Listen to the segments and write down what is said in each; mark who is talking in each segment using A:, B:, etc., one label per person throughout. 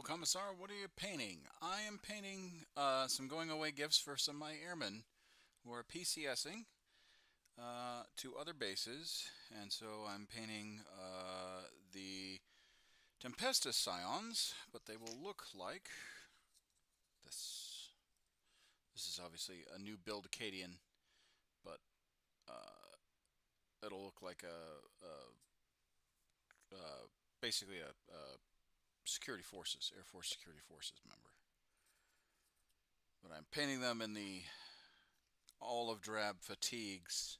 A: Hello, Commissar. What are you painting? I am painting some going away gifts for some of my airmen who are PCSing to other bases. And so I'm painting the Tempestus Scions, but they will look like this. This is obviously a new build Acadian, but it'll look like basically a security forces, Air Force security forces member. But I'm painting them in the olive drab fatigues.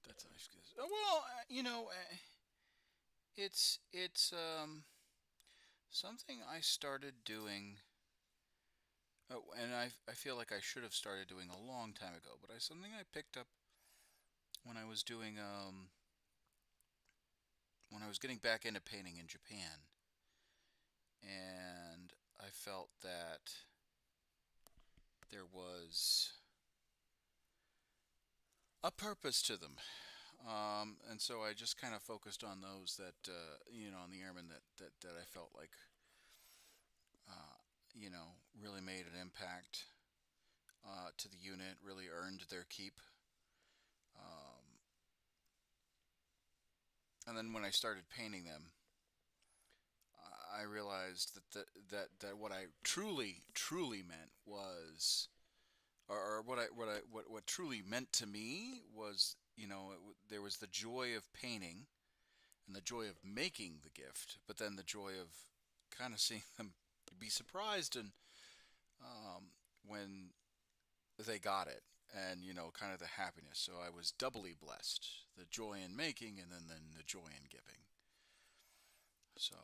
A: That's nice. Well, it's something I started doing. Oh, and I feel like I should have started doing a long time ago, but something I picked up when I was doing when I was getting back into painting in Japan, and I felt that there was a purpose to them. And so I just kind of focused on those that on the airmen that I felt like uh, really made an impact to the unit, really earned their keep. Um, and then when I started painting them, I realized that what I truly meant was, or what truly meant to me was, there was the joy of painting and the joy of making the gift, but then the joy of kind of seeing them be surprised and when they got it, and kind of the happiness. So I was doubly blessed: the joy in making, and then the joy in giving. So,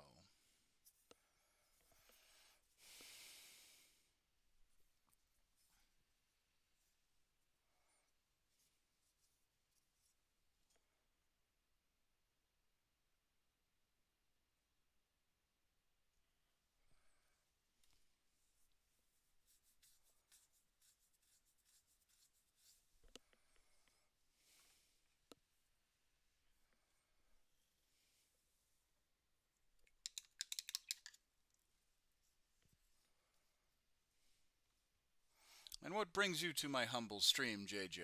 A: and what brings you to my humble stream, JJ?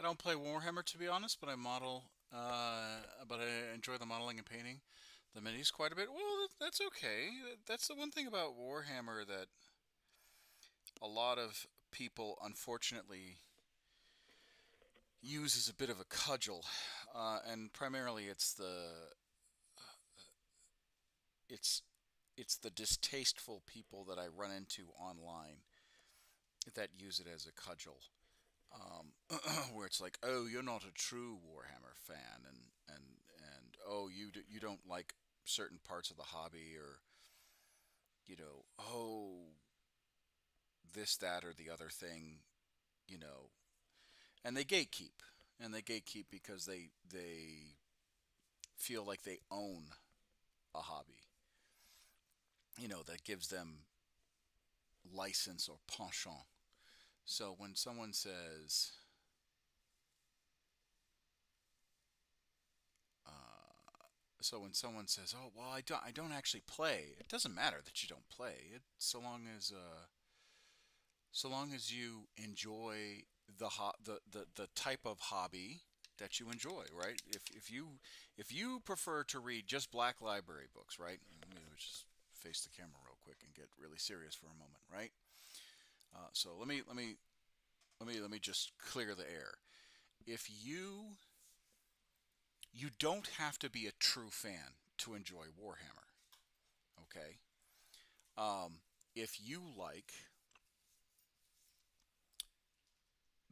A: I don't play Warhammer to be honest, but I model. But I enjoy the modeling and painting the minis quite a bit. Well, that's okay. That's the one thing about Warhammer that a lot of people unfortunately use as a bit of a cudgel, and primarily it's it's the distasteful people that I run into online that use it as a cudgel. Where it's like, oh, you're not a true Warhammer fan, and oh, you don't like certain parts of the hobby, or oh, this, that, or the other thing, you know, and they gatekeep because they feel like they own a hobby, that gives them license or penchant. So when someone says, "Oh, well, I don't actually play," it doesn't matter that you don't play. So long as you enjoy the type of hobby that you enjoy, right? If you prefer to read just black library books, right? Let me just face the camera real quick and get really serious for a moment, right? So let me just clear the air. If you don't have to be a true fan to enjoy Warhammer, okay? If you like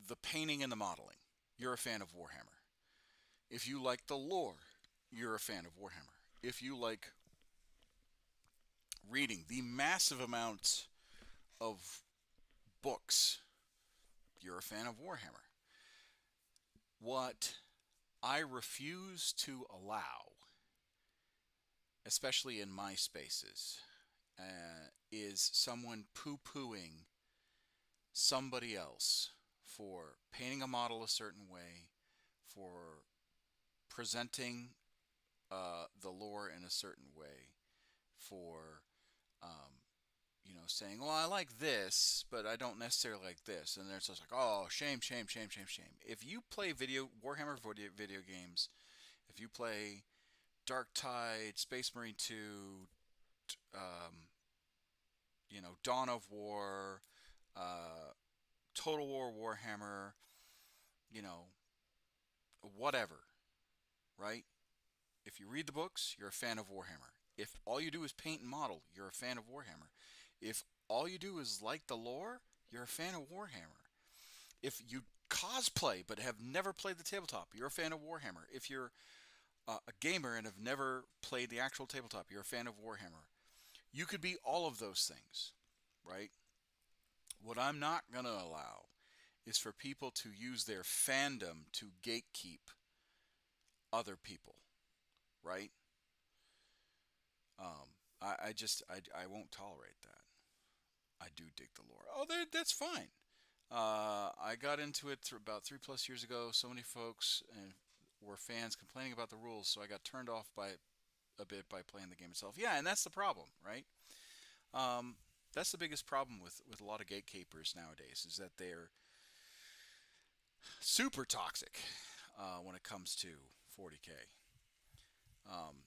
A: the painting and the modeling, you're a fan of Warhammer. If you like the lore, you're a fan of Warhammer. If you like reading the massive amounts of books, you're a fan of Warhammer. What I refuse to allow, especially in my spaces, is someone poo pooing somebody else for painting a model a certain way, for presenting the lore in a certain way, for saying, "Well, I like this, but I don't necessarily like this," and they're just like, "Oh, shame, shame, shame, shame, shame." If you play Warhammer video games, if you play Dark Tide, Space Marine 2, um, Dawn of War, uh, Total War Warhammer, you know, whatever, right? If you read the books, you're a fan of Warhammer. If all you do is paint and model, you're a fan of Warhammer. If all you do is like the lore, you're a fan of Warhammer. If you cosplay but have never played the tabletop, you're a fan of Warhammer. If you're a gamer and have never played the actual tabletop, you're a fan of Warhammer. You could be all of those things, right? What I'm not going to allow is for people to use their fandom to gatekeep other people, right? I won't tolerate that. I do dig the lore. Oh, that's fine. I got into it about 3+ years ago. So many folks were fans complaining about the rules, so I got turned off by a bit by playing the game itself. Yeah, and that's the problem, right? Um, that's the biggest problem with a lot of gatekeepers nowadays is that they're super toxic when it comes to 40K, um,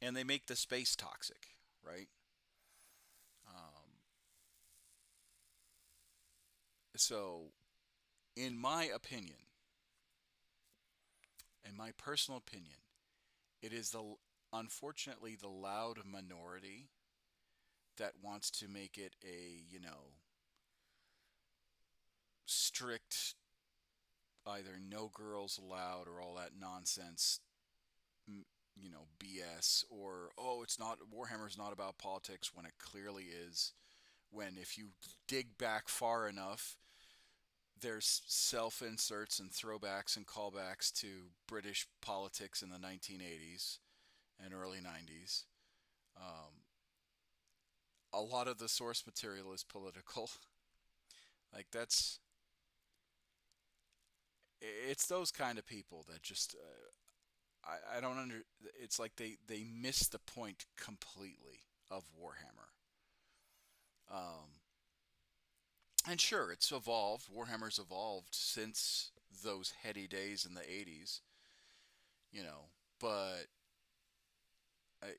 A: and they make the space toxic, right? Um, so, in my opinion, in my personal opinion, it is unfortunately the loud minority that wants to make it a strict, either no girls allowed or all that nonsense, BS, or oh, it's not, Warhammer's not about politics, when it clearly is. When if you dig back far enough, there's self inserts and throwbacks and callbacks to British politics in the 1980s and early 90s. Um, a lot of the source material is political. Like it's those kind of people that just I don't under. It's like they miss the point completely of Warhammer. And sure, it's evolved. Warhammer's evolved since those heady days in the 80s, you know, but I,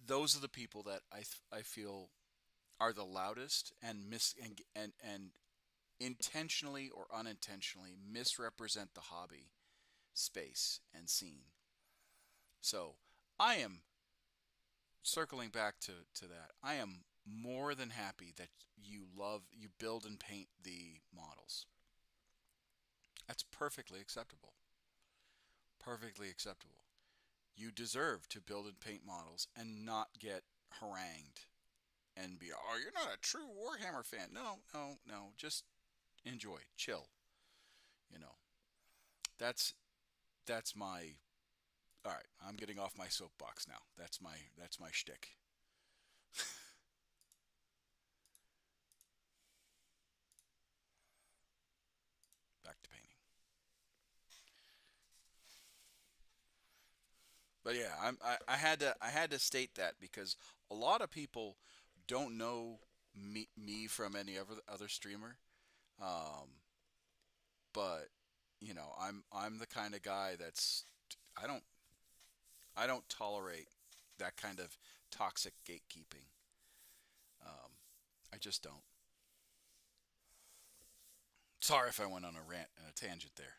A: those are the people that I feel are the loudest and and intentionally or unintentionally misrepresent the hobby space and scene. So I am circling back to that. I am more than happy that you build and paint the models. That's perfectly acceptable. Perfectly acceptable. You deserve to build and paint models and not get harangued and be, oh, you're not a true Warhammer fan. No, no, no. Just enjoy, chill. You know, that's that's my. All right, I'm getting off my soapbox now. That's my shtick. Back to painting. But yeah, I had to state that because a lot of people don't know me from any other streamer. Um, but I'm the kind of guy that's I don't I don't tolerate that kind of toxic gatekeeping. Um, I just don't. Sorry if I went on a rant and a tangent there.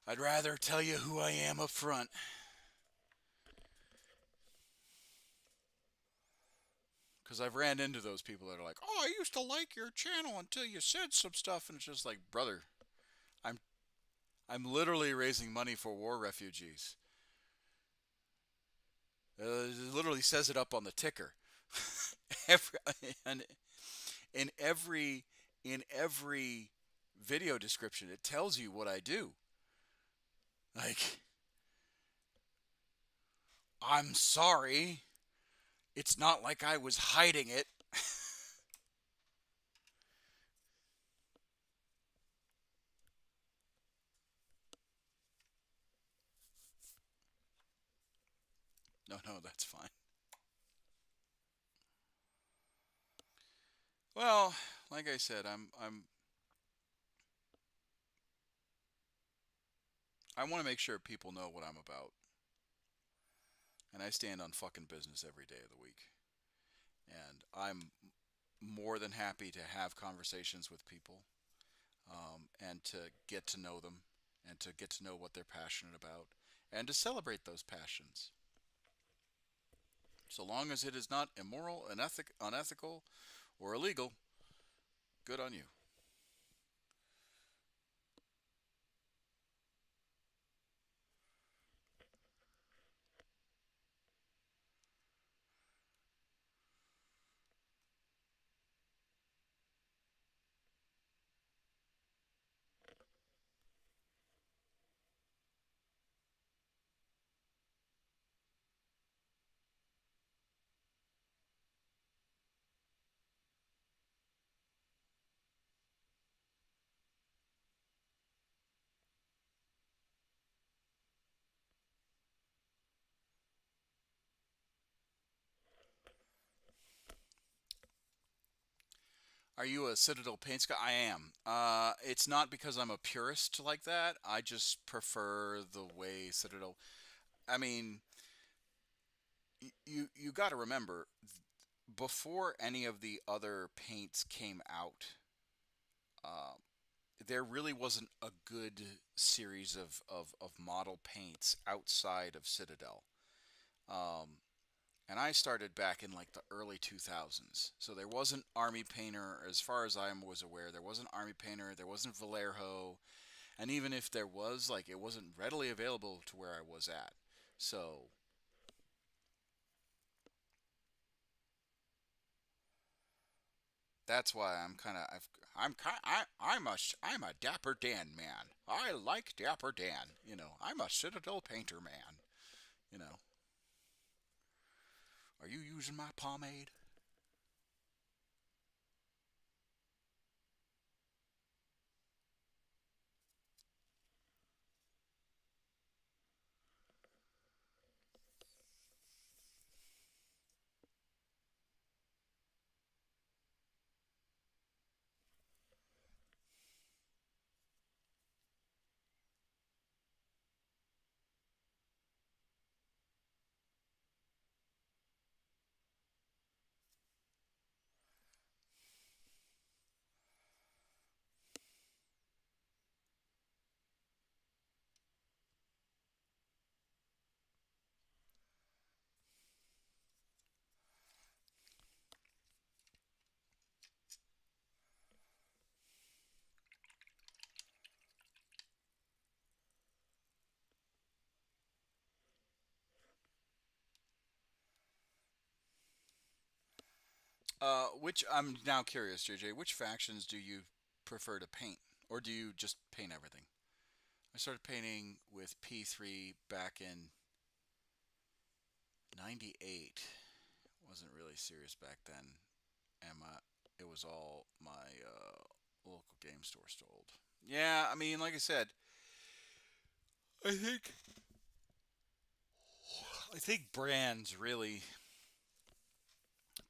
A: I'd rather tell you who I am up front. Because I've ran into those people that are like, "Oh, I used to like your channel until you said some stuff," and it's just like, brother, I'm I'm literally raising money for war refugees. It literally says it up on the ticker. every, and in every video description, it tells you what I do. Like, I'm sorry. It's not like I was hiding it. No, no, that's fine. Well, like I said, I want to make sure people know what I'm about, and I stand on fucking business every day of the week. And I'm more than happy to have conversations with people, and to get to know them, and to get to know what they're passionate about, and to celebrate those passions. So long as it is not immoral, unethical, or illegal, good on you. Are you a Citadel paints guy? I am. It's not because I'm a purist like that. I just prefer the way Citadel. I mean, you got to remember, before any of the other paints came out, uh, there really wasn't a good series of model paints outside of Citadel. Um, and I started back in like the early 2000s. So there wasn't Army Painter, as far as I was aware. There wasn't Army Painter, there wasn't Vallejo, and even if there was, like, it wasn't readily available to where I was at. So that's why I'm a Dapper Dan man. I like Dapper Dan. I'm a Citadel Painter man. You know, are you using my pomade? Which I'm now curious, JJ. Which factions do you prefer to paint, or do you just paint everything? I started painting with P3 back in '98. Wasn't really serious back then, and it was all my local game store sold. Yeah, I mean, like I said, I think I think brands really,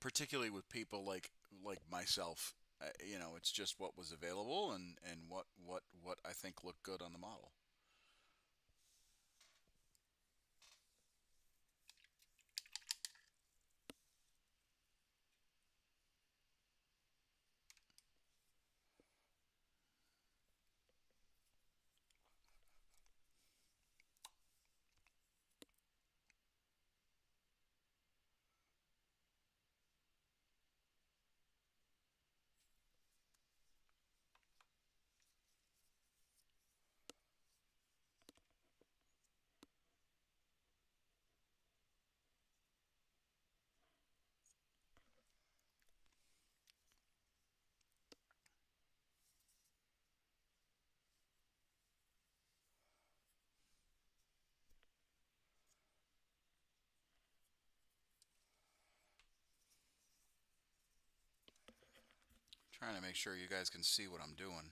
A: particularly with people like myself, it's just what was available and what I think looked good on the model. Trying to make sure you guys can see what I'm doing.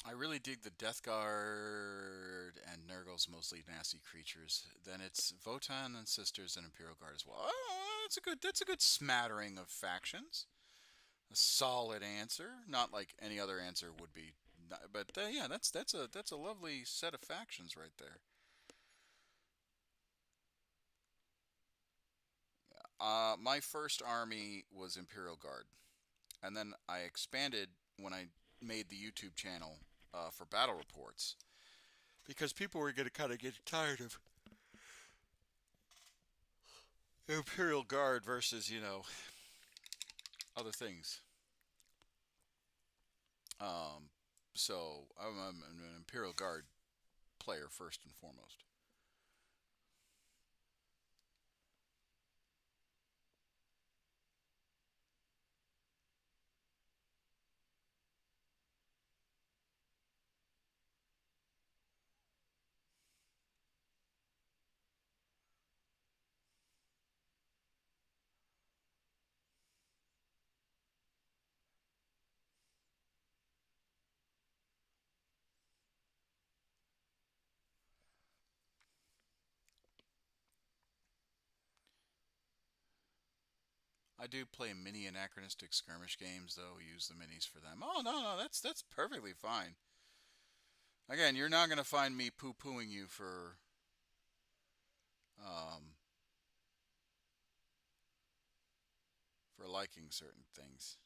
A: I really dig the Death Guard and Nurgle's mostly nasty creatures. Then it's Votan and Sisters and Imperial Guard as well. Oh, that's a good smattering of factions. A solid answer, not like any other answer would be, but yeah, that's a lovely set of factions right there. My first army was Imperial Guard, and then I expanded when I made the YouTube channel for battle reports because people were going to kind of get tired of Imperial Guard versus other things. Um, so I'm an Imperial Guard player first and foremost. I do play mini anachronistic skirmish games though. Use the minis for them. Oh no, no, that's perfectly fine. Again, you're not gonna find me poo pooing you um, for liking certain things.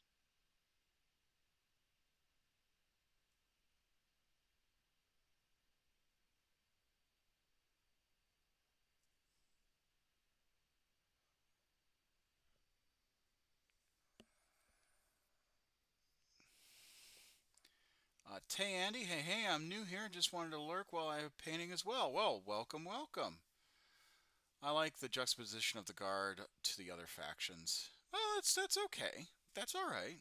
A: Tay Andy, hey, I'm new here. Just wanted to lurk while I have painting as well. Well, welcome, welcome. I like the juxtaposition of the guard to the other factions. Well, that's okay. That's all right.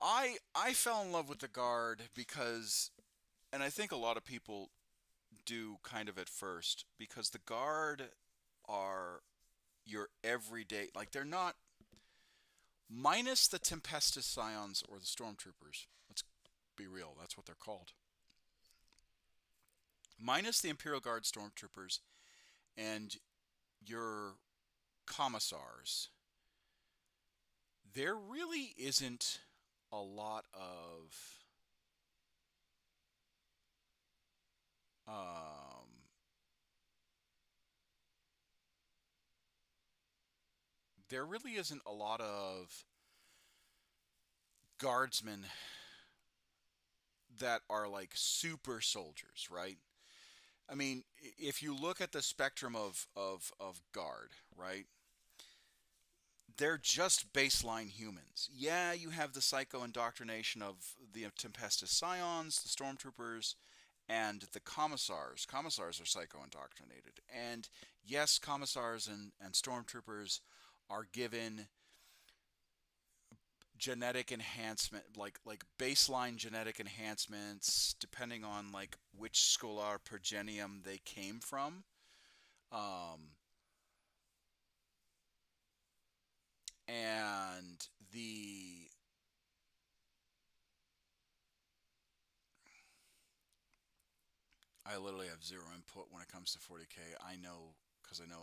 A: I fell in love with the guard because, and I think a lot of people do kind of at first because the guard are your everyday, like they're not, minus the Tempestus Scions or the Stormtroopers. Let's be real, that's what they're called. Minus the Imperial Guard Stormtroopers and your Commissars, there really isn't a lot of um, there really isn't a lot of guardsmen that are like super soldiers, right? I mean, if you look at the spectrum of guard, right? They're just baseline humans. Yeah, you have the psycho indoctrination of the Tempestus Scions, the Stormtroopers, and the Commissars. Commissars are psycho indoctrinated. And yes, Commissars and Stormtroopers are given genetic enhancement, like baseline genetic enhancements, depending on like which scolar progenium they came from. Um, and the I literally have zero input when it comes to 40k. I know because I know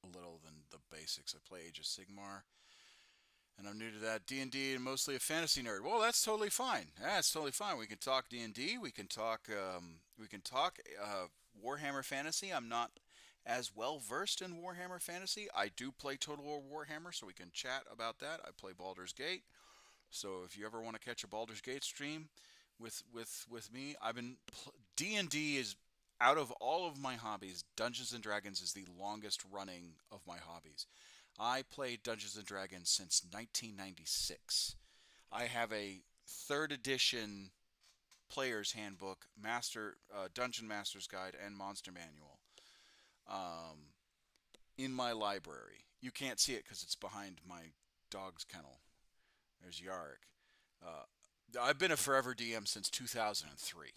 A: a little than the basics. I play Age of Sigmar, and I'm new to that D&D and mostly a fantasy nerd. Well, that's totally fine. That's totally fine. We can talk D&D. We can talk Warhammer Fantasy. I'm not as well versed in Warhammer Fantasy. I do play Total War Warhammer, so we can chat about that. I play Baldur's Gate. So if you ever want to catch a Baldur's Gate stream with me, D&D is out of all of my hobbies, Dungeons and Dragons is the longest running of my hobbies. I played Dungeons and Dragons since 1996. I have a third edition player's handbook, Dungeon Master's Guide, and Monster Manual um, in my library. You can't see it because it's behind my dog's kennel. There's Yarrick. Uh, I've been a forever DM since 2003.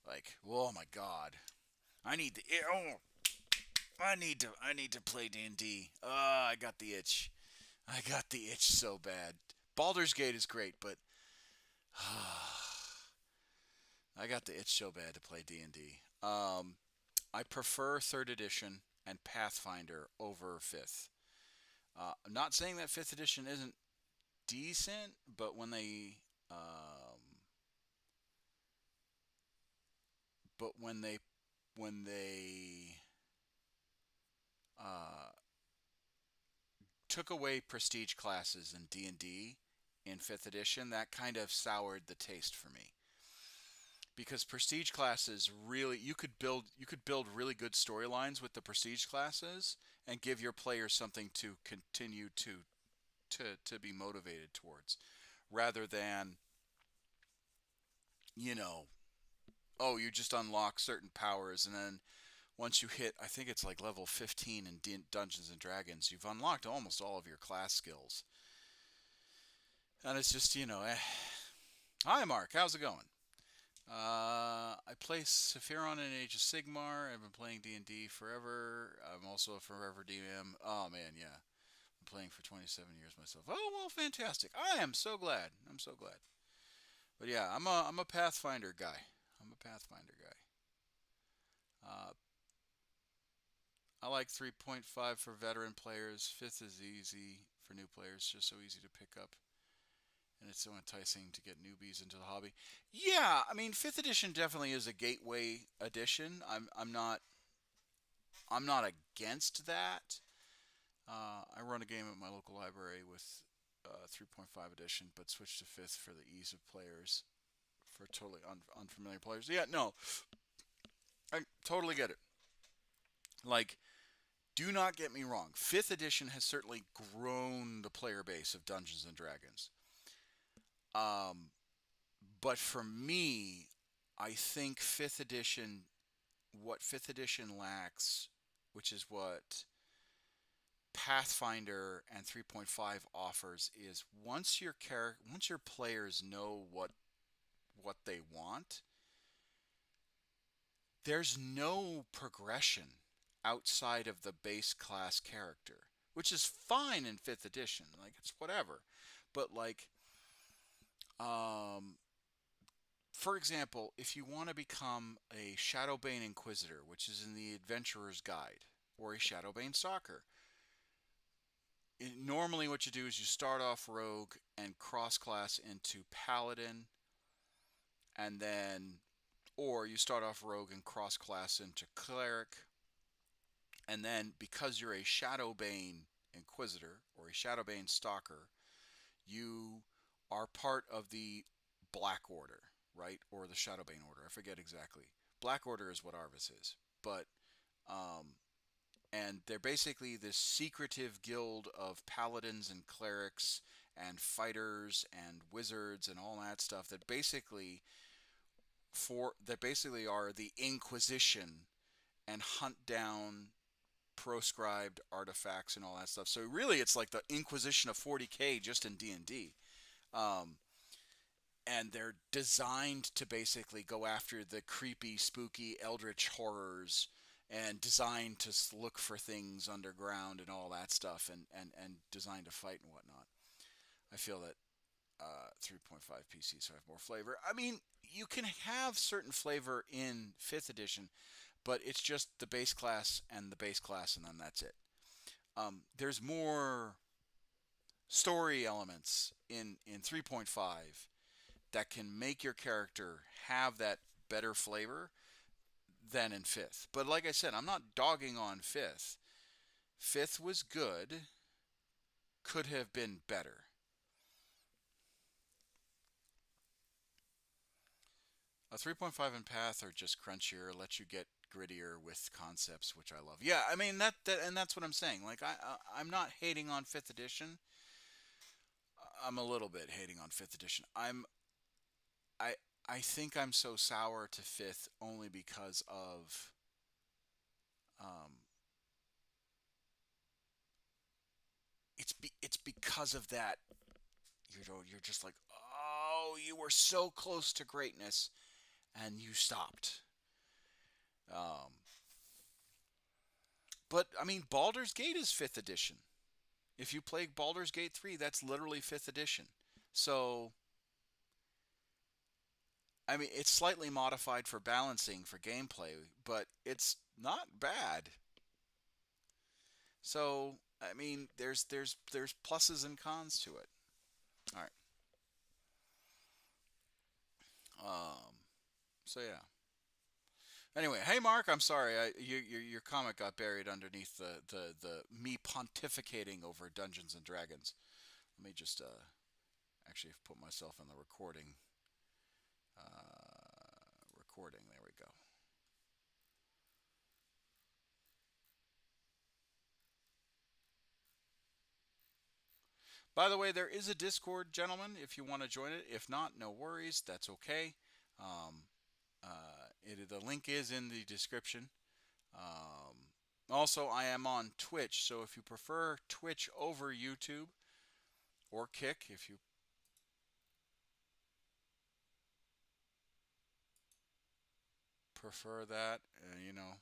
A: Like, oh my god, I need the oh, I need to play D&D. I got the itch. I got the itch so bad. Baldur's Gate is great, but I got the itch so bad to play D&D. I prefer third edition and Pathfinder over fifth. I'm not saying that fifth edition isn't decent, but but when they uh, took away prestige classes in D&D in fifth edition, that kind of soured the taste for me. Because prestige classes really you could build really good storylines with the prestige classes and give your players something to continue to be motivated towards, rather than, you know, oh, you just unlock certain powers, and then once you hit, I think it's like level 15 in Dungeons and Dragons, you've unlocked almost all of your class skills. And it's just, Hi, Mark. How's it going? I play Sephiron in Age of Sigmar. I've been playing D&D forever. I'm also a forever DM. Oh, man, yeah. I'm playing for 27 years myself. Oh, well, fantastic. I am so glad. I'm so glad. But yeah, I'm a Pathfinder guy. I'm a Pathfinder guy. Uh, I like 3.5 for veteran players. Fifth is easy for new players, just so easy to pick up, and it's so enticing to get newbies into the hobby. Yeah, I mean, fifth edition definitely is a gateway edition. I'm not against that. I run a game at my local library with 3.5 edition, but switched to fifth for the ease of players, for totally unfamiliar players. Yeah, no, I totally get it. Like, do not get me wrong. Fifth edition has certainly grown the player base of Dungeons and Dragons. Um, but for me, I think what fifth edition lacks, which is what Pathfinder and 3.5 offers, is once your players know what they want, there's no progression outside of the base class character, which is fine in fifth edition. Like, it's whatever. But like, um, for example, if you want to become a Shadowbane Inquisitor, which is in the Adventurer's Guide, or a Shadowbane Stalker, normally what you do is you start off Rogue and cross class into Paladin, and then, or you start off Rogue and cross class into Cleric, and then because you're a Shadowbane Inquisitor or a Shadowbane Stalker, you are part of the Black Order, right? Or the Shadowbane Order. I forget exactly. Black Order is what Arvis is, but um, and they're basically this secretive guild of paladins and clerics and fighters and wizards and all that stuff that basically are the Inquisition and hunt down proscribed artifacts and all that stuff. So really, it's like the Inquisition of 40K just in D&D. Um, and they're designed to basically go after the creepy, spooky, eldritch horrors, and designed to look for things underground and all that stuff, and designed to fight and whatnot. I feel that 3.5 PCs have more flavor. I mean, you can have certain flavor in 5th edition, but it's just the base class and the base class, and then that's it. There's more story elements in 3.5 that can make your character have that better flavor than in 5th. But like I said, I'm not dogging on 5th. 5th was good, could have been better. A 3.5 and Path are just crunchier, let you get grittier with concepts, which I love. Yeah, I mean and that's what I'm saying. Like I'm not hating on 5th edition. I'm a little bit hating on 5th edition. I I think I'm so sour to 5th only because of um it's because of that. You're just like, oh, you were so close to greatness and you stopped. Um, but I mean, Baldur's Gate is 5th edition. If you play Baldur's Gate 3, that's literally 5th edition. So, I mean, it's slightly modified for balancing for gameplay, but it's not bad. So, I mean, there's pluses and cons to it. All right. Um, so yeah. Anyway, hey Mark, I'm sorry. Your comment got buried underneath the me pontificating over Dungeons and Dragons. Let me just actually put myself in the recording. There we go. By the way, there is a Discord, gentlemen, if you want to join it. If not, no worries. That's okay. Um, the link is in the description. Also, I am on Twitch, so if you prefer Twitch over YouTube or Kick, if you prefer that, you know.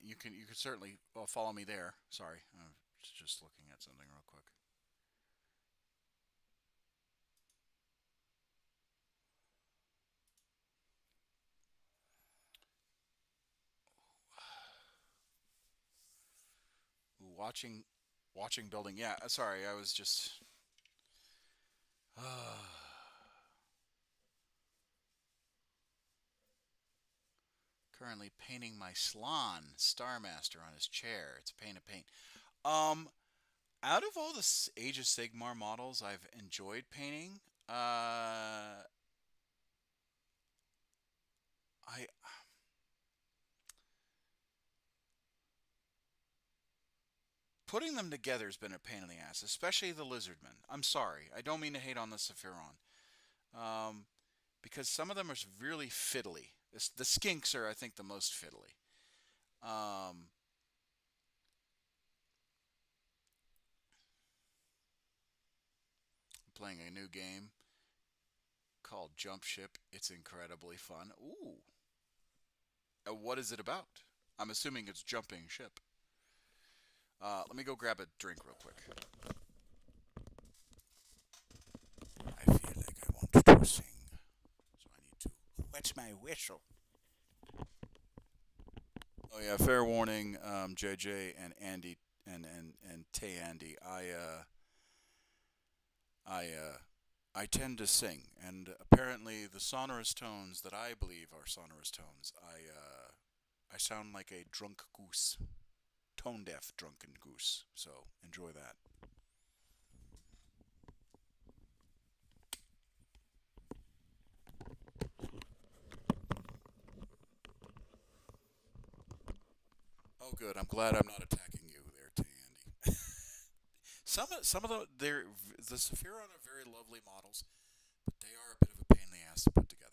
A: You can certainly follow me there. Sorry, I was just looking at something real quick. Ooh, watching building. Yeah, sorry, I was just currently painting my Slan Starmaster on his chair. It's a pain of paint. Um, Out of all the Age of Sigmar models I've enjoyed painting, I putting them together has been a pain in the ass, especially the Lizardmen. I'm sorry, I don't mean to hate on the Sephiron, um, because some of them are really fiddly. The Skinks are, I think, the most fiddly. Um, I'm playing a new game called Jump Ship. It's incredibly fun. Ooh, what is it about? I'm assuming it's jumping ship. Let me go grab a drink real quick. I feel like I want to sing, so I need
B: wets my whistle.
A: Oh yeah, fair warning, JJ and Andy and Tay Andy. I tend to sing, and apparently the sonorous tones that I believe are sonorous tones, I sound like a drunk goose, tone deaf drunken goose. So enjoy that. Oh good, I'm glad I'm not attacking you there, Tay Andy. Some of the Sephiron are very lovely models, but they are a bit of a pain in the ass to put together.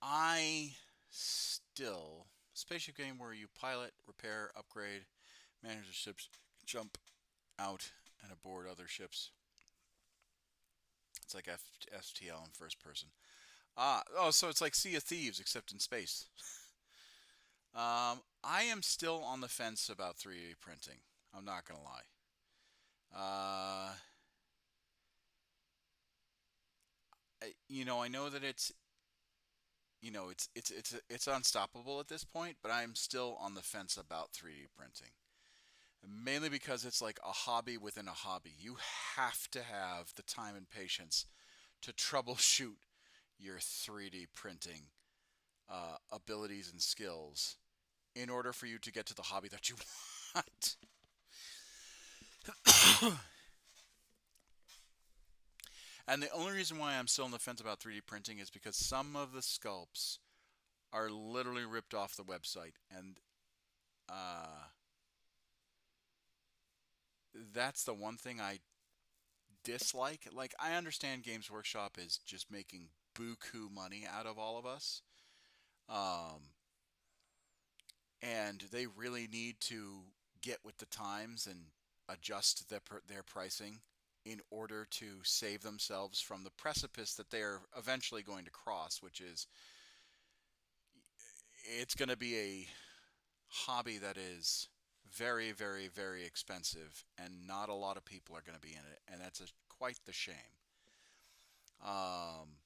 A: I still spaceship game where you pilot, repair, upgrade, manage the ships, jump out and aboard other ships. It's like FTL in first person. So it's like Sea of Thieves except in space. I am still on the fence about 3D printing. I'm not gonna lie. Uh, I know that it's unstoppable at this point, but I'm still on the fence about 3D printing. Mainly because it's like a hobby within a hobby. You have to have the time and patience to troubleshoot your 3D printing abilities and skills in order for you to get to the hobby that you want. And the only reason why I'm still on the fence about 3D printing is because some of the sculpts are literally ripped off the website, and uh, that's the one thing I dislike. Like, I understand Games Workshop is just making buku money out of all of us, um, and they really need to get with the times and adjust their pricing in order to save themselves from the precipice that they are eventually going to cross, which is it's going to be a hobby that is very, very, very expensive, and not a lot of people are going to be in it, and that's quite the shame. Um,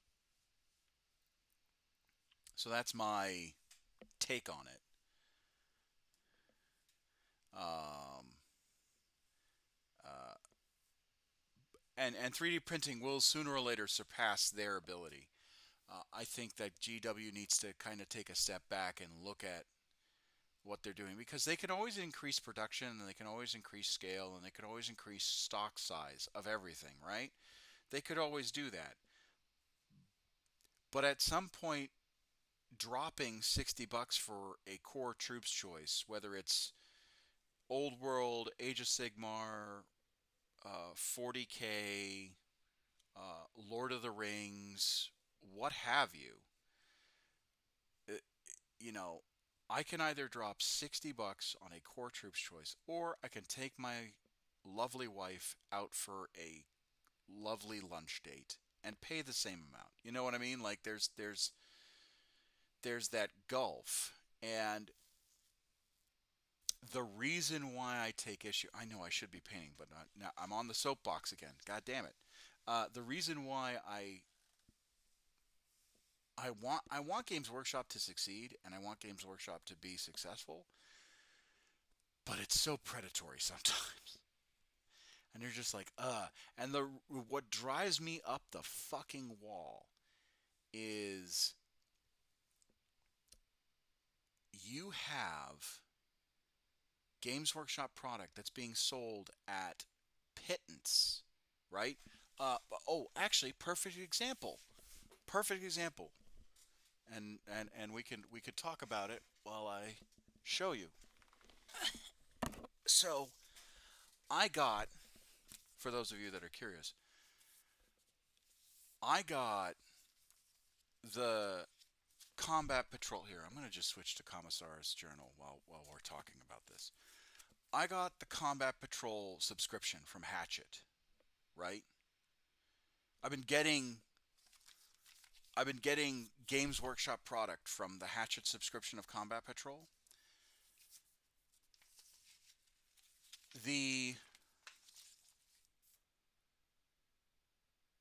A: so that's my take on it. Um, uh, and 3D printing will sooner or later surpass their ability. I think that GW needs to kind of take a step back and look at what they're doing, because they can always increase production and they can always increase scale and they can always increase stock size of everything, right? They could always do that. But at some point, dropping $60 for a core troops choice, whether it's Old World, Age of Sigmar, 40K, Lord of the Rings, what have you, uh, you know, I can either drop $60 on a core troops choice, or I can take my lovely wife out for a lovely lunch date and pay the same amount. You know what I mean? Like there's that gulf. And the reason why I take issue, I know I should be painting, but not, now I'm on the soapbox again. God damn it. The reason why I want Games Workshop to succeed, and I want Games Workshop to be successful, but it's so predatory sometimes. And you're just like, and the what drives me up the fucking wall is you have Games Workshop product that's being sold at pittance, right? Oh, actually, perfect example. Perfect example. And we could talk about it while I show you. So, I got, for those of you that are curious, I got the Combat Patrol here. I'm going to just switch to Commissar's journal while we're talking about this. I got the Combat Patrol subscription from Hatchet, right? I've been getting Games Workshop product from the Hatchet subscription of Combat Patrol.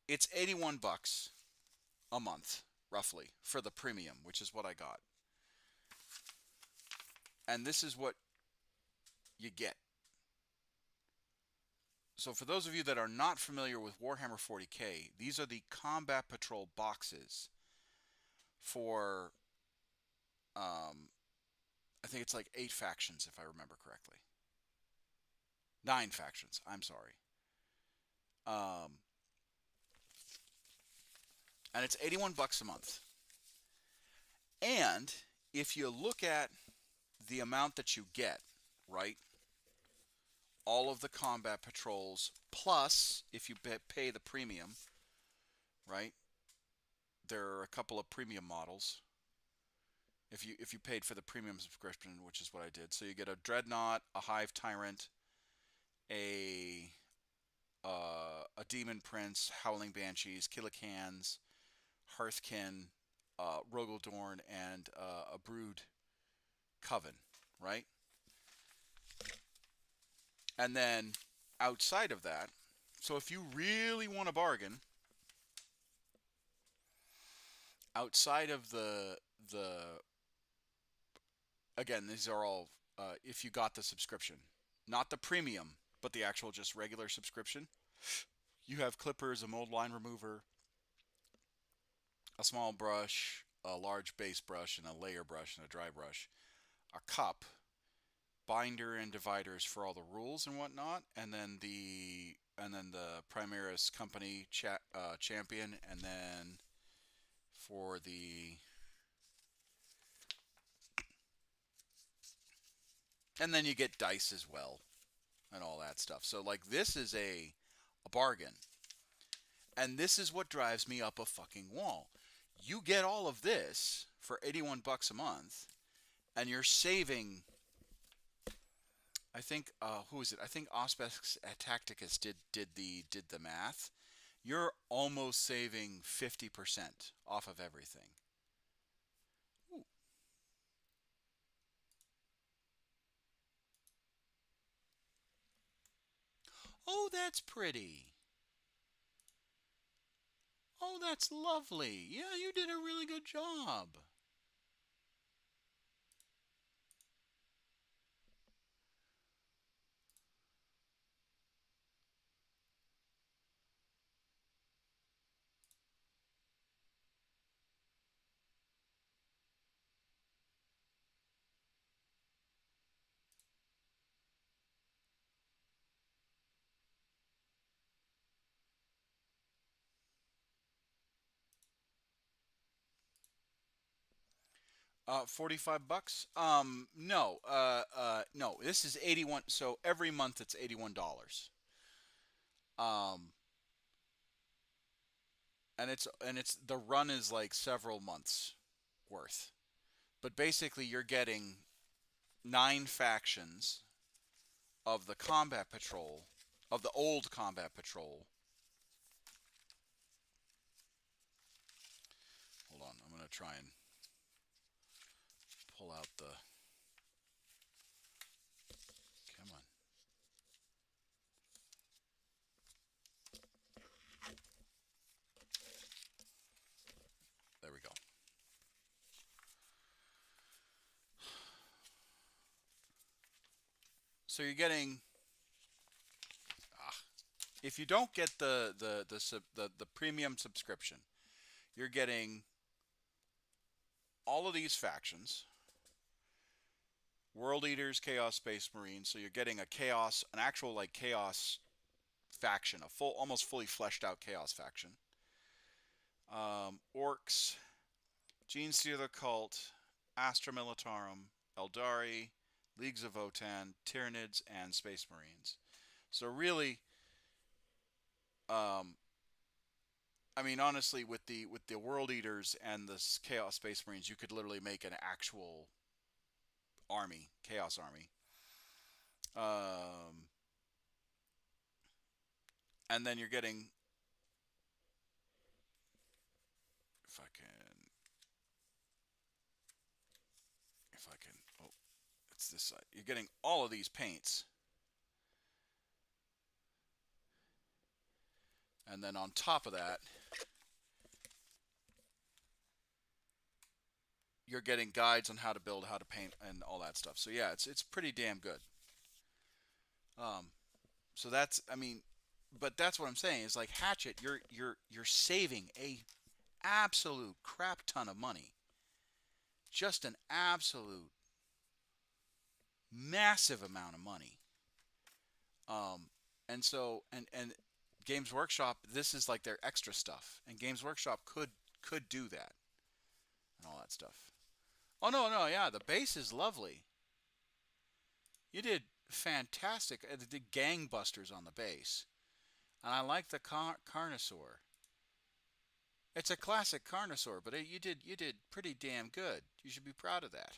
A: It's $81 a month, roughly, for the premium, which is what I got. And this is what you get. So for those of you that are not familiar with Warhammer 40K, these are the Combat Patrol boxes for, I think it's like 8 factions, if I remember correctly. 9 factions, I'm sorry. And it's $81 a month. And if you look at the amount that you get, right? All of the combat patrols, plus if you pay the premium, right? There are a couple of premium models. If you paid for the premium subscription, which is what I did, so you get a Dreadnought, a Hive Tyrant, a Demon Prince, Howling Banshees, Killicans, Hearthkin, Rogaldorn, and a Brood Coven, right? And then outside of that, so if you really want a bargain, outside of the again, these are all if you got the subscription, not the premium, but the actual just regular subscription. You have clippers, a mold line remover, a small brush, a large base brush, and a layer brush, and a dry brush, a cup, binder and dividers for all the rules and whatnot, and then the Primaris Company champion, and then for the and then you get dice as well and all that stuff. So like this is a bargain. And this is what drives me up a fucking wall. You get all of this for $81 a month, and you're saving, I think who is it? I think Auspex Tacticus did the math. You're almost saving 50% off of everything. Ooh. Oh, that's pretty. Oh, that's lovely. Yeah, you did a really good job. $45. No. No. This is 81. So every month it's $81. Um, and it's the run is like several months worth. But basically, you're getting 9 factions of the combat patrol, of the old combat patrol. Hold on, I'm gonna try and pull out the. Come on. There we go. So you're getting. If you don't get the premium subscription, you're getting all of these factions. World Eaters, Chaos Space Marines. So you're getting a chaos, an actual like chaos faction, a full, almost fully fleshed out chaos faction. Orcs, Genestealer Cult, Astra Militarum, Eldari, Leagues of Votann, Tyranids, and Space Marines. So really, um, I mean, honestly, with the World Eaters and the Chaos Space Marines, you could literally make an actual army, Chaos army. Um, and then you're getting, if I can, if I can, oh, it's this side. You're getting all of these paints, and then on top of that, you're getting guides on how to build, how to paint, and all that stuff. So yeah, it's pretty damn good. Um, so that's, I mean, but that's what I'm saying is like Hatchet, you're saving a absolute crap ton of money, just an absolute massive amount of money. And so and Games Workshop, this is like their extra stuff, and Games Workshop could do that and all that stuff. Oh no, no, yeah, the base is lovely. You did fantastic. They did gangbusters on the base, and I like the Carnosaur. It's a classic Carnosaur, but you did pretty damn good. You should be proud of that.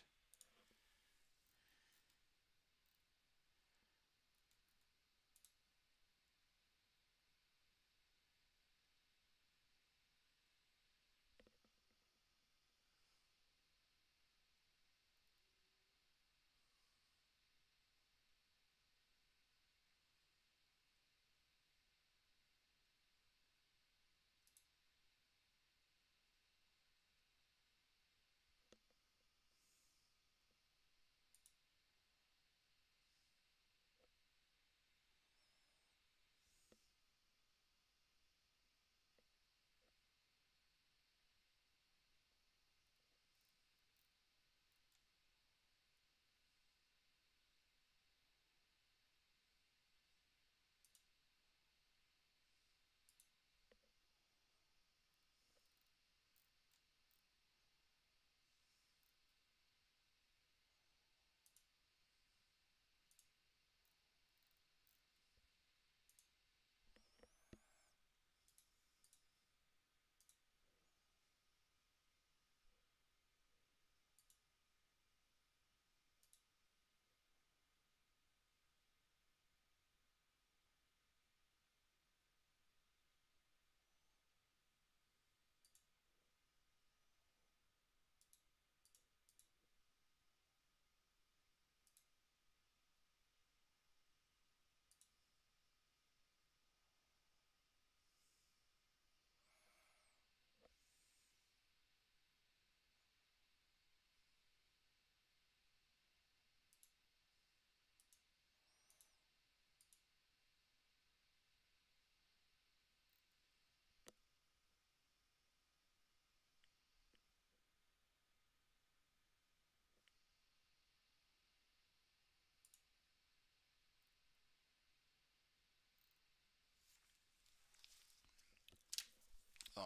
A: Oh,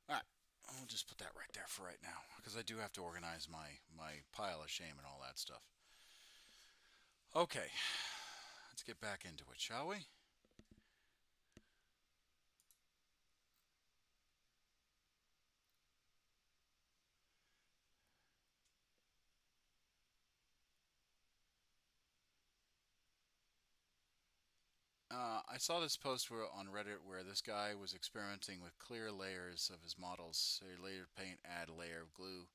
A: all right. I'll just put that right there for right now because I do have to organize my pile of shame and all that stuff. Okay, let's get back into it, shall we? I saw this post on Reddit where this guy was experimenting with clear layers of his models. So he layered paint, add a layer of glue,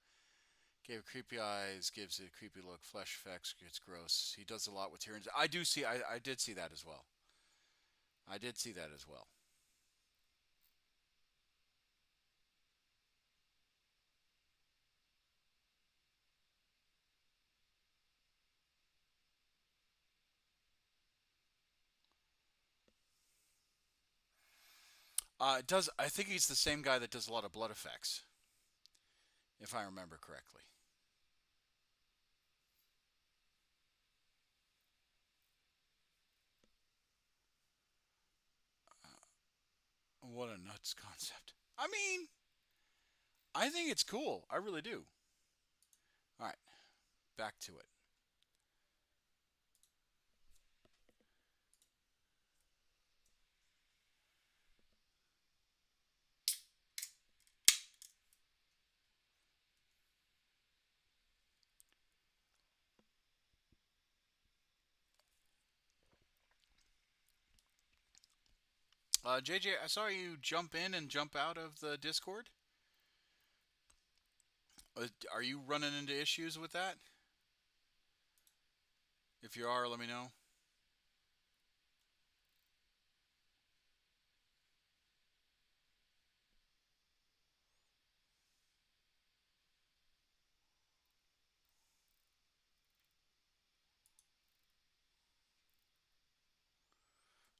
A: gave creepy eyes, gives it a creepy look, flesh effects, gets gross. He does a lot with Tyranids. I did see that as well. I did see that as well. It does. I think he's the same guy that does a lot of blood effects, if I remember correctly. What a nuts concept. I mean, I think it's cool. I really do. All right, back to it. JJ, I saw you jump in and jump out of the Discord. Are you running into issues with that? If you are, let me know.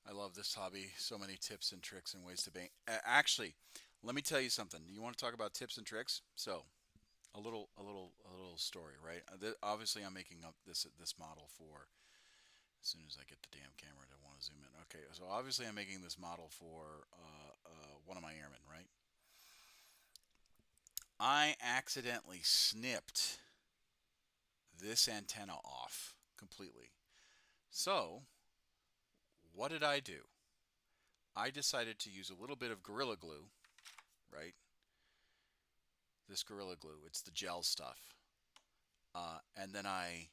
A: I love this hobby. So many tips and tricks and ways to bank. Actually, let me tell you something. You want to talk about tips and tricks? So, a little story, right? Obviously, I'm making up this model for. As soon as I get the damn camera to want to zoom in. Okay, so obviously I'm making this model for one of my airmen, right? I accidentally snipped this antenna off completely. So, what did I do? I decided to use a little bit of Gorilla Glue, right? This Gorilla Glue, it's the gel stuff. And then I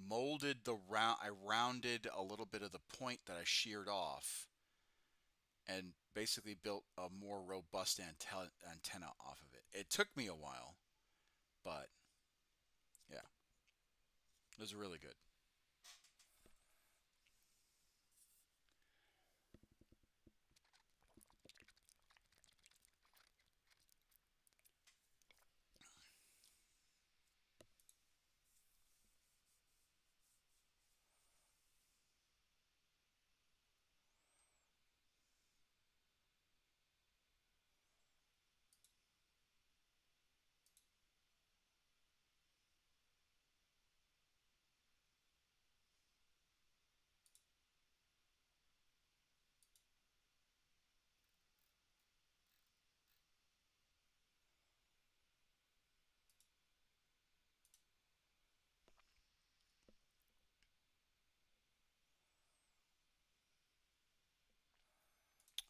A: molded I rounded a little bit of the point that I sheared off and basically built a more robust antenna off of it. It took me a while, but yeah, it was really good.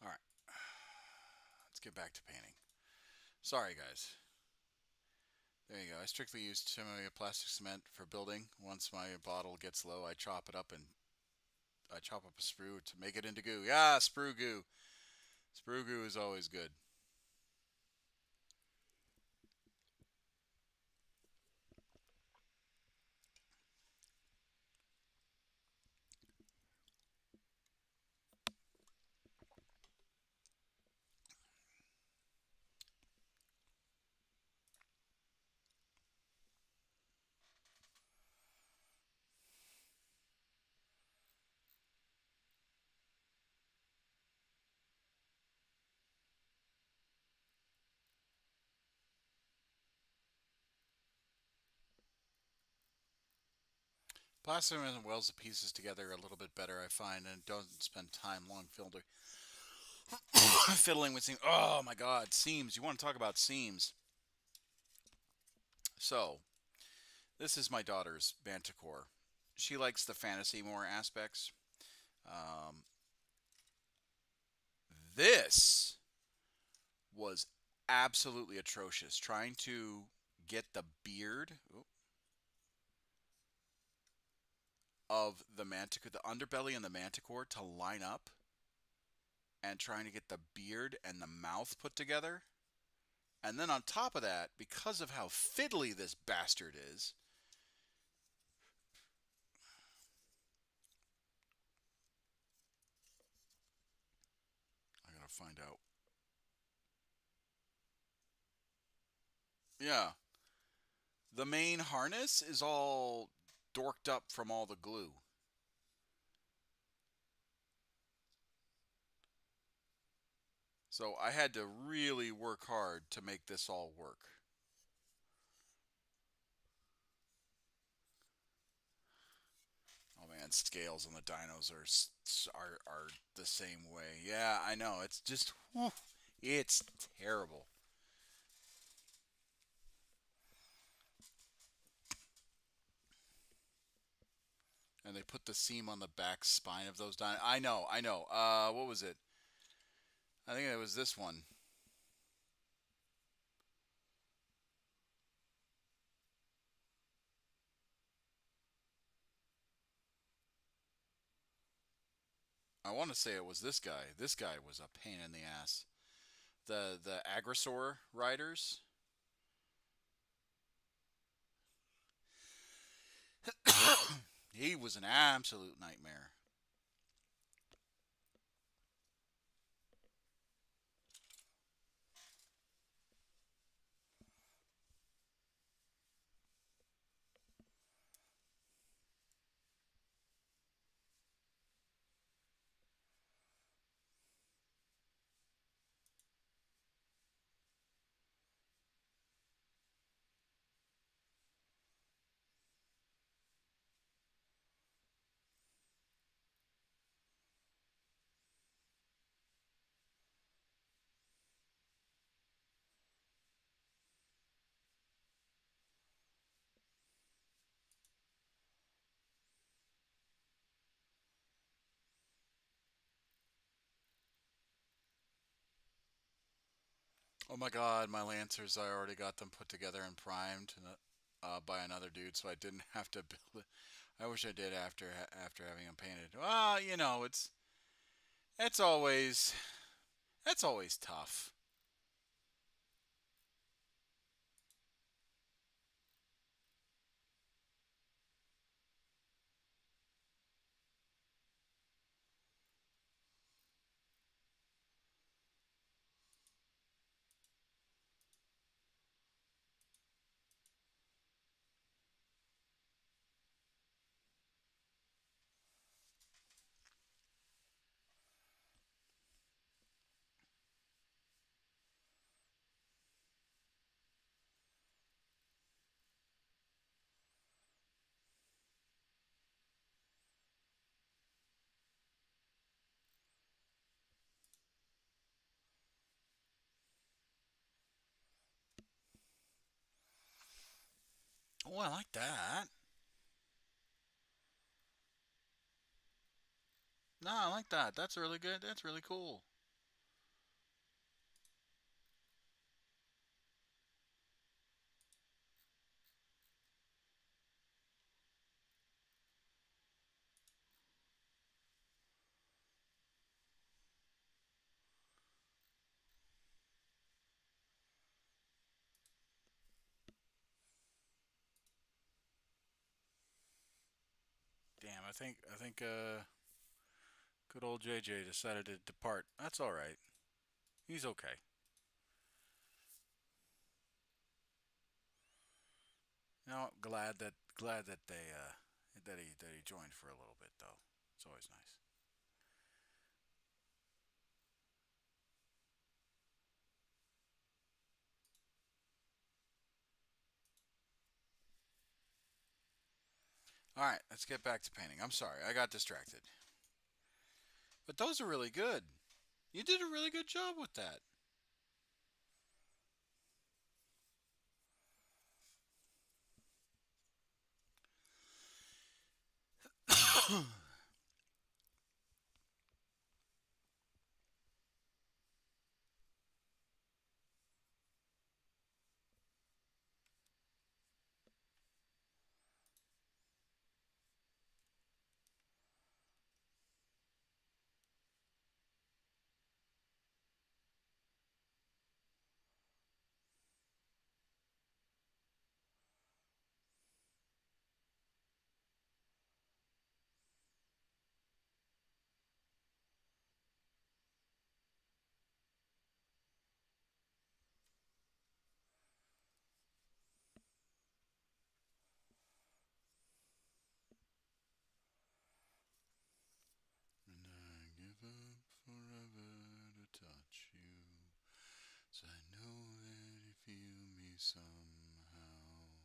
A: All right, let's get back to painting. Sorry, guys. There you go. I strictly use plastic cement for building. Once my bottle gets low, I chop it up and I chop up a sprue to make it into goo. Yeah, sprue goo. Sprue goo is always good. Plastic cement welds the pieces together a little bit better, I find, and don't spend time long fiddling with seams. Oh my God, seams! You want to talk about seams? So, this is my daughter's Manticore. She likes the fantasy more aspects. Um, this was absolutely atrocious. Trying to get the beard of the Manticore, the underbelly and the Manticore to line up, and trying to get the beard and the mouth put together. And then on top of that, because of how fiddly this bastard is, I gotta find out. Yeah, the main harness is all dorked up from all the glue. So I had to really work hard to make this all work. Oh man, and scales on the dinos are the same way. Yeah, I know. It's just, whew, it's terrible. And they put the seam on the back spine of those dinos. I know, I know. What was it? I think it was this one. I want to say it was this guy. This guy was a pain in the ass. The Agrosaur riders. He was an absolute nightmare. Oh my god, my Lancers, I already got them put together and primed by another dude, so I didn't have to build it. I wish I did after having them painted. Well, you know, it's always that's always tough. Oh, I like that. No, I like that. That's really good. That's really cool. Damn, I think good old JJ decided to depart. That's all right. He's okay. You know, glad that they that he joined for a little bit though. It's always nice. All right, let's get back to painting. I'm sorry, I got distracted. But those are really good. You did a really good job with that. And I give up forever to touch you. 'Cause I know that you feel me somehow.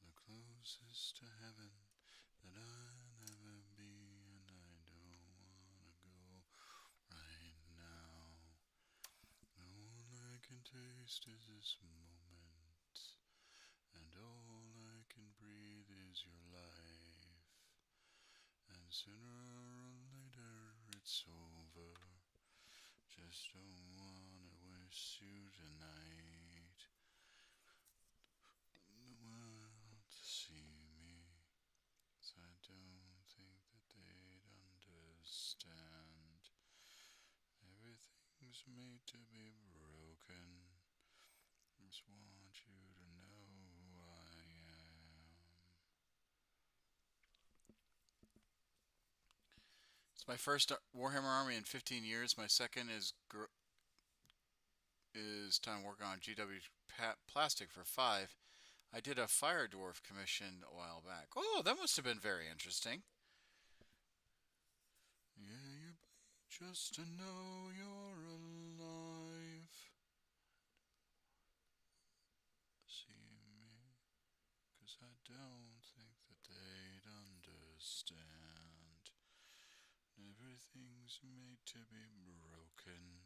A: The closest to heaven that I'll ever taste is this moment, and all I can breathe is your life. And sooner or later it's over. Just don't wanna wish you tonight. The world to see me, 'cause I don't think that they'd understand. Everything's made to be broken. Just want you to know who I am. It's my first Warhammer army in 15 years. My second is time working on GW plastic for 5. I did a fire dwarf commission a while back. Oh, that must have been very interesting. Yeah, you bleed just to know you're alive. See me, 'cause I don't think that they'd understand. Everything's made to be broken.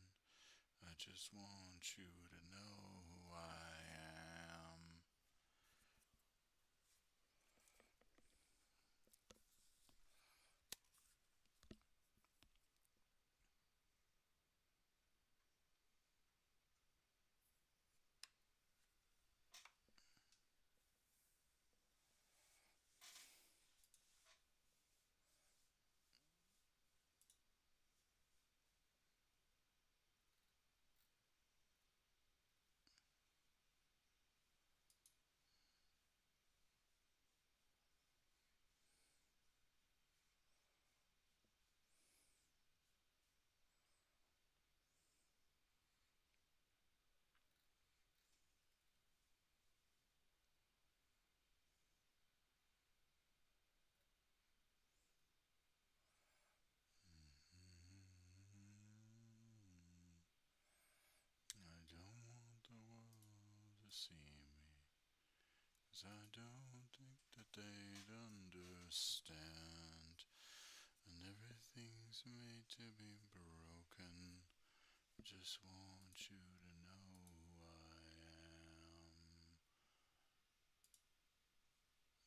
A: I just want you to know who I am. I don't want the world to see me, 'cause I don't think that they'd understand. And everything's made to be broken. I just want you to know who I am.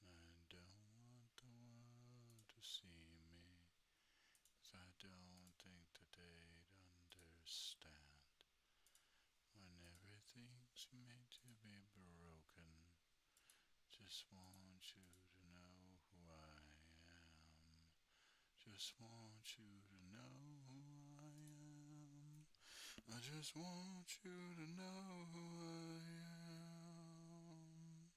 A: I don't want the world to see me, 'cause I don't think that they'd understand. When everything's made to be broken, just want you to know who I am. Just want you to know who I am. I just want you to know who I am.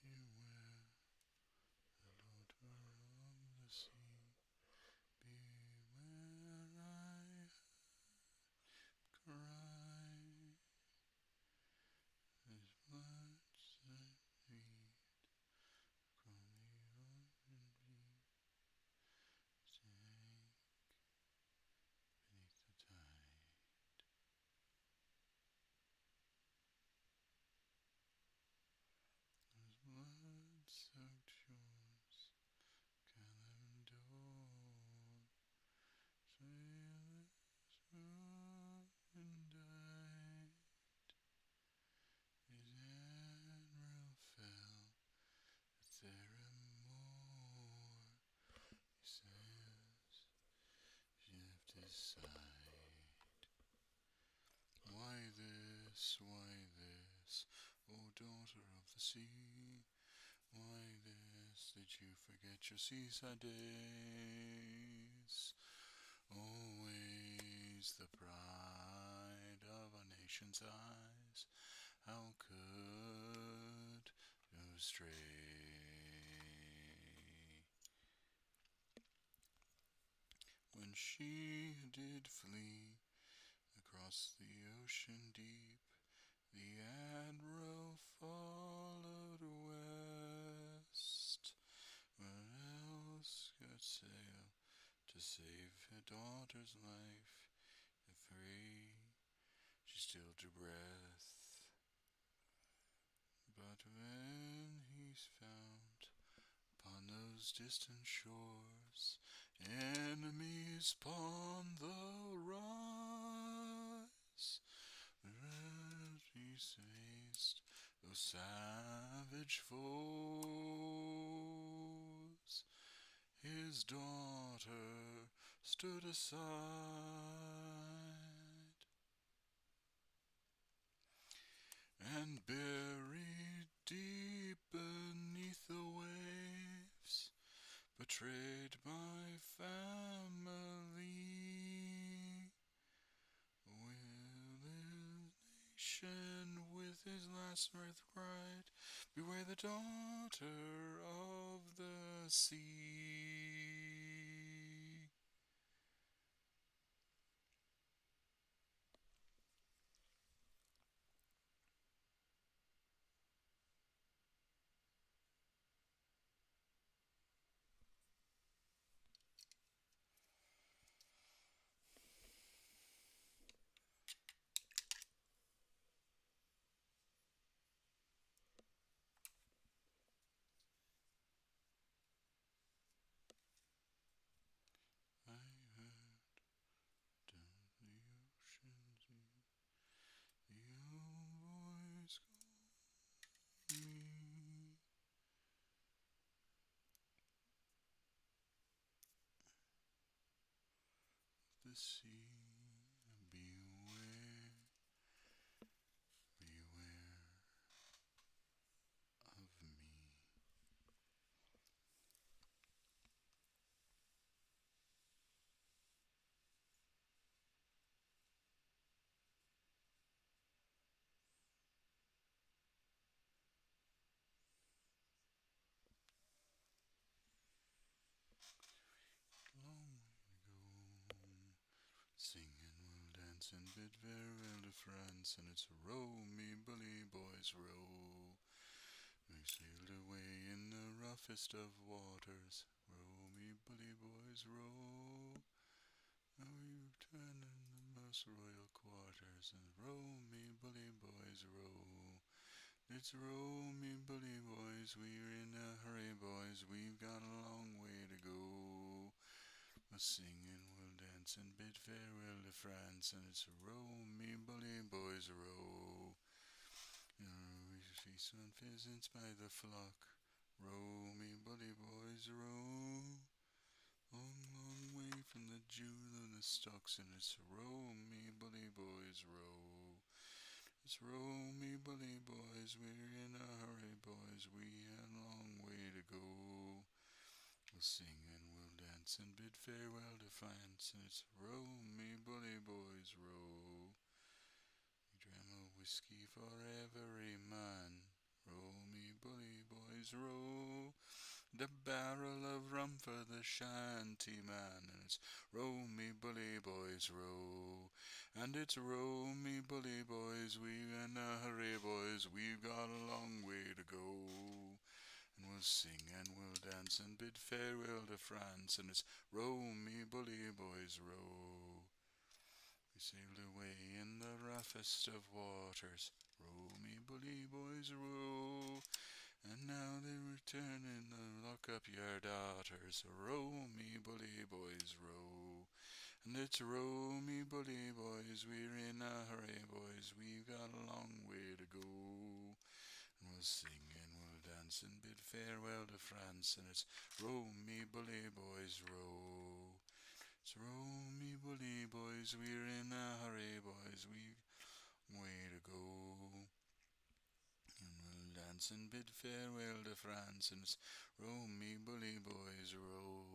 A: Beware the daughter of the sea. Beware I cry. His words that read from the ocean deep sank beneath the tide. Those words soaked shores Kalimdor, sailors rose and died. His admiral fell at Theramore. He says she left his side. Why this, O daughter of the sea? Why this, did you forget your seaside days? Always the pride of a nation's eyes. How could you stray? When she did flee across the ocean deep. The admiral followed west. What else could sail to save her daughter's life? Afraid she still drew breath. But when he's found upon those distant shores, enemies upon the rise, where he faced those savage foes, his daughter stood aside, and buried deep beneath the waves, betrayed by family, will his nation with his last breath cried, beware the daughter of the sea. I heard down the ocean deep, the old voice called me. The sea, beware, beware of me. Long way to go, singing we'll dance and bid farewell to France, and it's row me bully boys row. We sailed away in the roughest of waters, row me bully boys row. Now we return in the most royal quarters, and row me bully boys row. It's row me bully boys, we're in a hurry boys, we've got a long way to go. We'll sing and we'll dance and bid farewell to France, and it's row me bully boys row. We feast on pheasants by the flock, row me bully boys row. Long, long way from the jewel of the stocks, and it's row me bully boys row. It's row me bully boys, we're in a hurry boys, we had a long way to go. We'll sing and we'll dance and bid farewell to France, and it's row me bully boys row. We dram a whiskey for every man, row me bully boys row. The barrel of rum for the shanty man, and it's row me bully boys row. And it's row me bully boys, we're in a hurry boys, we've got a long way to go. And we'll sing and we'll dance and bid farewell to France, and it's row me bully boys row. We sailed away in the roughest of waters, row me bully boys row. And now they return in the lock up your daughters, row me bully boys row. And it's row me bully boys, we're in a hurry boys, we've got a long way to go. And we'll sing and we'll dance and bid farewell to France, and it's row me bully boys row. It's row me bully boys, we're in a hurry boys, we've a way to go. And we'll dance and bid farewell to France, and it's row me bully boys row.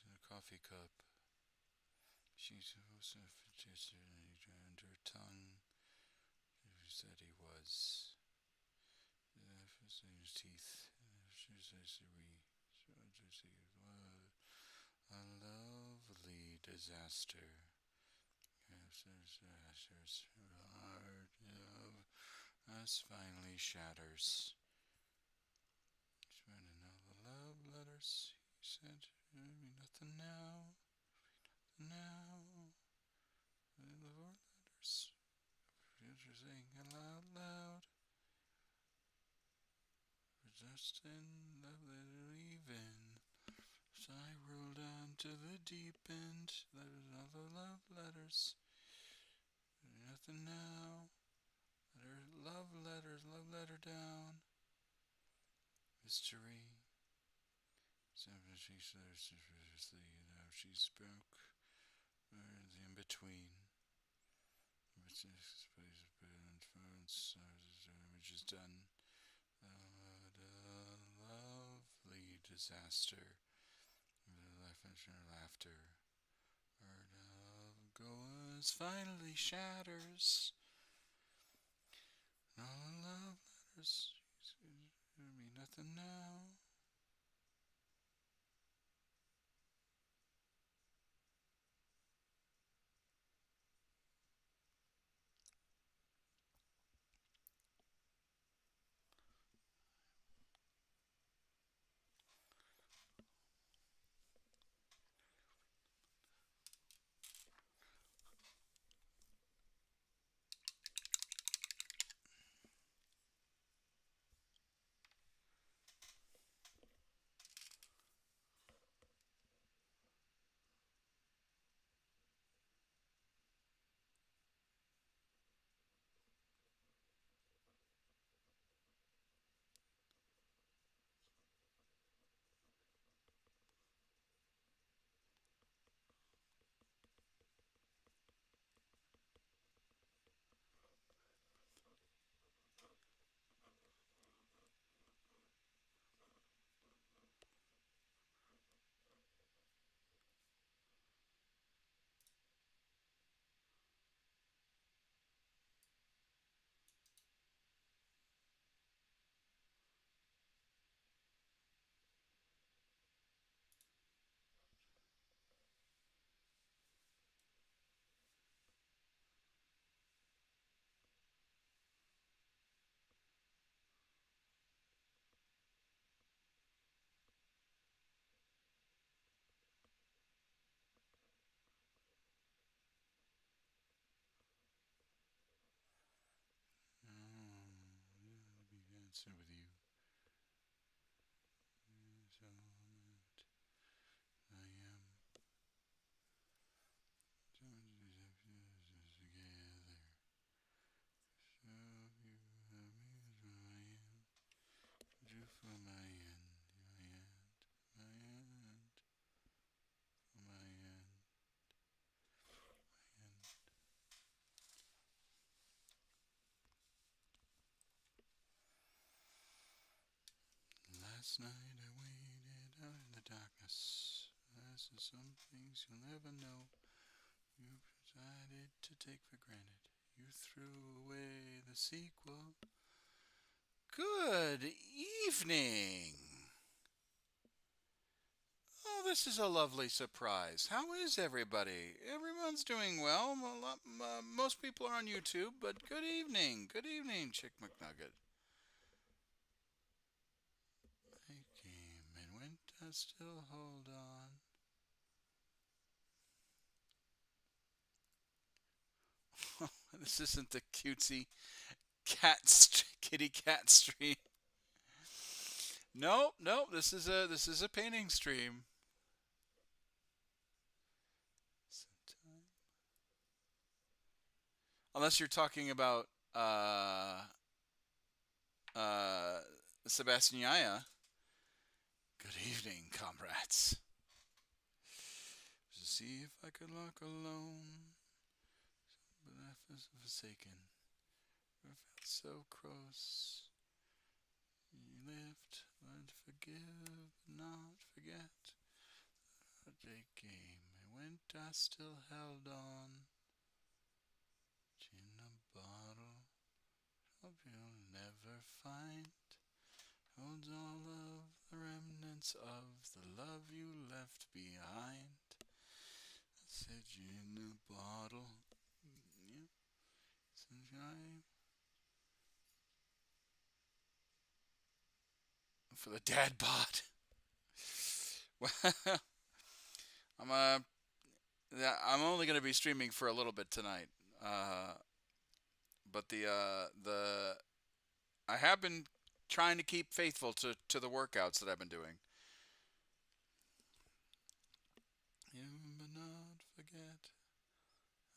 A: A coffee cup. She's supposed to have her tongue said he was. His teeth. A lovely disaster. Heart of us finally shatters. He's writing all the love letters he sent. Nothing now. Now. The love letters. You're saying it loud. Just in love letter even. So I rolled down to the deep end. There's all the love letters. Nothing now. Love letter down. Mystery. She says, she spoke. The in between. Which is done. Lovely disaster. Laughter. Goes finally shatters. No love letters. Be nothing now. I'll be dancing with you. So I am. Together. So you have me as I am. You for my end. My end. My end. My end. Last night I waited out in the darkness. As to some things you'll never know. You decided to take for granted. You threw away the sequel. Good evening. Oh, this is a lovely surprise. How is everybody? Everyone's doing well. Most people are on YouTube, but good evening. Good evening, Chick McNugget. I came and went. I still hold on. This isn't the cutesy kitty cat stream. Nope. This is a painting stream. Unless you're talking about uh, Sebastian Yaya. Good evening, comrades. To see if I could walk alone, but I was forsaken. I felt so close. You lived, learned to forgive, not forget. A day came, and went, I still held on. Gin a bottle, all of the remnants of the love you left behind. Message in a bottle. Yeah. Sunshine. For the dad bod. Well, I'm only going to be streaming for a little bit tonight. But I have been trying to keep faithful to the workouts that I've been doing. You but not forget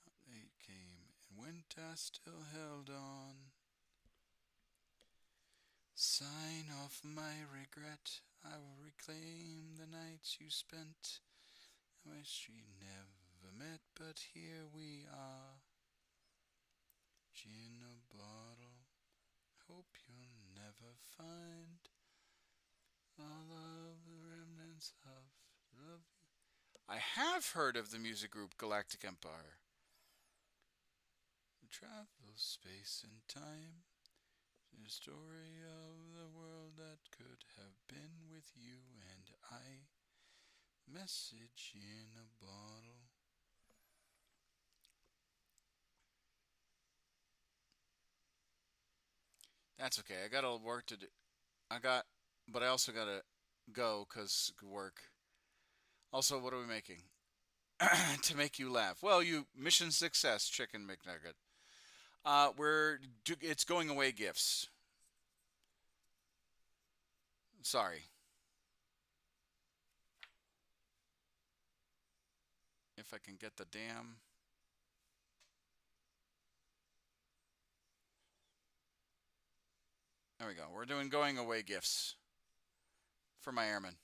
A: how they came and went. I still held on. Sign off my regret. I will reclaim the nights you spent. I wish we never met, but here we are. Gin a bottle. Hope you'll never find all of the remnants of love. I have heard of the music group Galactic Empire. Travel space and time. The story of the world that could have been with you and I. Message in a bottle. That's okay. I got a little work to do. But I also gotta go because work. Also, what are we making? To make you laugh. Well, you mission success, chicken McNugget. It's going away gifts. Sorry. If I can get the damn. There we go. We're doing going away gifts for my airmen.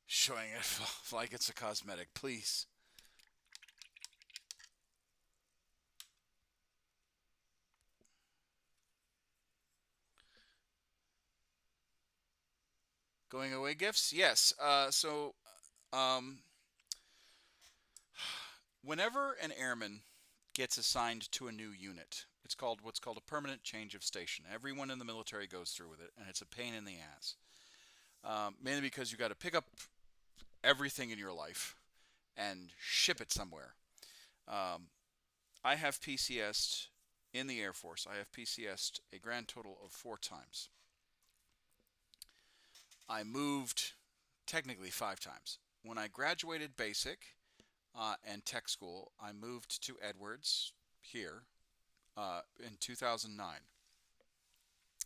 A: Showing it like it's a cosmetic, please. Going away gifts? Yes. Um, whenever an airman gets assigned to a new unit, it's called what's called a permanent change of station. Everyone in the military goes through with it, and it's a pain in the ass. Mainly because you got to pick up everything in your life and ship it somewhere. Um, I have PCS'd in the Air Force. I have PCS'd a grand total of 4 times. I moved technically 5 times. When I graduated basic and tech school, I moved to Edwards here in 2009.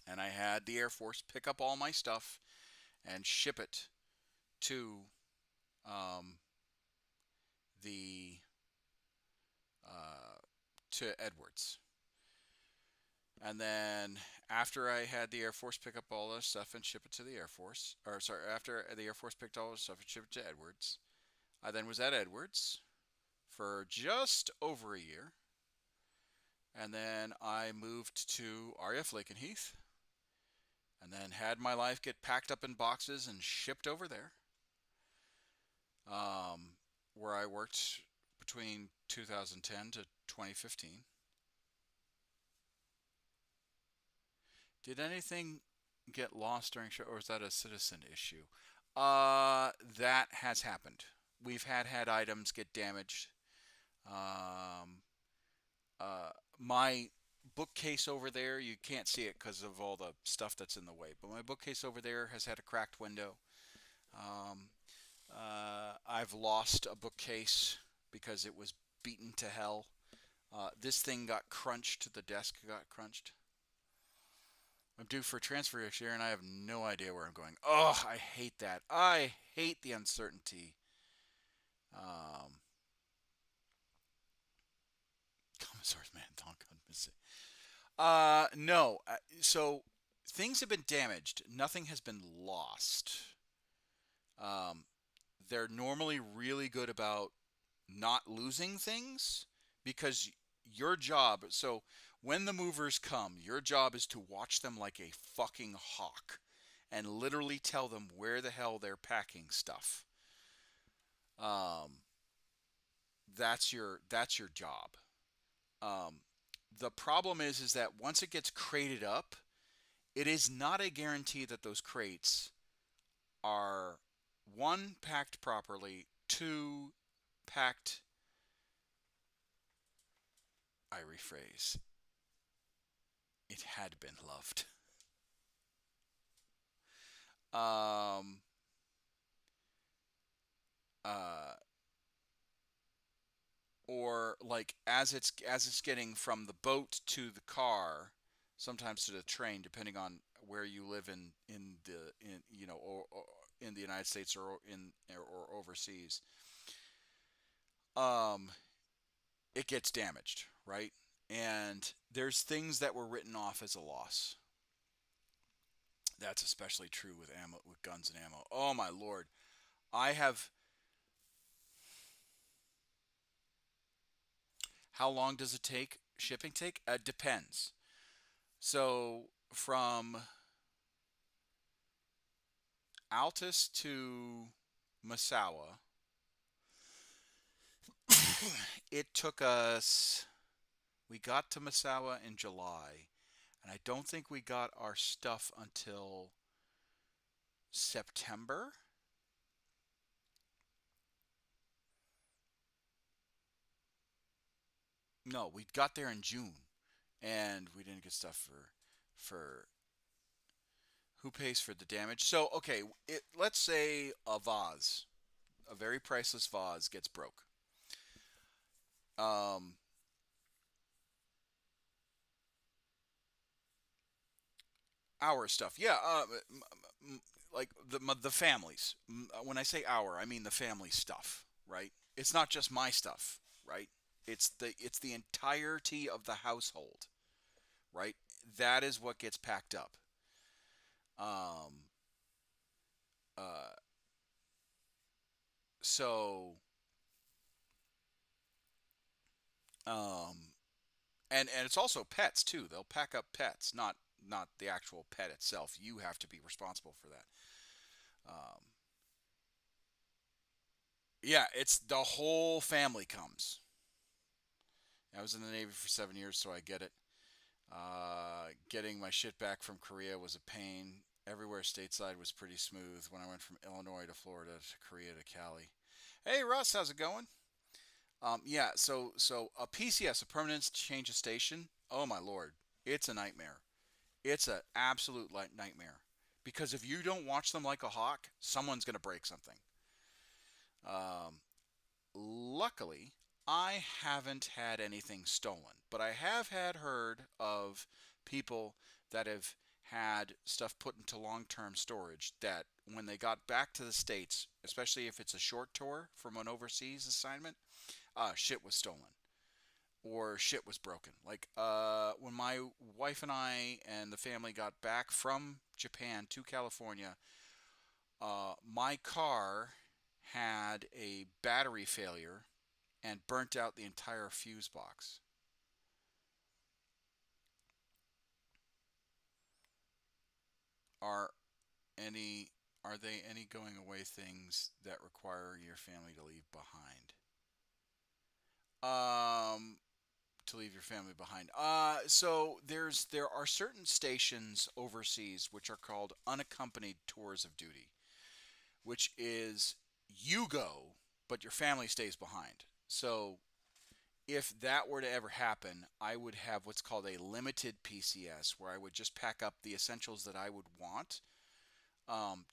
A: And I had the Air Force pick up all my stuff and ship it to um, the to Edwards. And then after I had the Air Force pick up all the stuff and ship it to the Air Force, or sorry, after the Air Force picked all the stuff and shipped it to Edwards, I then was at Edwards for just over a year. And then I moved to RAF Lakenheath, and then had my life get packed up in boxes and shipped over there, where I worked between 2010 to 2015. Did anything get lost during show, or is that a citizen issue? That has happened. We've had items get damaged. Um, my bookcase over there, you can't see it because of all the stuff that's in the way, but my bookcase over there has had a cracked window. Um, I've lost a bookcase because it was beaten to hell. This thing got crunched, the desk got crunched. I'm due for a transfer this year, and I have no idea where I'm going. Oh, I hate that. I hate the uncertainty. Um, Commissar's Marathon gone missing. No. So things have been damaged. Nothing has been lost. Um, they're normally really good about not losing things because your job. So When the movers come, your job is to watch them like a fucking hawk and literally tell them where the hell they're packing stuff. Um, that's your job. Um, the problem is that once it gets crated up, it is not a guarantee that those crates are one, packed properly, two, packed. I rephrase. It had been loved. Um, uh, or like as it's getting from the boat to the car, sometimes to the train, depending on where you live in or in the United States or overseas. Um, it gets damaged, right? And there's things that were written off as a loss. That's especially true with ammo, with guns and ammo. Oh my lord. I have How long does it take? Shipping take? Depends. So from Altus to Masawa, it took us. We got to Masawa in July, and I don't think we got our stuff until September. No, we got there in June, and we didn't get stuff for who pays for the damage. So okay, let's say a vase, a very priceless vase, gets broke. Um, our stuff, yeah. Like the families. When I say our, I mean the family stuff, right? It's not just my stuff, right? It's the entirety of the household, right? That is what gets packed up. Um, uh, so um, and it's also pets too. They'll pack up pets, not the actual pet itself. You have to be responsible for that. Um, yeah, it's the whole family comes. I was in the Navy for 7 years, so I get it. Getting my shit back from Korea was a pain. Everywhere stateside was pretty smooth when I went from Illinois to Florida to Korea to Cali. Hey Russ, how's it going? Yeah, so a PCS, a permanent change of station. Oh my lord, it's a nightmare. It's an absolute nightmare because if you don't watch them like a hawk, someone's gonna break something. Um, Luckily, I haven't had anything stolen, but I have had heard of people that have had stuff put into long-term storage that when they got back to the States, especially if it's a short tour from an overseas assignment, shit was stolen or shit was broken. Like when my wife and I and the family got back from Japan to California, my car had a battery failure and burnt out the entire fuse box. Are any are they any going away things that require your family to leave behind? To leave your family behind. So there are certain stations overseas which are called unaccompanied tours of duty, which is you go, but your family stays behind. So if that were to ever happen, I would have what's called a limited PCS, where I would just pack up the essentials that I would want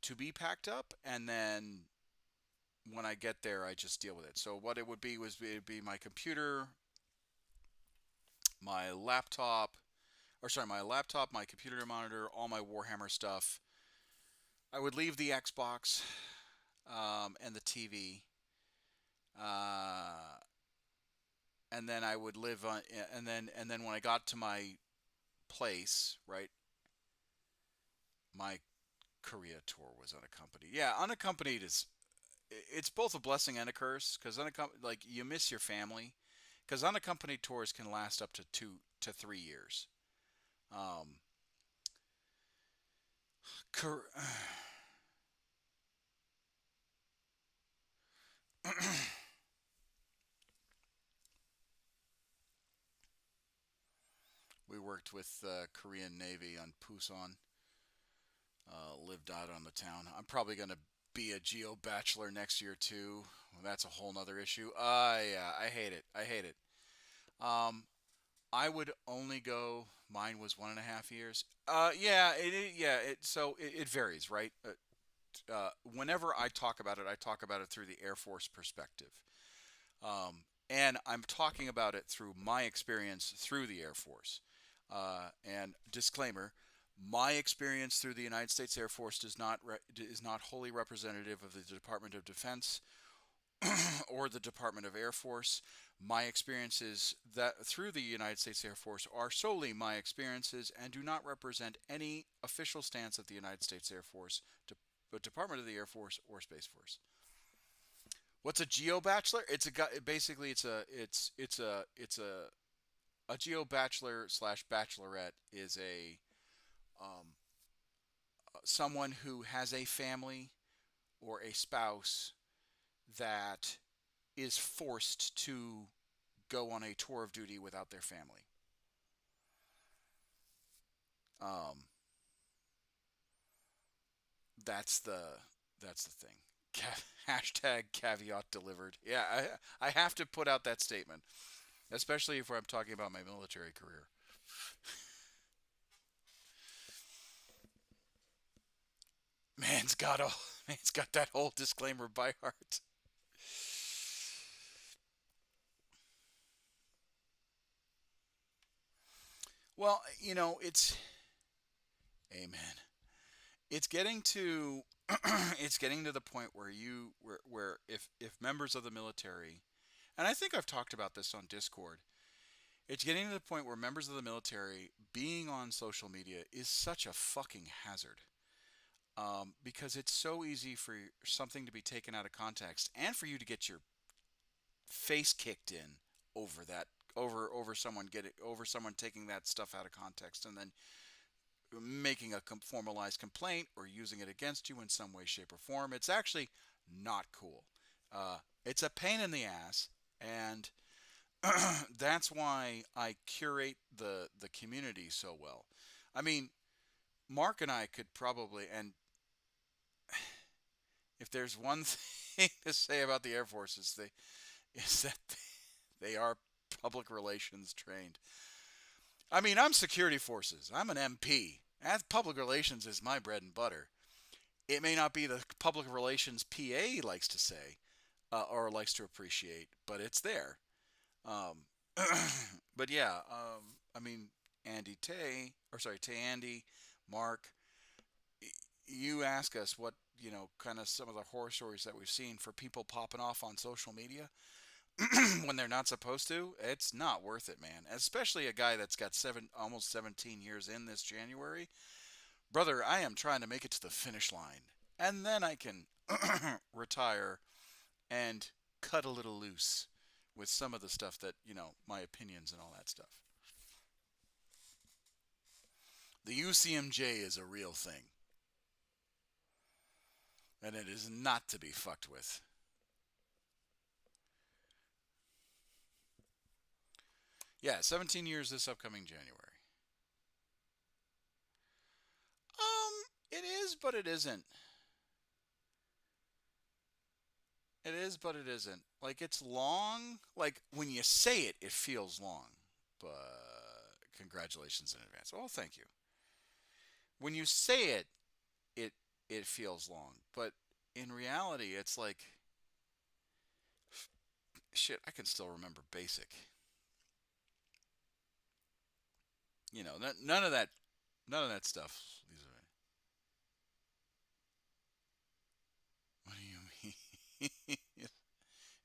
A: to be packed up, and then when I get there, I just deal with it. So what it would be was it'd be my computer, my laptop, or sorry, my laptop, my computer monitor, all my Warhammer stuff. I would leave the Xbox and the TV, uh, and then I would live on, and then when I got to my place, right, my Korea tour was unaccompanied. Yeah, unaccompanied is it's both a blessing and a curse because like you miss your family because unaccompanied tours can last up to to 3 years. Um, cor- we worked with the Korean Navy on Pusan. Lived out on the town. I'm probably going to be a geo bachelor next year too. Well, that's a whole nother issue. Yeah, I hate it. I hate it. Um, I would only go. Mine was 1.5 years. Yeah, it varies, right? Whenever I talk about it, I talk about it through the Air Force perspective. And I'm talking about it through my experience through the Air Force. And disclaimer, my experience through the United States Air Force is not wholly representative of the Department of Defense or the Department of Air Force. My experiences that through the United States Air Force are solely my experiences and do not represent any official stance of the United States Air Force, Department of the Air Force, or Space Force. What's a geo bachelor? It's a guy. Basically, a geo bachelor slash bachelorette is a someone who has a family or a spouse that is forced to go on a tour of duty without their family. Um, that's the that's the thing. Hashtag caveat delivered. Yeah, I have to put out that statement, especially if I'm talking about my military career. Man's got a man's got that whole disclaimer by heart. Well, it's amen. It's getting to it's getting to the point where if members of the military, and I think I've talked about this on Discord, it's getting to the point where members of the military being on social media is such a fucking hazard. Because it's so easy for something to be taken out of context and for you to get your face kicked in over that over someone taking that stuff out of context and then making a formalized complaint or using it against you in some way, shape, or form. It's actually not cool. It's a pain in the ass, and that's why I curate the community so well. I mean, Mark and I could probably, and if there's one thing to say about the Air Force is that they are public relations trained. I mean, I'm security forces. I'm an MP. And public relations is my bread and butter. It may not be the public relations PA likes to say or likes to appreciate, but it's there. Um, but yeah, I mean, Andy Tay, or sorry, Tay Andy, Mark, you ask us what, kind of some of the horror stories that we've seen for people popping off on social media when they're not supposed to. It's not worth it, man. Especially a guy that's got almost 17 years in this January. Brother, I am trying to make it to the finish line. And then I can retire and cut a little loose with some of the stuff that, my opinions and all that stuff. The UCMJ is a real thing. And it is not to be fucked with. Yeah, 17 years this upcoming January. It is, but it isn't. It is, but it isn't. Like, it's long. Like, when you say it, it feels long. But congratulations in advance. Oh, thank you. When you say it, it it feels long. But in reality, it's like shit. I can still remember basic. None of that stuff. What do you mean?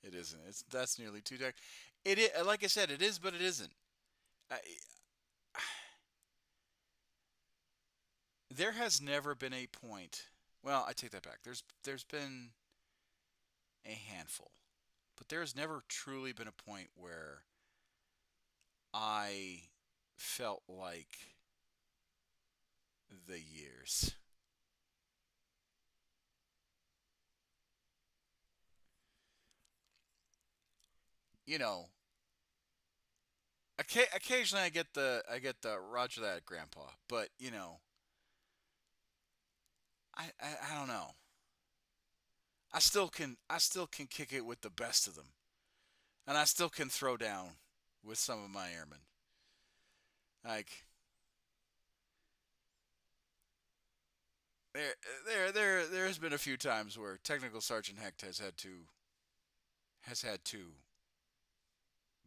A: It isn't. It's that's nearly 2 decades. It is, like I said, it is, but it isn't. I, there has never been a point. Well, I take that back. There's been a handful, but there has never truly been a point where I felt like the years. You know, occasionally I get the Roger that, Grandpa, but I don't know. I still can kick it with the best of them, and I still can throw down with some of my airmen. Like there has been a few times where Technical Sergeant Hecht has had to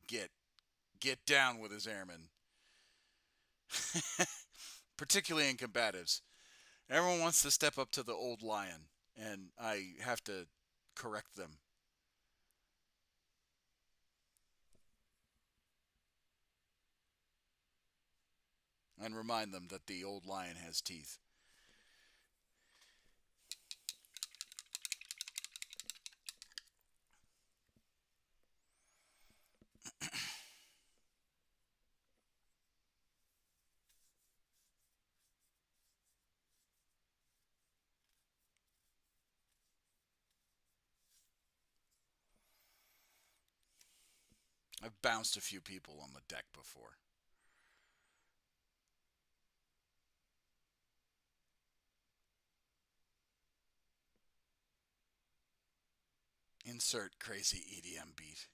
A: get get down with his airmen, particularly in combatives. Everyone wants to step up to the old lion, and I have to correct them and remind them that the old lion has teeth. I've bounced a few people on the deck before. Insert crazy EDM beat.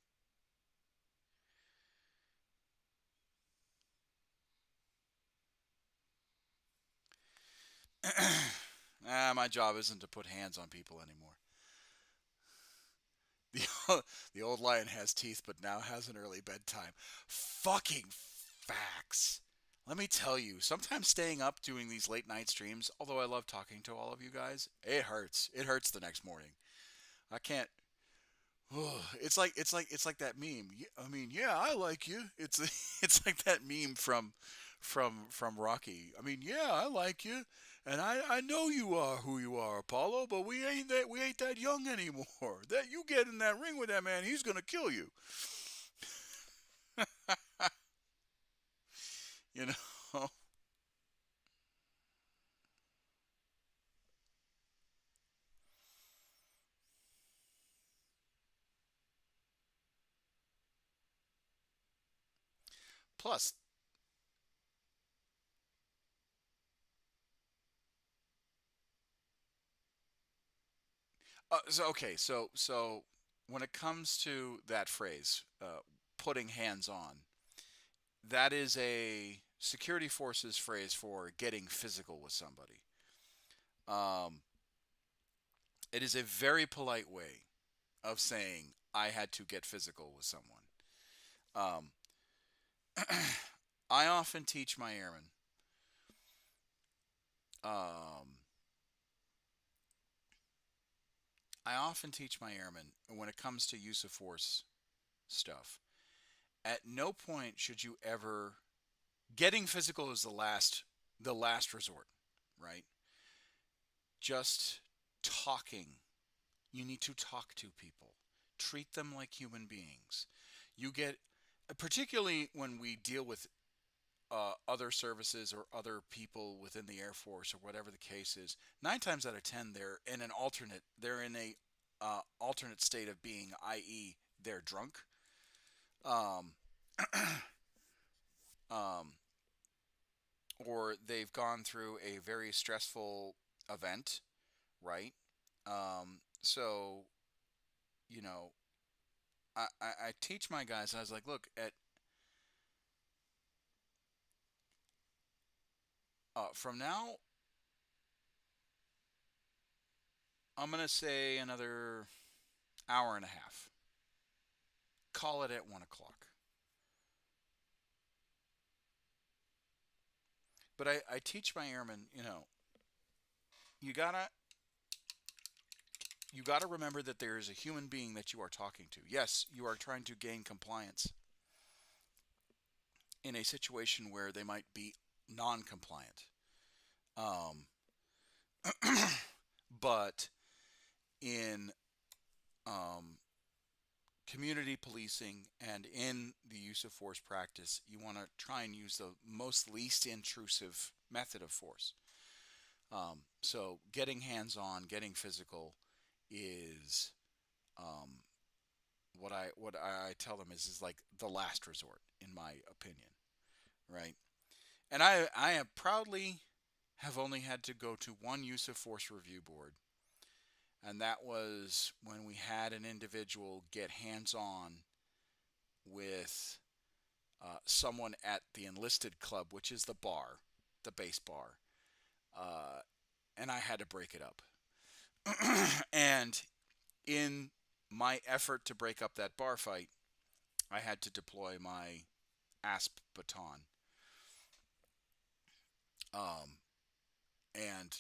A: My job isn't to put hands on people anymore. The old lion has teeth, but now has an early bedtime. Fucking facts. Let me tell you, sometimes staying up doing these late night streams, although I love talking to all of you guys, it hurts. It hurts the next morning. I can't. It's like that meme. I mean, yeah, I like you. It's it's like that meme from Rocky. I mean, yeah, I like you, and I know you are who you are, Apollo. But we ain't that young anymore. That you get in that ring with that man, he's gonna kill you. You know. Plus, so when it comes to that phrase, putting hands on, that is a security forces phrase for getting physical with somebody. Um, it is a very polite way of saying I had to get physical with someone. Um, I often teach my airmen. Um, I often teach my airmen when it comes to use of force stuff. At no point should you ever getting physical is the last resort, right? Just talking. You need to talk to people. Treat them like human beings. You get particularly when we deal with other services or other people within the Air Force or whatever the case is, 9 times out of 10 they're in an alternate state of being, i.e., they're drunk, um, um, or they've gone through a very stressful event, right? So you know, I teach my guys, and I was like, look, at from now, I'm gonna say another hour and a half. Call it at 1 o'clock. But I teach my airmen, you gotta you gotta remember that there is a human being that you are talking to. Yes, you are trying to gain compliance in a situation where they might be non-compliant. Um, but in um, community policing and in the use of force practice, you want to try and use the most least intrusive method of force. So getting hands-on, getting physical is um, what I tell them is like the last resort, in my opinion, right? And I have proudly have only had to go to one use of force review board, and that was when we had an individual get hands-on with someone at the enlisted club, which is the bar, the base bar, uh, and I had to break it up. And in my effort to break up that bar fight, I had to deploy my ASP baton. Um, and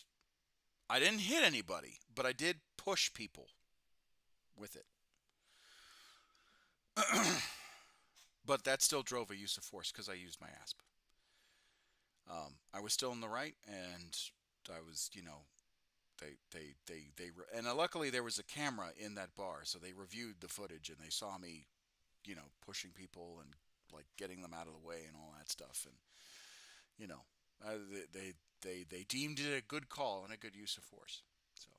A: I didn't hit anybody, but I did push people with it. But that still drove a use of force because I used my ASP. I was still in the right, and I was, and luckily there was a camera in that bar, so they reviewed the footage and they saw me, pushing people and like getting them out of the way and all that stuff, and you know, they deemed it a good call and a good use of force. So,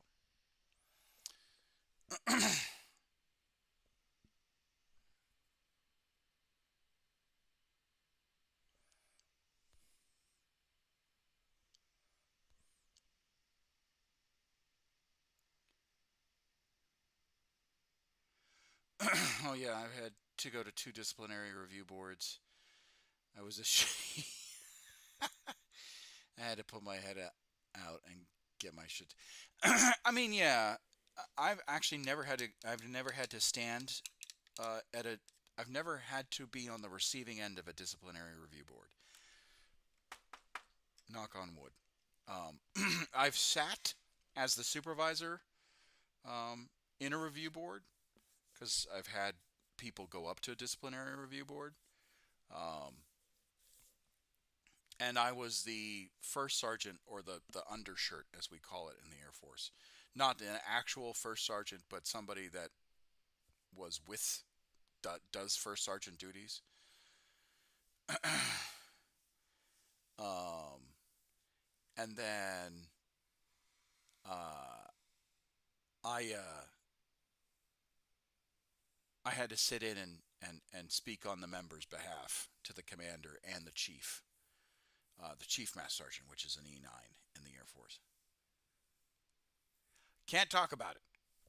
A: oh yeah, I've had to go to two disciplinary review boards. I was a I had to put my head out and get my shit. I mean, yeah, I've actually never had to. I've never had to stand at a. I've never had to be on the receiving end of a disciplinary review board. Knock on wood. I've sat as the supervisor um, in a review board because I've had people go up to a disciplinary review board. Um, and I was the first sergeant, or the undershirt, as we call it in the Air Force. Not an actual first sergeant, but somebody that was with, does first sergeant duties. um, and then uh, I I had to sit in and speak on the member's behalf to the commander and the chief master sergeant, which is an E9 in the Air Force. Can't talk about it.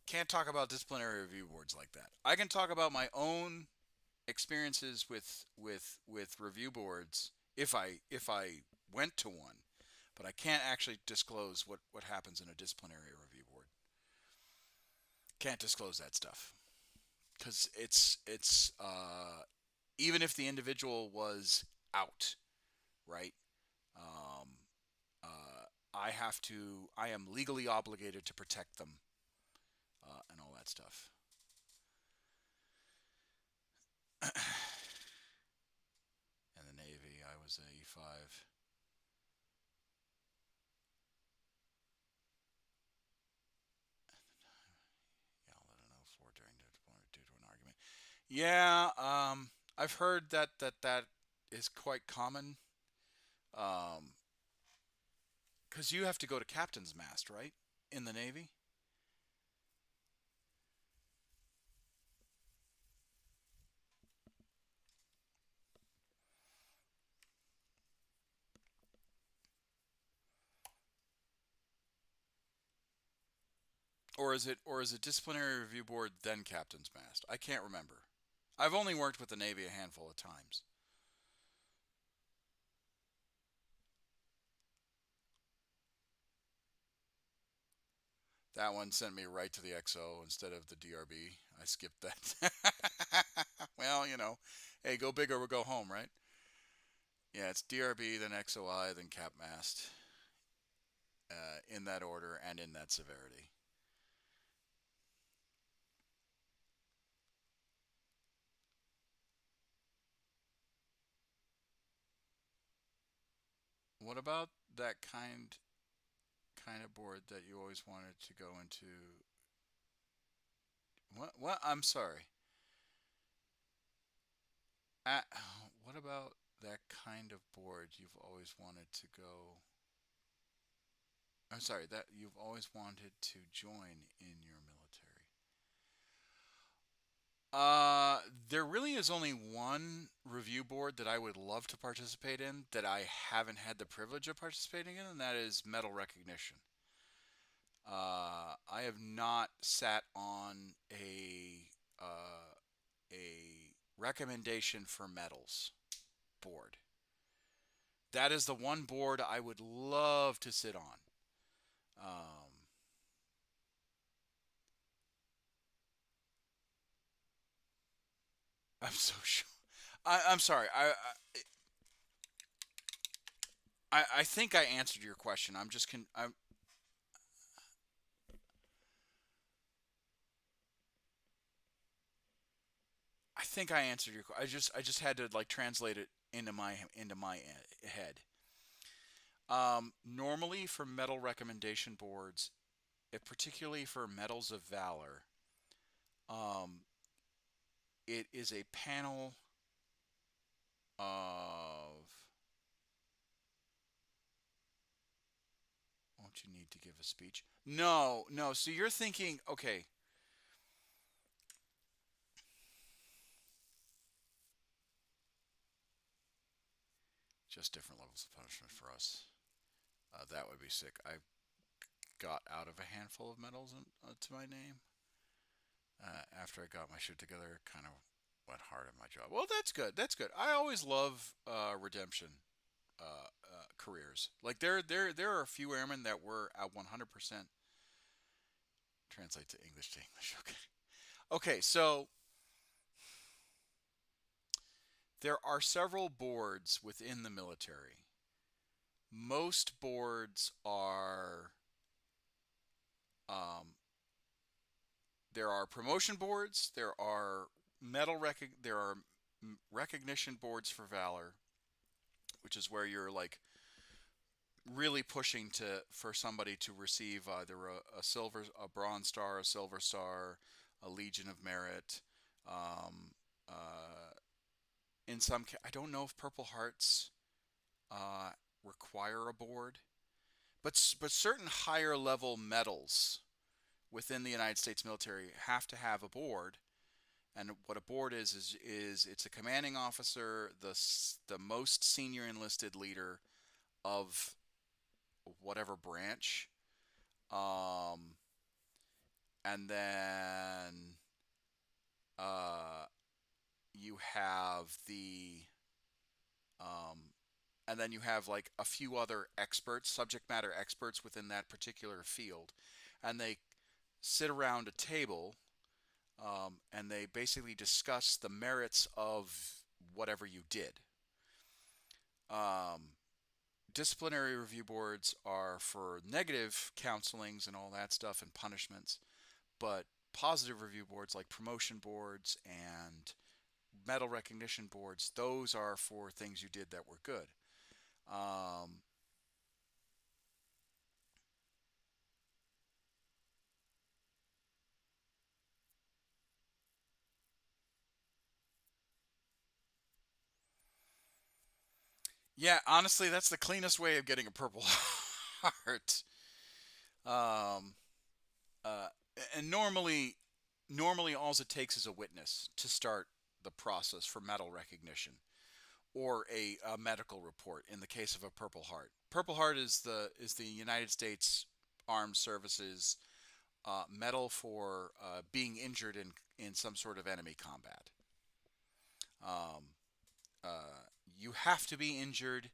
A: Can't talk about disciplinary review boards like that. I can talk about my own experiences with review boards if I went to one, but I can't actually disclose what happens in a disciplinary review board. Can't disclose that stuff because it's even if the individual was out, right? Um, I am legally obligated to protect them and all that stuff. In the Navy, I was a E5. Yeah, I'll let it know for during the deployment due to an argument. Yeah, I've heard that is quite common. Um, because you have to go to captain's mast, right, in the Navy, or is it disciplinary review board then captain's mast? I can't remember. I've only worked with the Navy a handful of times. That one sent me right to the XO instead of the DRB. I skipped that. Well, hey, go big or go home, right? Yeah, it's DRB, then XOI, then cap mast, in that order and in that severity. What about that kind of board that you always wanted to go into? What? I'm sorry. Uh, what about that kind of board you've always wanted to go? I'm sorry, that you've always wanted to join in your military. Uh, there really is only one review board that I would love to participate in that I haven't had the privilege of participating in, and that is metal recognition. I have not sat on a recommendation for metals board. That is the one board I would love to sit on. Um, I'm so sure. I'm sorry. I think I answered your question. I'm just I think I answered your. I just had to like translate it into my head. Normally for metal recommendation boards, particularly for metals of valor, um, it is a panel of. Won't you need to give a speech? No, no. So you're thinking, okay, just different levels of punishment for us. That would be sick. I got out of a handful of medals to my name after I got my shit together. Kind of went hard at my job. Well, that's good. That's good. I always love redemption careers. Like there are a few airmen that were at 100% translate to English to English. Okay. Okay. So there are several boards within the military. Most boards are um, there are promotion boards. There are recognition boards for valor, which is where you're like really pushing to for somebody to receive either a bronze star, a silver star, a Legion of Merit. Um, uh, I don't know if Purple Hearts uh, require a board, but certain higher level medals within the United States military have to have a board. And what a board is it's a commanding officer, the most senior enlisted leader of whatever branch, um, and then uh, you have um, you have like a few other experts, subject matter experts within that particular field, and they sit around a table, and they basically discuss the merits of whatever you did. Um, Disciplinary review boards are for negative counselings and all that stuff and punishments, but positive review boards like promotion boards and medal recognition boards, those are for things you did that were good. Um, yeah, honestly, that's the cleanest way of getting a Purple Heart. Um, uh, and normally, all it takes is a witness to start the process for medal recognition or a medical report in the case of a Purple Heart. Purple Heart is the United States Armed Services medal for being injured in some sort of enemy combat. Um, you have to be injured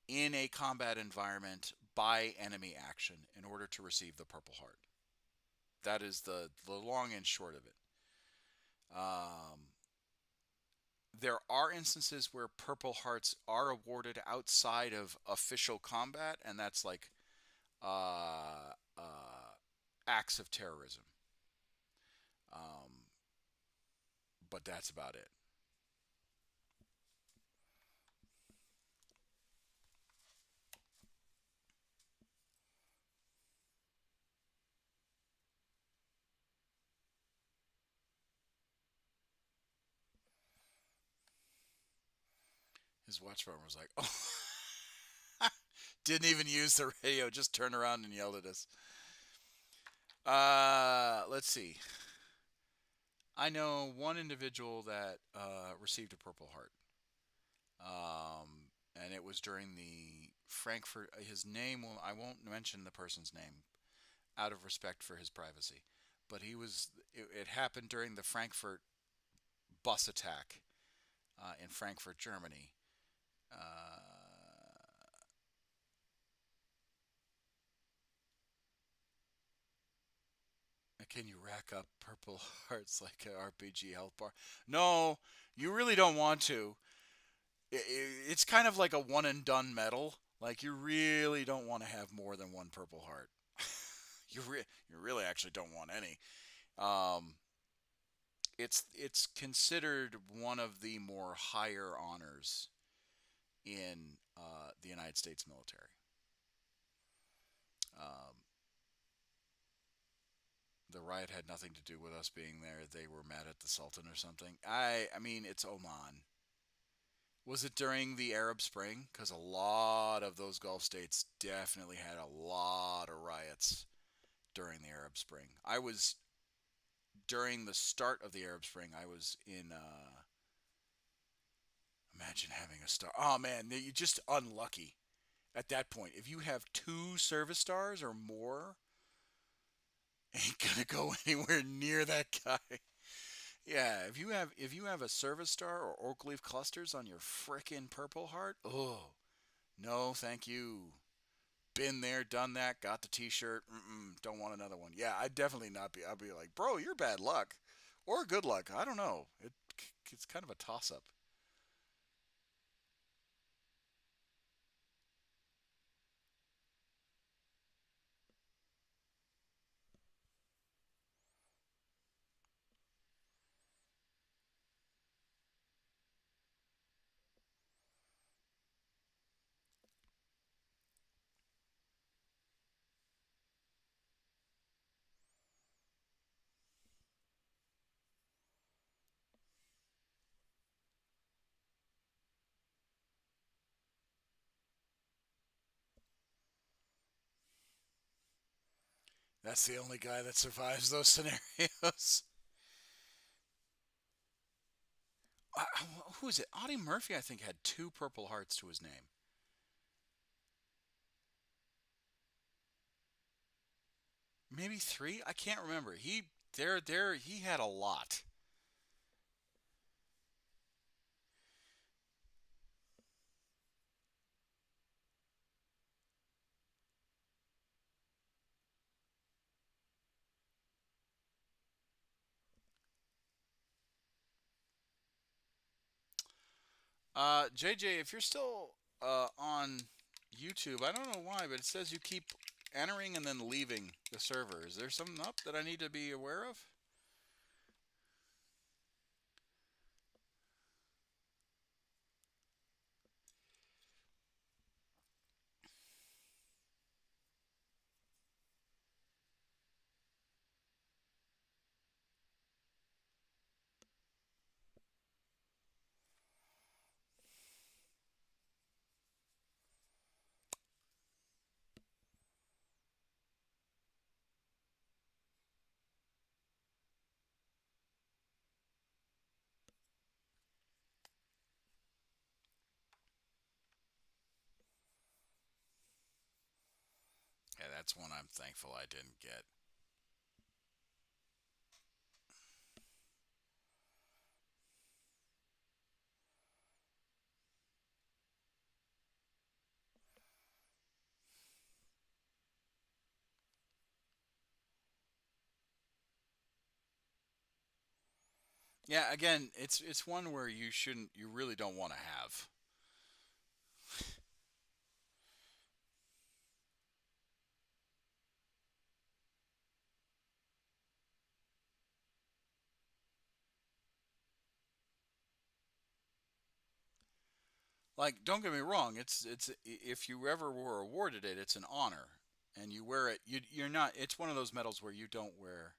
A: in a combat environment by enemy action in order to receive the Purple Heart. That is the long and short of it. Um, there are instances where Purple Hearts are awarded outside of official combat, and that's like uh, acts of terrorism. Um, but that's about it. His watch farmer was like, oh, didn't even use the radio, just turned around and yelled at us. Let's see. I know one individual that received a Purple Heart. And it was during the Frankfurt. His name will I won't mention the person's name out of respect for his privacy, but he was. It happened during the Frankfurt bus attack in Frankfurt, Germany. Can you rack up Purple Hearts like an RPG health bar? No, you really don't want to. It's kind of like a one and done medal. Like you really don't want to have more than one Purple Heart. You really actually don't want any. Um, it's considered one of the more higher honors in the United States military. Um, the riot had nothing to do with us being there. They were mad at the Sultan or something. I mean, it's Oman. Was it during the Arab Spring? Because a lot of those Gulf states definitely had a lot of riots during the Arab Spring. I was during the start of the Arab Spring. I was in. Imagine having a star. Oh man, you're just unlucky at that point. If you have two service stars or more, ain't gonna go anywhere near that guy. Yeah, if you have a service star or oak leaf clusters on your frickin' Purple Heart, oh no, thank you. Been there, done that, got the T-shirt. Don't want another one. Yeah, I'd definitely not be. I'd be like, bro, you're bad luck, or good luck. I don't know. It's kind of a toss-up. That's the only guy that survives those scenarios. Who is it? Audie Murphy, I think, had two Purple Hearts to his name. Maybe three. I can't remember. He had a lot. JJ, if you're still on YouTube, I don't know why, but it says you keep entering and then leaving the server. Is there something up that I need to be aware of? Yeah, that's one I'm thankful I didn't get. Yeah, again, it's one where you really don't want to have. Like, don't get me wrong, it's if you ever were awarded it, it's an honor, and you wear it. You're not. It's one of those medals where you don't wear.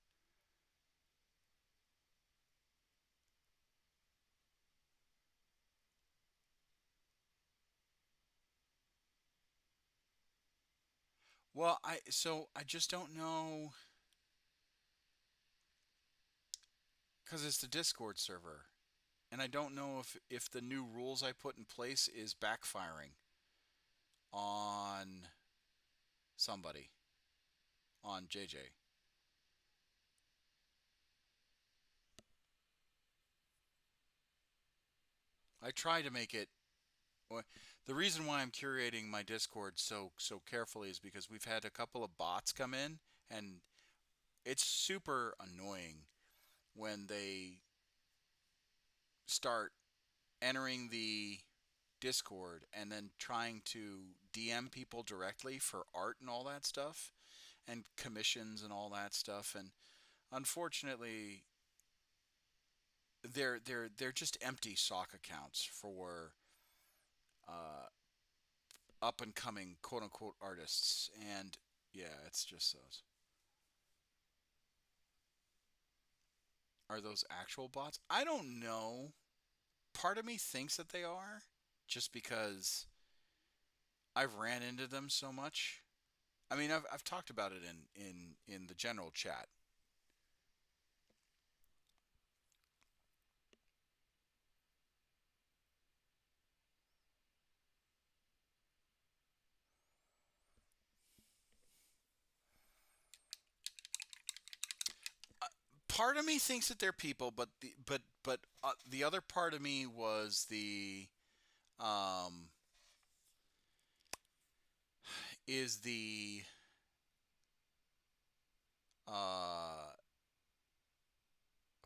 A: Well, I just don't know because it's the Discord server, and I don't know if the new rules I put in place is backfiring on somebody, on JJ. I try to make it. Well, the reason why I'm curating my Discord so carefully is because we've had a couple of bots come in, and it's super annoying when they start entering the Discord and then trying to DM people directly for art and all that stuff and commissions and all that stuff. And unfortunately, they're just empty sock accounts for uh, up and coming quote unquote artists. And yeah, it's just those. Are those actual bots? I don't know. Part of me thinks that they are, just because I've ran into them so much. I mean, I've talked about it in the general chat. Part of me thinks that they're people, but the other part of me was the um is the uh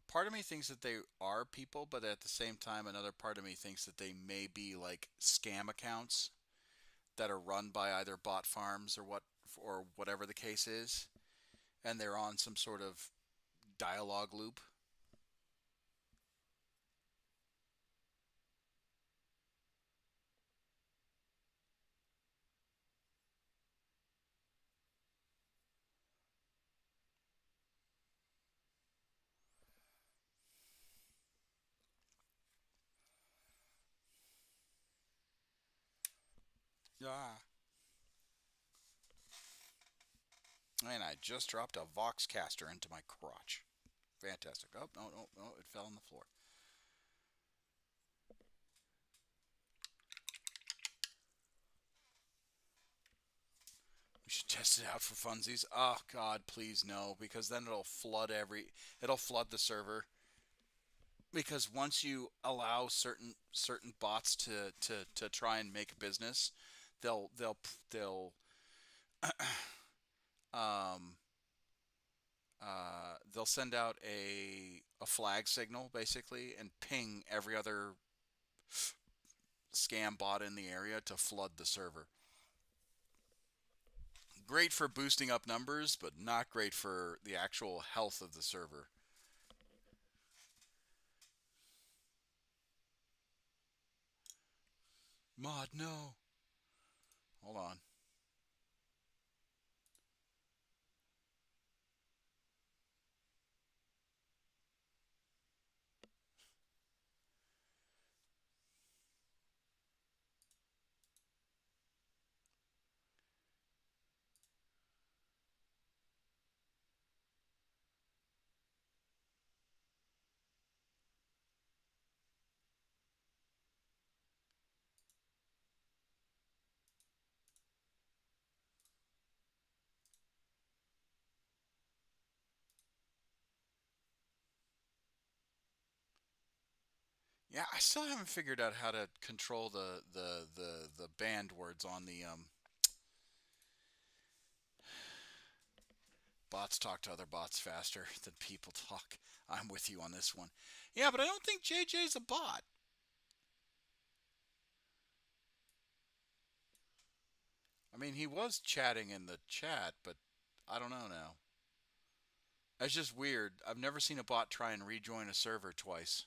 A: part of me thinks that they are people, but at the same time, another part of me thinks that they may be like scam accounts that are run by either bot farms or whatever the case is, and they're on some sort of dialogue loop. Yeah. And I just dropped a Vox caster into my crotch. Fantastic. Oh, no, no, no, it fell on the floor. We should test it out for funsies. Oh God, please no, because then it'll flood the server. Because once you allow certain bots to try and make a business, they'll um they'll send out a flag signal basically and ping every other scam bot in the area to flood the server. Great for boosting up numbers, but not great for the actual health of the server. Mod, no. Hold on. Yeah, I still haven't figured out how to control the banned words on the bots talk to other bots faster than people talk. I'm with you on this one. Yeah, but I don't think JJ's a bot. I mean, he was chatting in the chat, but I don't know now. That's just weird. I've never seen a bot try and rejoin a server twice.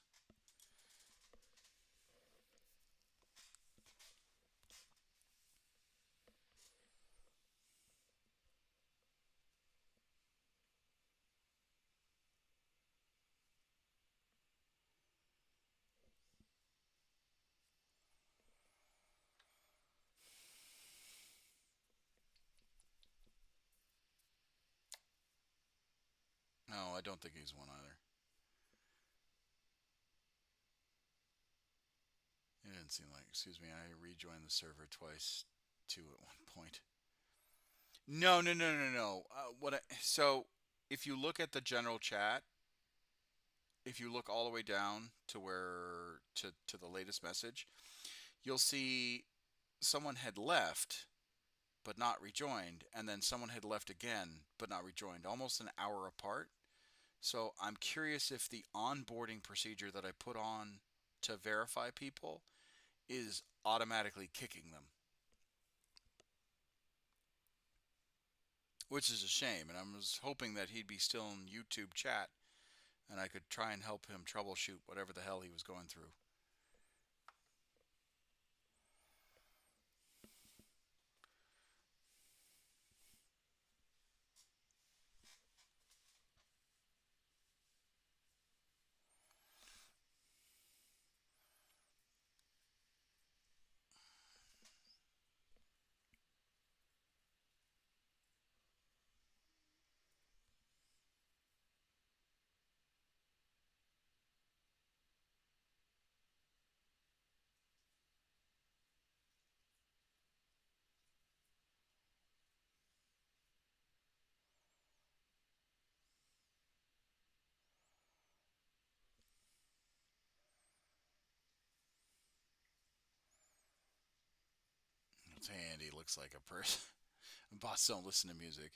A: don't think he's one either. It didn't seem like. Excuse me. I rejoined the server twice, too, at one point. No, no, no, no, no. So if you look at the general chat, if you look all the way down to where to the latest message, you'll see someone had left but not rejoined, and then someone had left again but not rejoined, almost an hour apart. So I'm curious if the onboarding procedure that I put on to verify people is automatically kicking them, which is a shame. And I was hoping that he'd be still in YouTube chat and I could try and help him troubleshoot whatever the hell he was going through. It's handy. Looks like a person. Boss don't listen to music.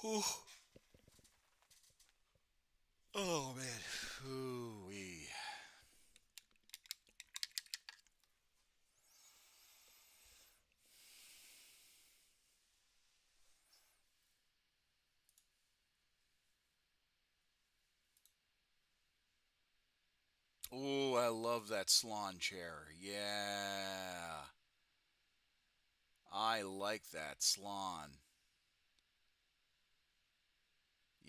A: Whew. Oh man. Ooh wee. Ooh, I love that salon chair. Yeah. I like that salon.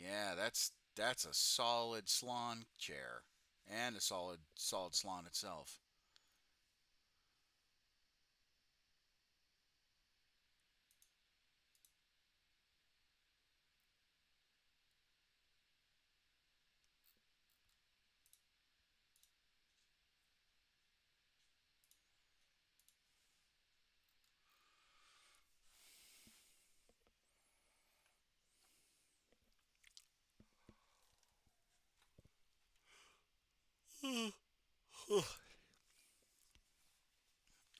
A: Yeah, that's a solid salon chair and a solid salon itself.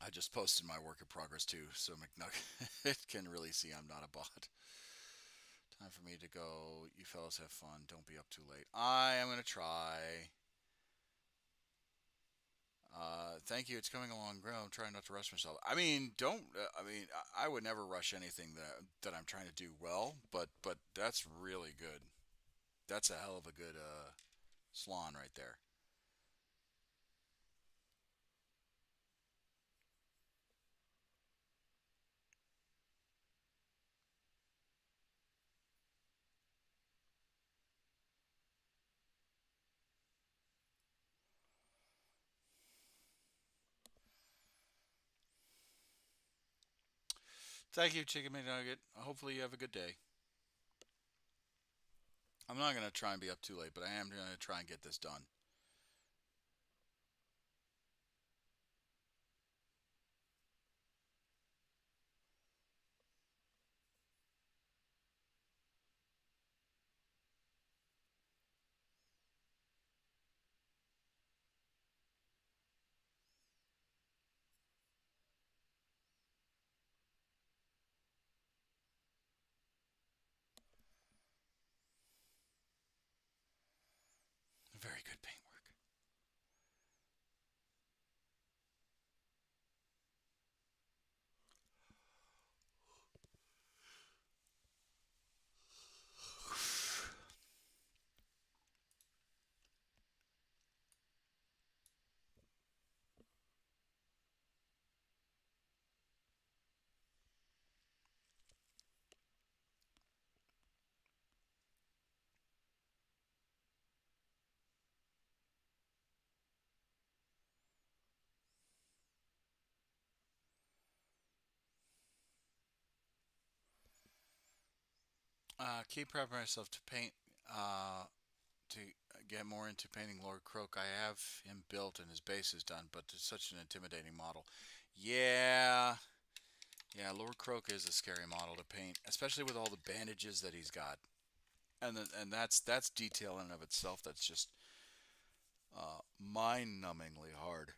A: I just posted my work in progress too, so McNugget can really see I'm not a bot. Time for me to go. You fellas have fun. Don't be up too late. I am gonna try. Thank you. It's coming along. I'm trying not to rush myself. I mean, don't. I mean, I would never rush anything that I'm trying to do well. But that's really good. That's a hell of a good salon right there. Thank you, Chicken McNugget. Hopefully you have a good day. I'm not gonna try and be up too late, but I am gonna try and get this done. Very good, Pain. Keep prepping myself to paint. To get more into painting Lord Croak. I have him built and his base is done, but it's such an intimidating model. Yeah, yeah. Lord Croak is a scary model to paint, especially with all the bandages that he's got, and that's detail in and of itself. That's just mind-numbingly hard.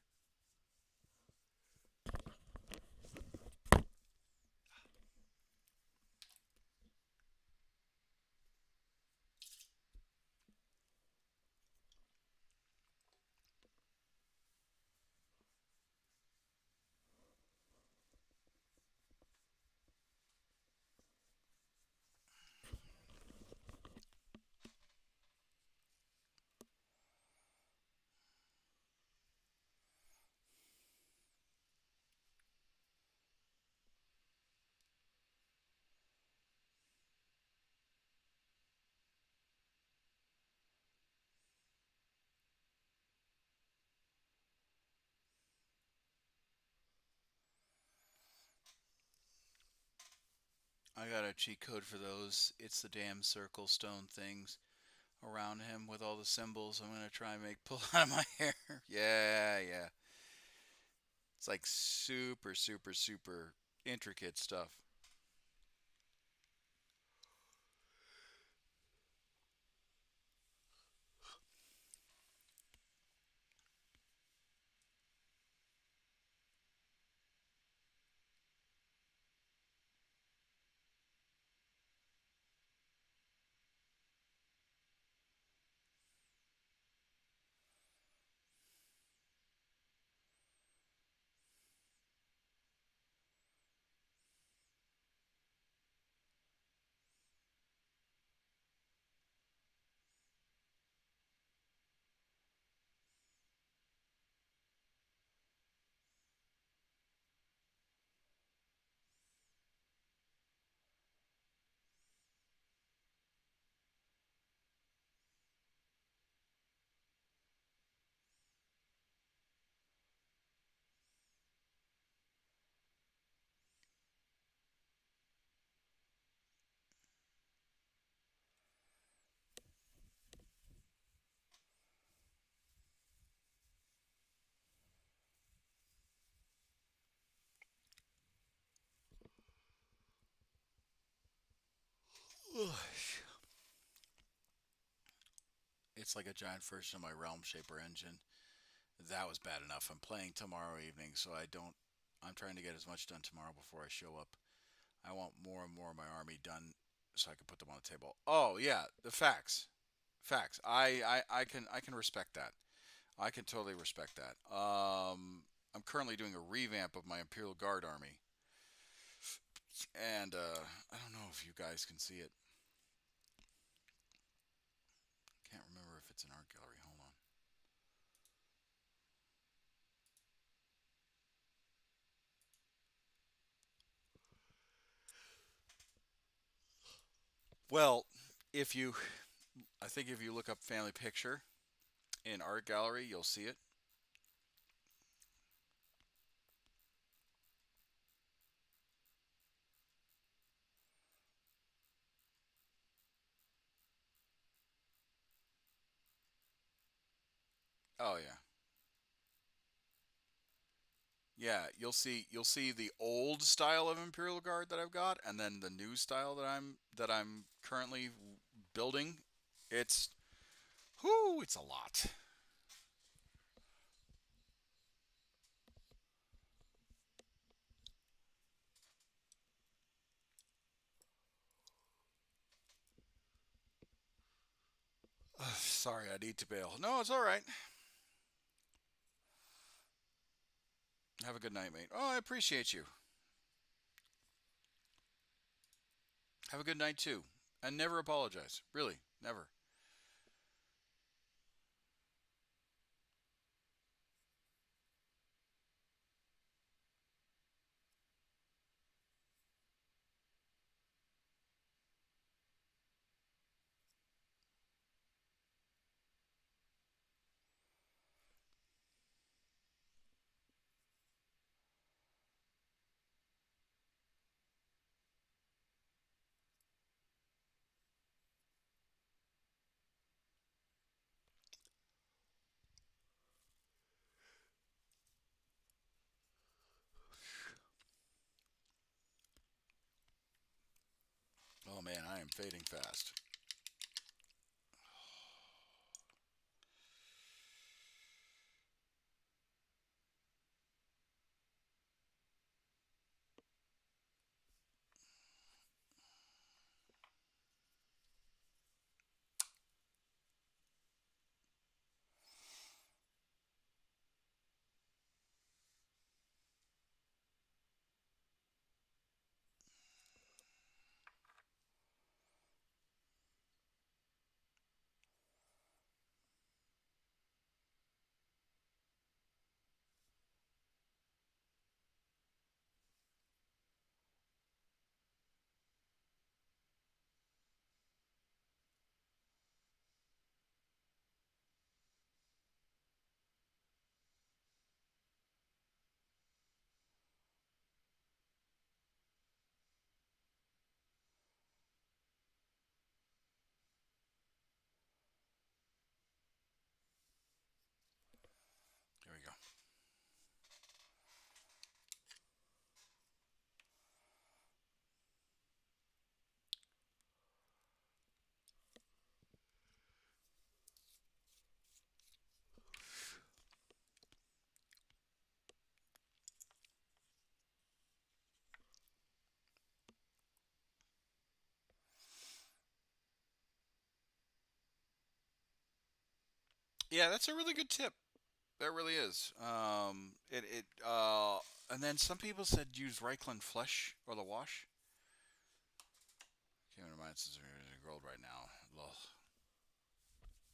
A: I got a cheat code for those. It's the damn circle stone things around him with all the symbols. I'm gonna try and make pull out of my hair. Yeah, yeah. It's like super, super, super intricate stuff. It's like a giant version of my Realm Shaper engine. That was bad enough. I'm playing tomorrow evening, so I don't. I'm trying to get as much done tomorrow before I show up. I want more and more of my army done so I can put them on the table. Oh yeah, the facts, facts. I can respect that. I can totally respect that. I'm currently doing a revamp of my Imperial Guard army, and I don't know if you guys can see it. Can't remember if it's an art gallery. Hold on. Well, if you, I think if you look up family picture in art gallery, you'll see it. Oh yeah, yeah. You'll see the old style of Imperial Guard that I've got, and then the new style that I'm currently building. It's whoo, it's a lot. Sorry, I need to bail. No, it's all right. Have a good night, mate. Oh, I appreciate you. Have a good night too, and never apologize. Really, never. fading fast. There we go. Yeah, that's a really good tip. That really is. And then some people said use Reichland Flush or the wash. Can't mind since we're grilled right now. Ugh.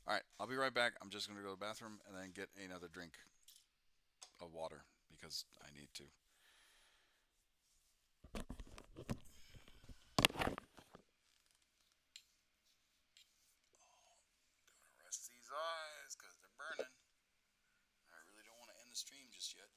A: All right, I'll be right back. I'm just gonna go to the bathroom and then get another drink of water because I need to. Gonna rest these eyes because they're burning. I really don't want to end the stream just yet.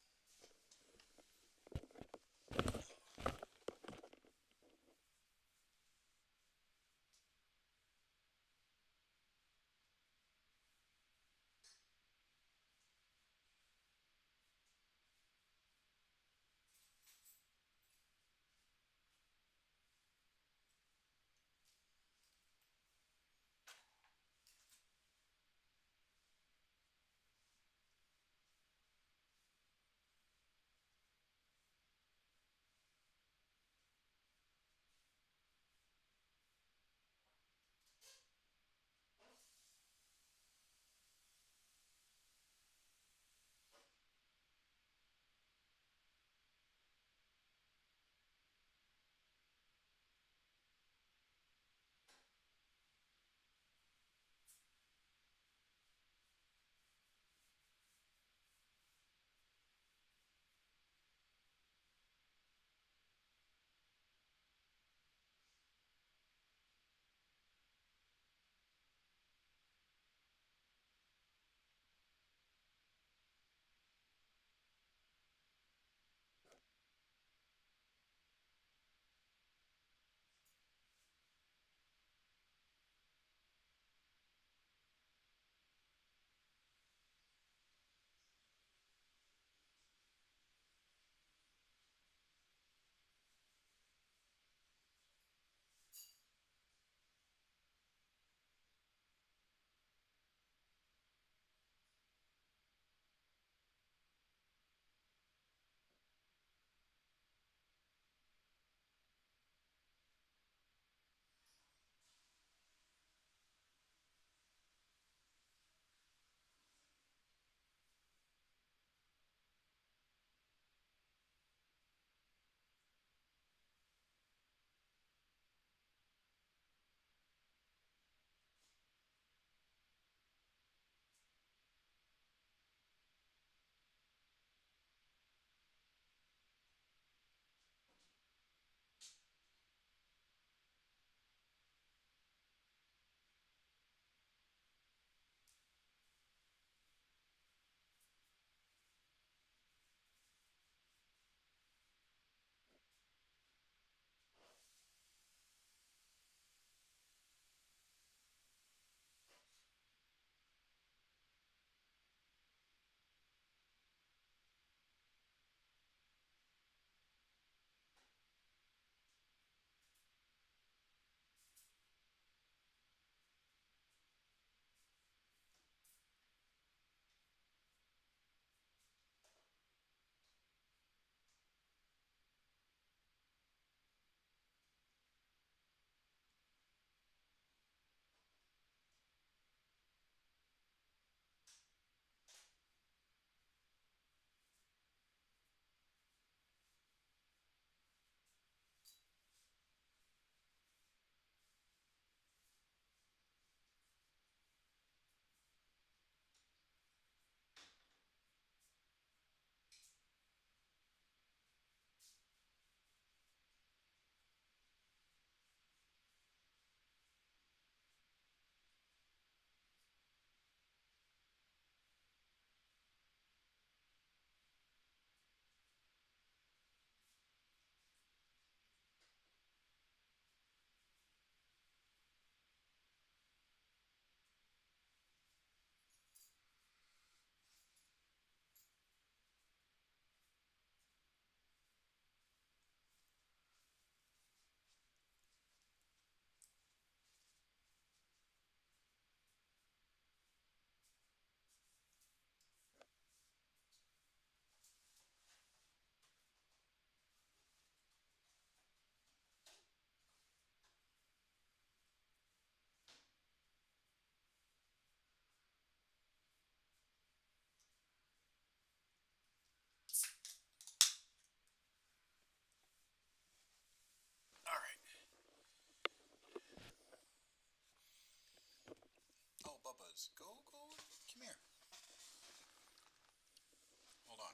A: Bubba's. Go. Come here. Hold on.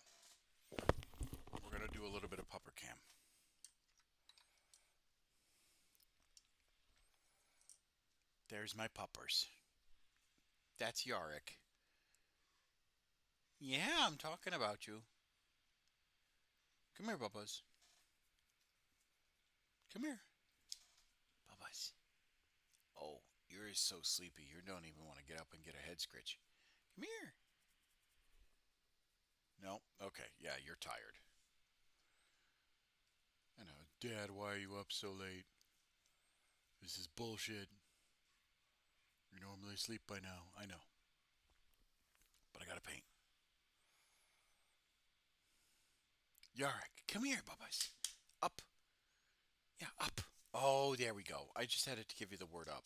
A: We're going to do a little bit of pupper cam. There's my puppers. That's Yarick. Yeah, I'm talking about you. Come here, Bubbas. Come here. Bubbas. Oh, you're so sleepy. You don't even want to get up and get a head scratch. Come here. No? Okay, yeah, you're tired. I know. Dad, why are you up so late? This is bullshit. You normally asleep by now. I know. But I gotta paint. Yarick, come here, Bubbas. Up. Yeah, up. Oh, there we go. I just had to give you the word up.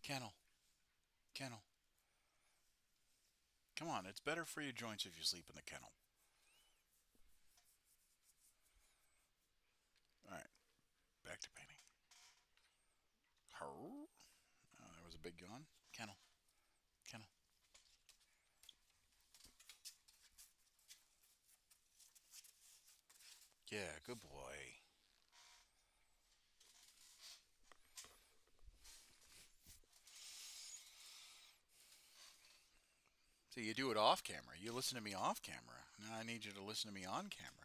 A: Kennel. Kennel. Come on, it's better for your joints if you sleep in the kennel. Alright, back to painting. That was a big yawn. Kennel. Kennel. Yeah, good boy. So you do it off camera. You listen to me off camera. Now I need you to listen to me on camera.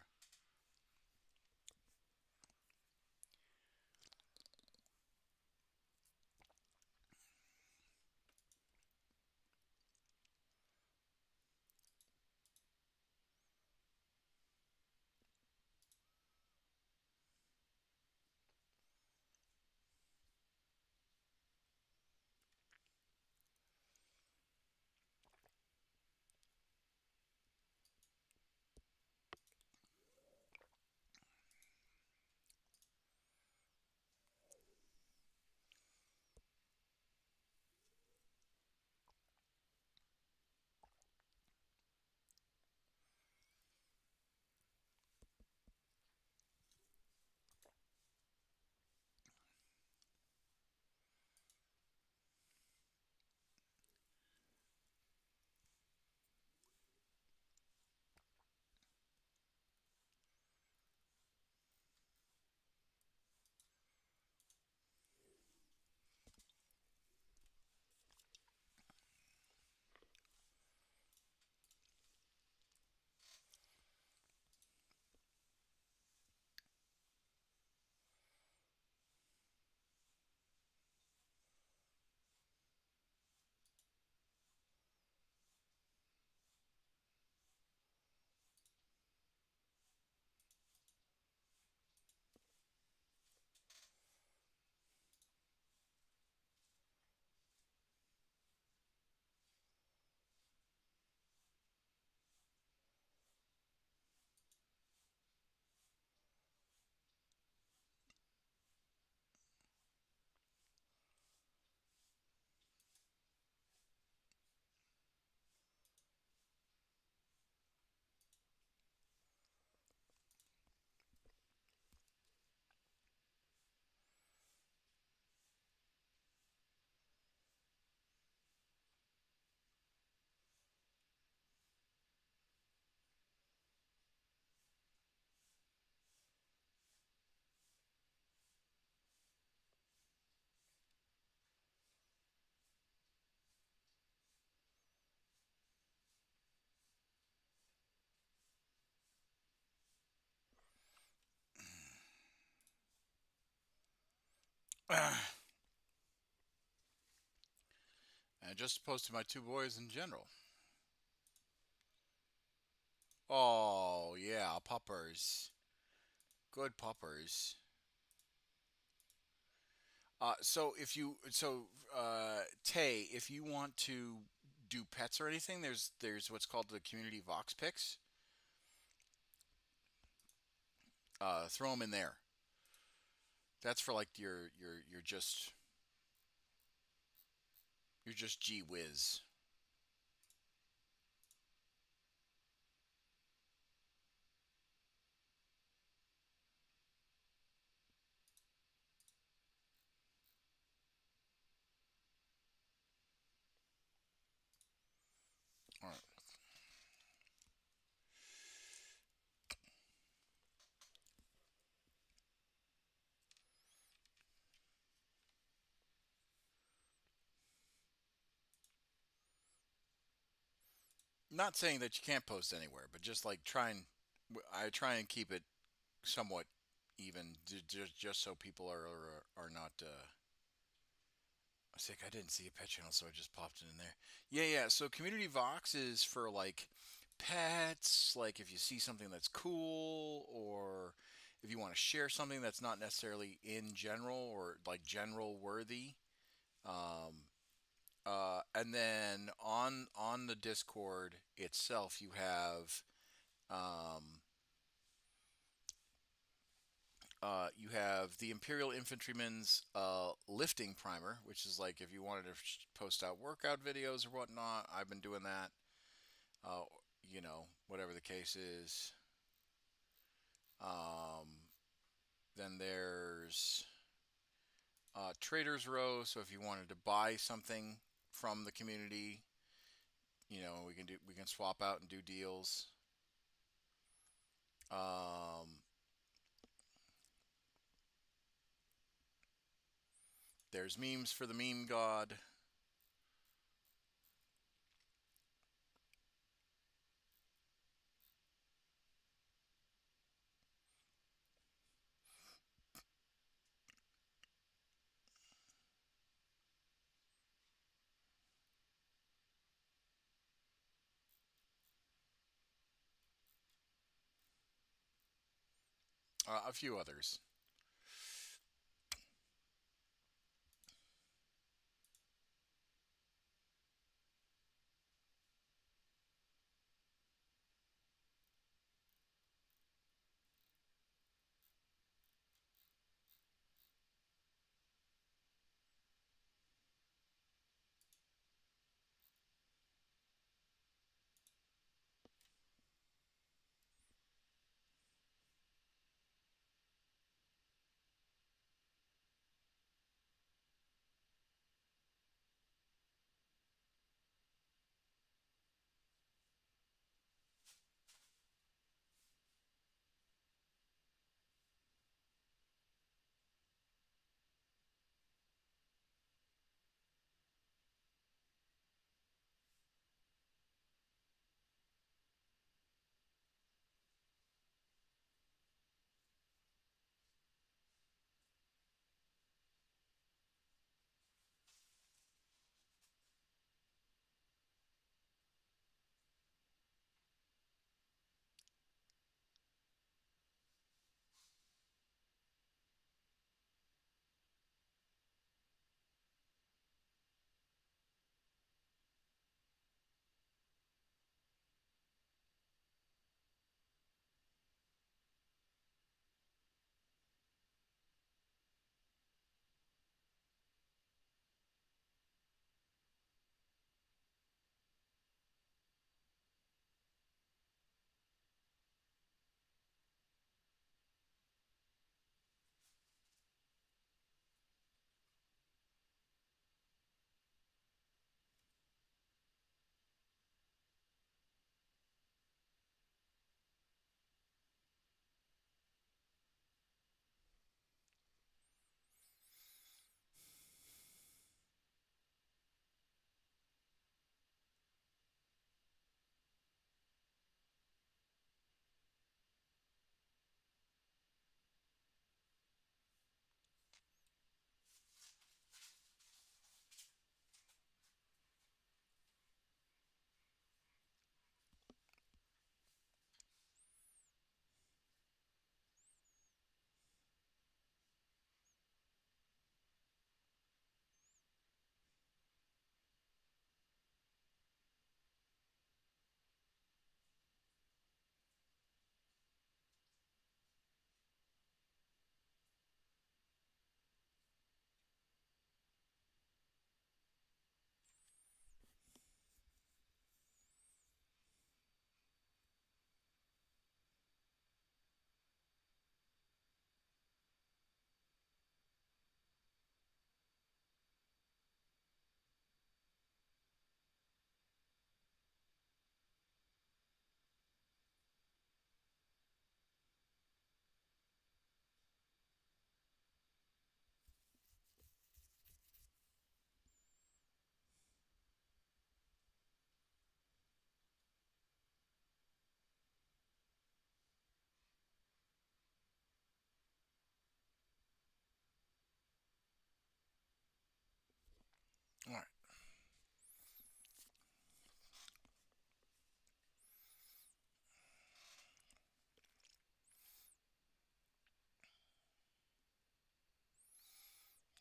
A: And just opposed to my two boys in general. Oh, yeah, puppers. Good puppers. Tay, if you want to do pets or anything, there's what's called the community Vox picks. Throw them in there. That's for like you're just gee whiz. Not saying that you can't post anywhere, but just like I try and keep it somewhat even, just so people are not. I was like, I didn't see a pet channel, so I just popped it in there. Yeah, yeah. So Community Vox is for like pets, like if you see something that's cool, or if you want to share something that's not necessarily in general or like general worthy. Um, and then on the Discord itself, um, you have the Imperial Infantryman's lifting primer, which is like if you wanted to post out workout videos or whatnot. I've been doing that. Uh, whatever the case is. Um, then there's Traders Row. So if you wanted to buy something from the community, we can swap out and do deals. Um, there's memes for the meme god. A few others.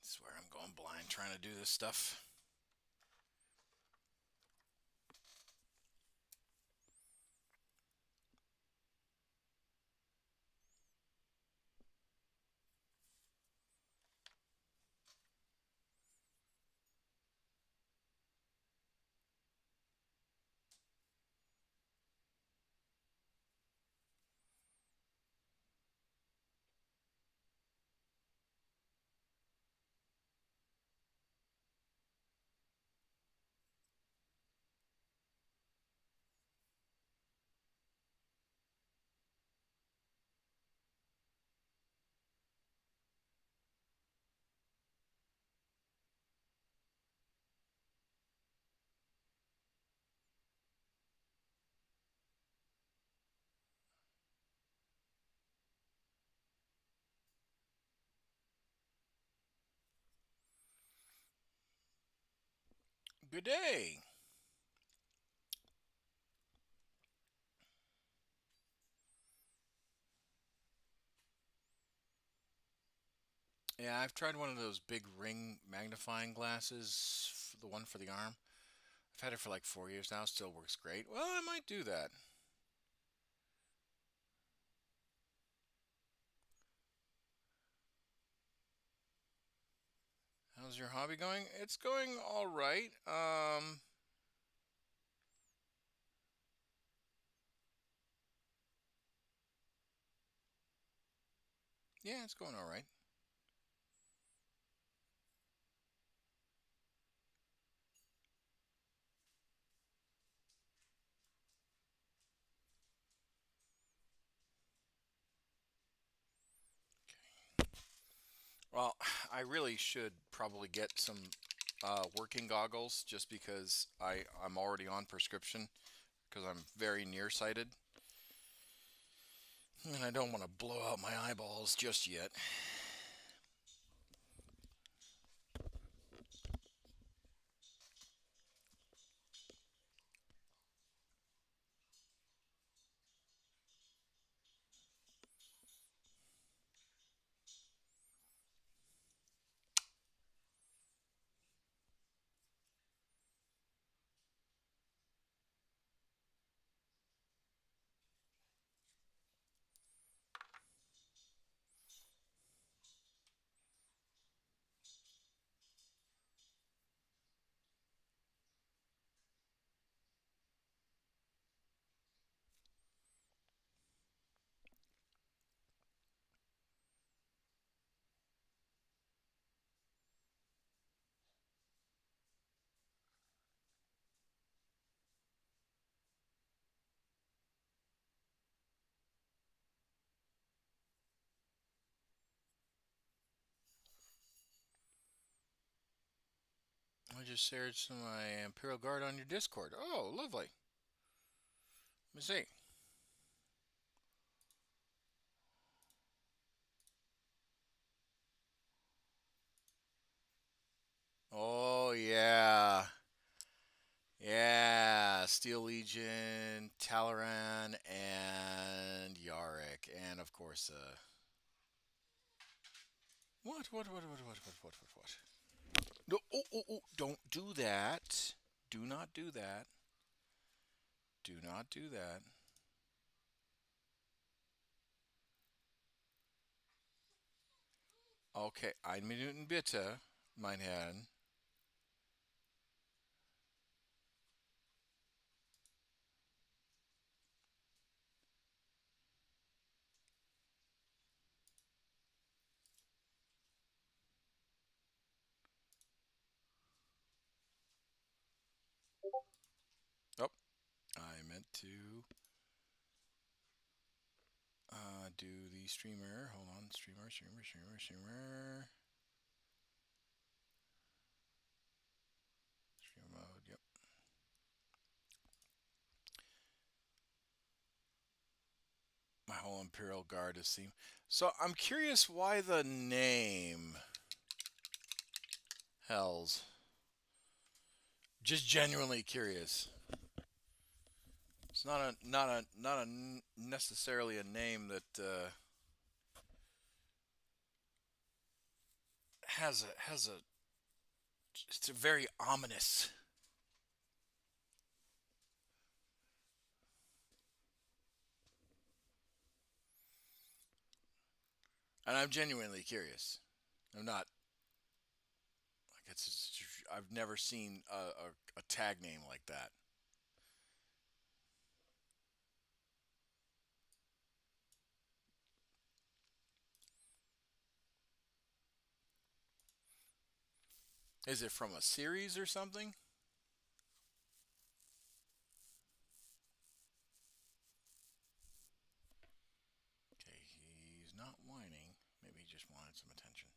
A: I swear I'm going blind trying to do this stuff. Good day. Yeah, I've tried one of those big ring magnifying glasses, the one for the arm. I've had it for like 4 years now, still works great. Well, I might do that. How's your hobby going? It's going all right. Yeah, it's going all right. Well, I really should probably get some working goggles just because I'm already on prescription because I'm very nearsighted and I don't want to blow out my eyeballs just yet. I just shared some of my Imperial Guard on your Discord. Oh, lovely. Let me see. Oh, yeah. Yeah. Steel Legion, Talaran, and Yarick. And, of course, what? No, oh, don't do that. Do not do that. Do not do that. Okay, 1 Minuten bitte, mein Herrn. Oh, I meant to do the streamer. Hold on, streamer. Stream mode, yep. My whole Imperial Guard is theme. So I'm curious why the name Hells. Just genuinely curious. It's not a necessarily a name that has a it's a very ominous. And I'm genuinely curious. I'm not like I've never seen a tag name like that. Is it from a series or something? Okay, he's not whining. Maybe he just wanted some attention.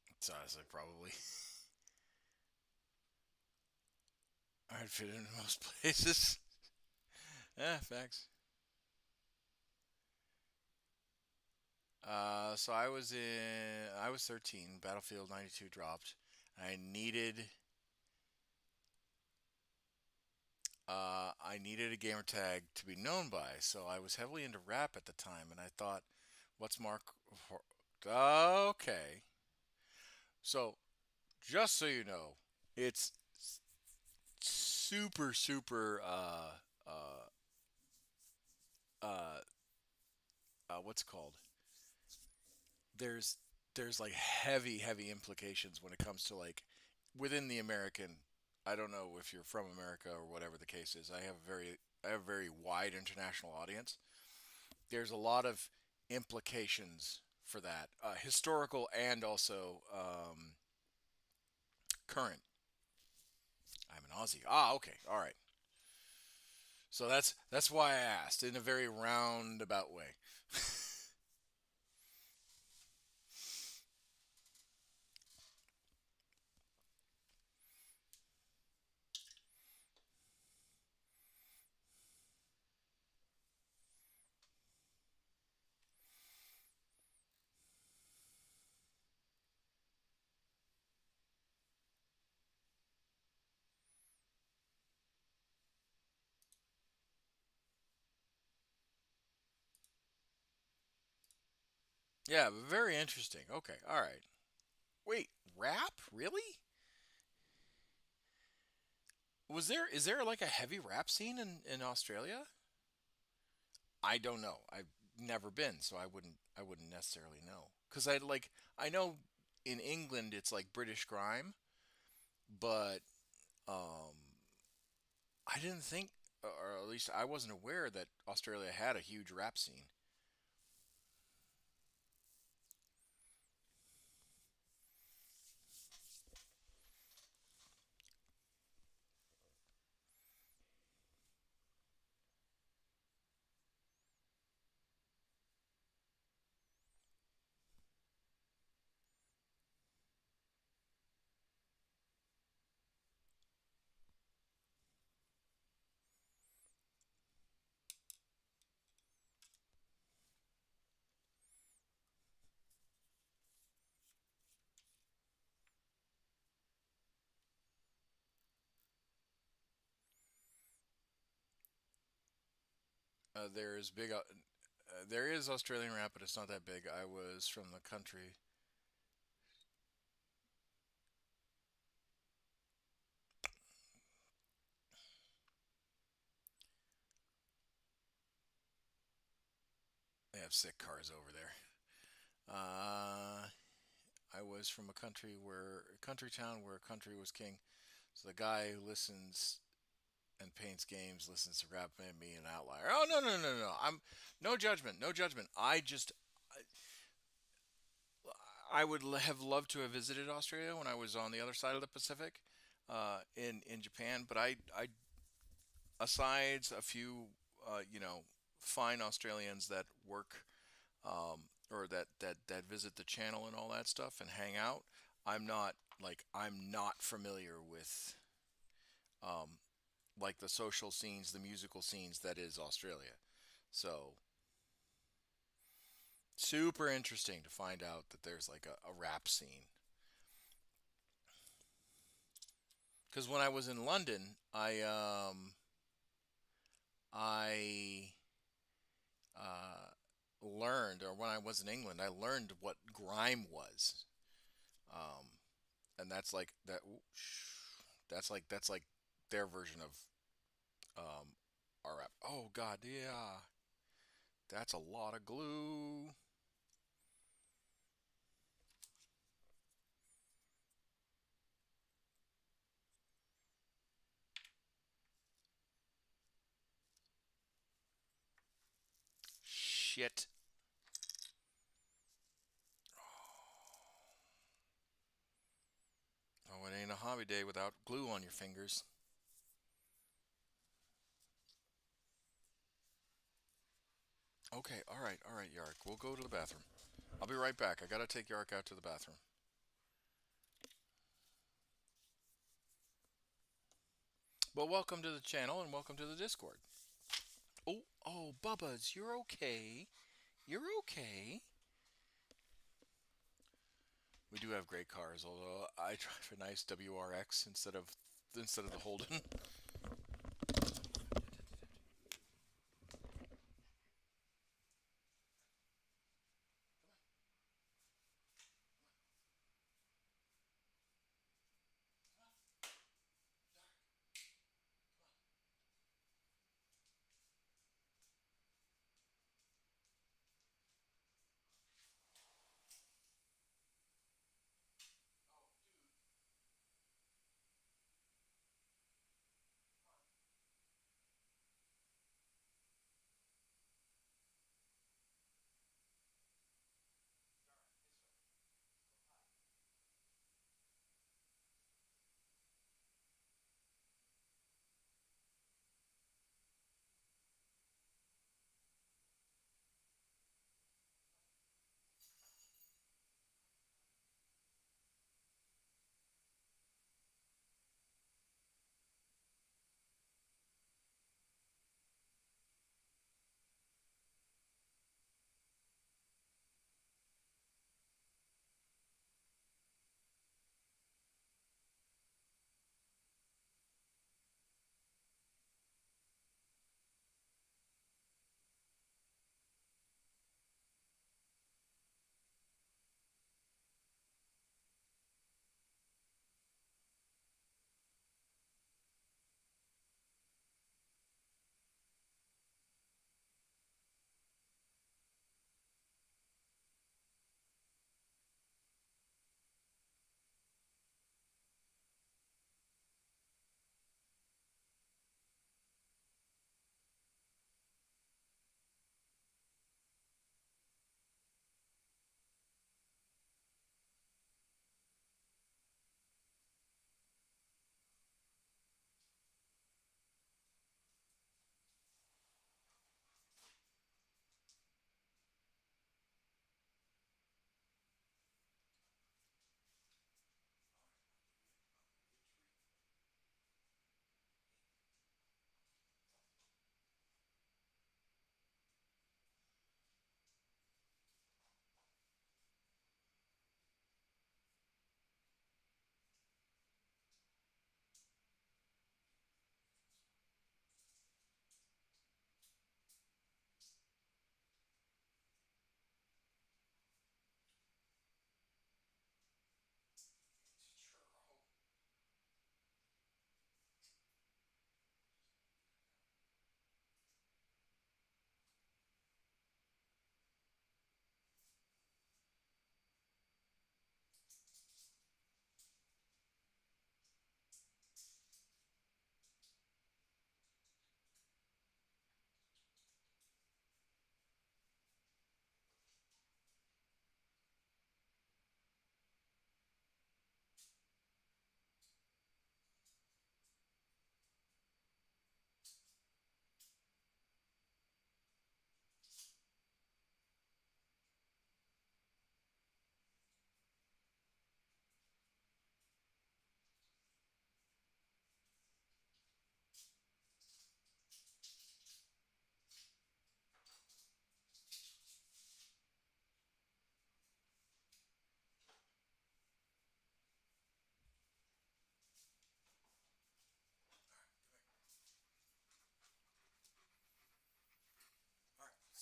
A: It's honestly probably I'd fit in most places. Yeah, facts. So I was 13. Battlefield 92 dropped. I needed a gamer tag to be known by. So I was heavily into rap at the time, and I thought, what's Mark? Okay. So just so you know, it's super super uh, what's it called? There's there's like heavy implications when it comes to like within the American. I don't know if you're from America or whatever the case is. I have a very wide international audience. There's a lot of implications for that, historical and also current. I'm an Aussie. Ah, okay, all right. So that's why I asked in a very roundabout way. Yeah, very interesting. Okay, all right. Wait, rap? Really? Is there like a heavy rap scene in Australia? I don't know. I've never been, so I wouldn't necessarily know. Cuz I know in England it's like British grime, but um I didn't think or at least I wasn't aware that Australia had a huge rap scene. There's there is Australian rap, but it's not that big. I was from the country. They have sick cars over there. I was from a country town where country was king. So the guy who listens and paints games listens to rap and me an outlier. Oh no! I'm no judgment, no judgment. I would have loved to have visited Australia when I was on the other side of the Pacific, in Japan. But I asides a few fine Australians that work or that visit the channel and all that stuff and hang out. I'm not familiar with um, like the social scenes, the musical scenes that is Australia. So super interesting to find out that there's like a rap scene. Because when I was in London, I uh, learned, or when I was in England, I learned what grime was. Um, and that's like that. That's like their version of RF. Oh God, yeah, that's a lot of glue. Shit. Oh, it ain't a hobby day without glue on your fingers. Okay, all right, Yark. We'll go to the bathroom. I'll be right back. I gotta take Yark out to the bathroom. Well, welcome to the channel and welcome to the Discord. Oh, Bubba's, you're okay. You're okay. We do have great cars, although I drive a nice WRX instead of the Holden.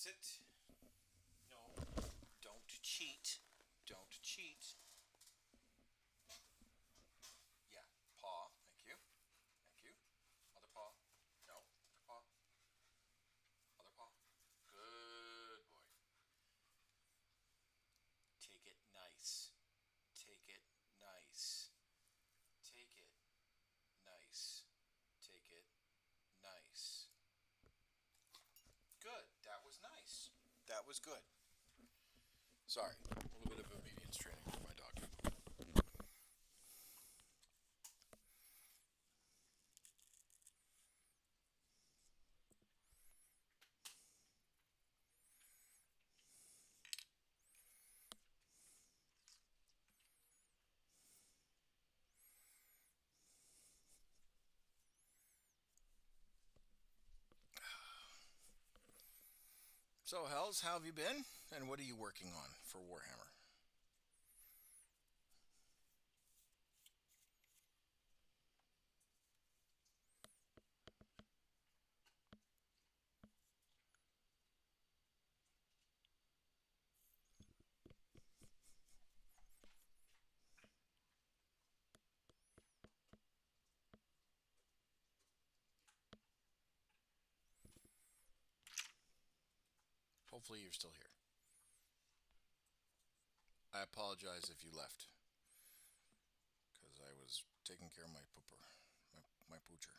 A: Sit. No. Don't cheat. Don't cheat. Yeah. Paw. Thank you. Thank you. Other paw. No. Other paw. Other paw. Good boy. Take it nice. Take it nice. Take it nice. Take it nice. Good. That was nice. That was good. Sorry. A little bit of obedience training for my dog. So, Hells, how have you been? And what are you working on for Warhammer? Hopefully, you're still here. I apologize if you left, because I was taking care of my pooper, my poocher.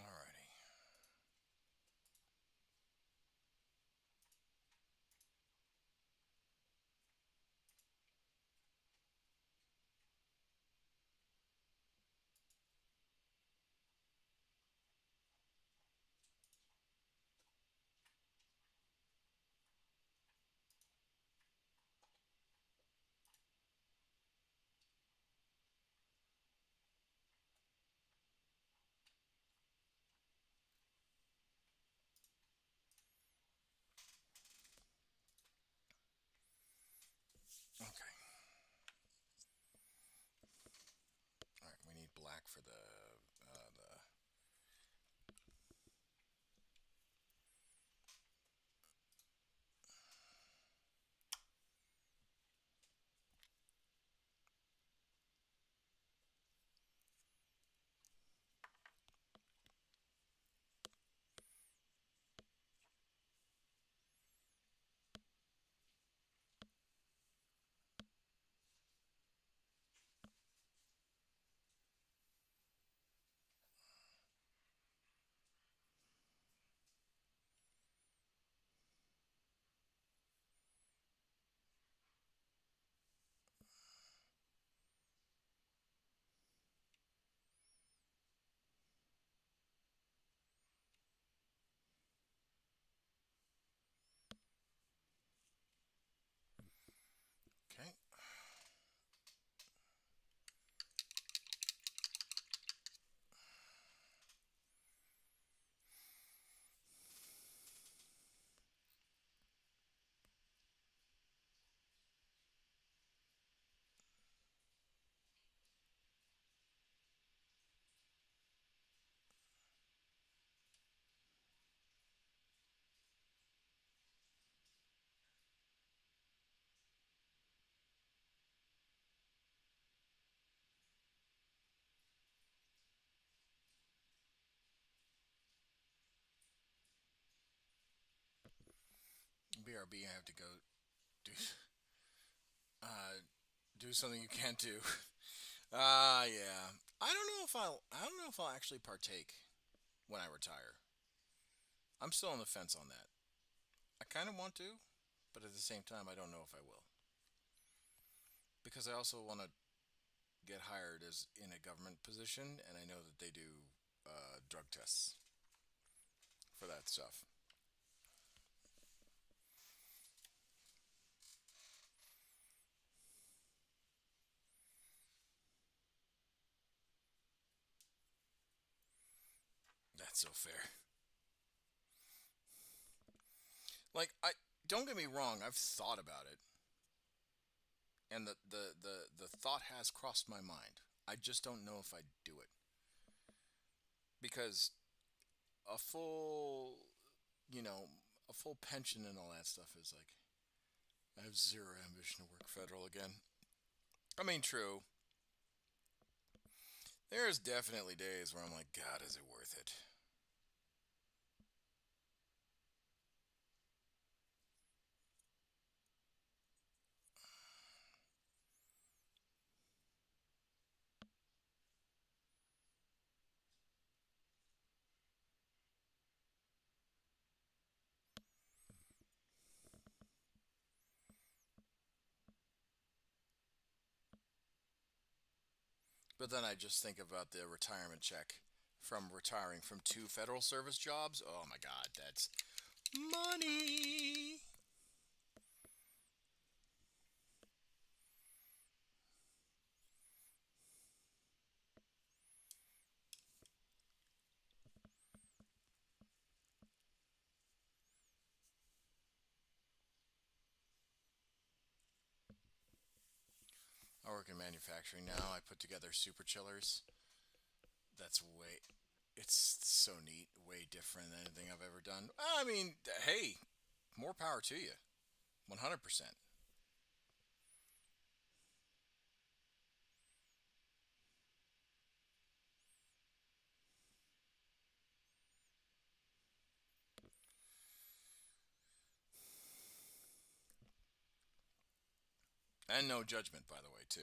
A: Alrighty. Okay. All right. We need black for the. BRB, I have to go do uh, do something you can't do. Yeah. I don't know if I'll actually partake when I retire. I'm still on the fence on that. I kind of want to, but at the same time, I don't know if I will because I also want to get hired as in a government position, and I know that they do drug tests for that stuff. That's so fair. Like I don't get me wrong, I've thought about it, and the thought has crossed my mind. I just don't know if I do it because a full, you know, a full pension and all that stuff is like I have zero ambition to work federal again. I mean, true. There's definitely days where I'm like, God, is it worth it? But then I just think about the retirement check from retiring from two federal service jobs. Oh my God, that's money. I work in manufacturing now. I put together super chillers. That's way, it's so neat. Way different than anything I've ever done. I mean, hey, more power to you. 100%. And no judgment, by the way, too.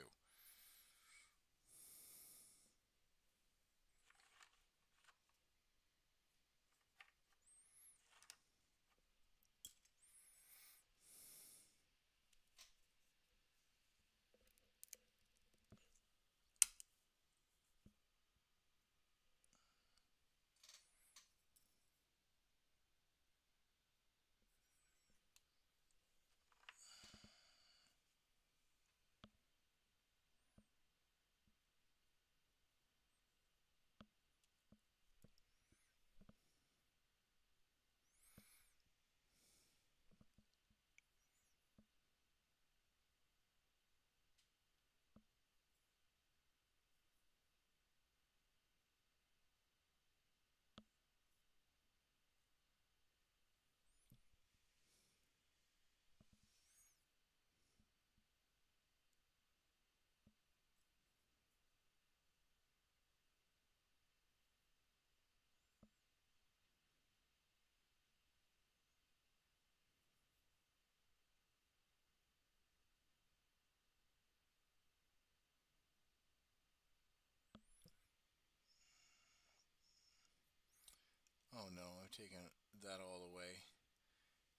A: Oh no, I've taken that all the way.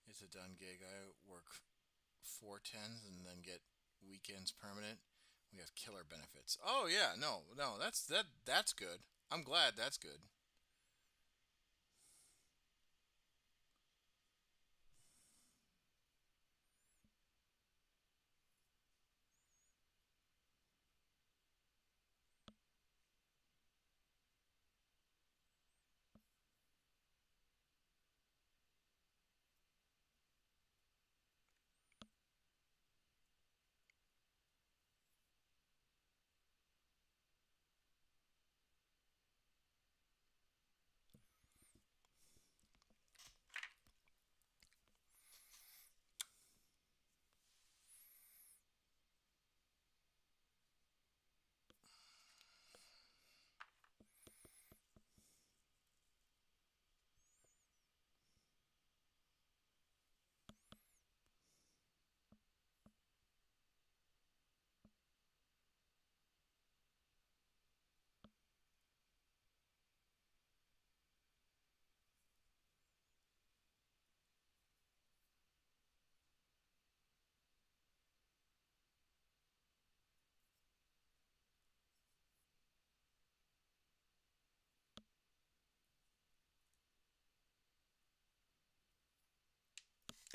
A: It's a done gig. I work 4 tens and then get weekends permanent. We have killer benefits. Oh yeah, no, no, that's good. I'm glad that's good.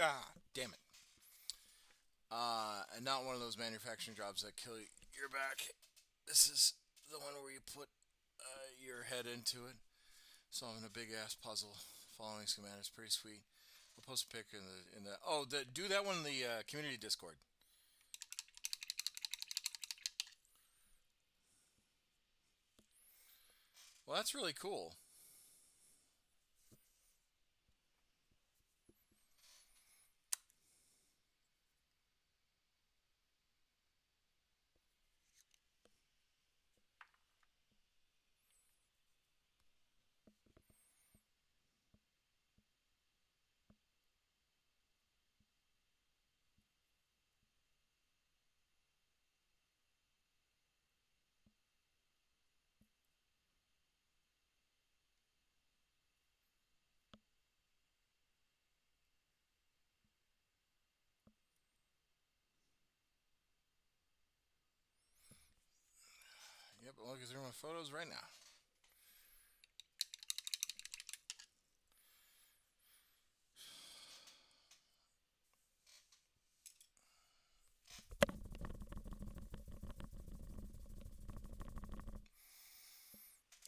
A: Ah, damn it. And not one of those manufacturing jobs that kill your back. This is the one where you put your head into it, solving a big ass puzzle. Following schematic is pretty sweet. I'll post a pic in the. Oh, do that one in the community Discord. Well, that's really cool. Yep, I'm looking through my photos right now.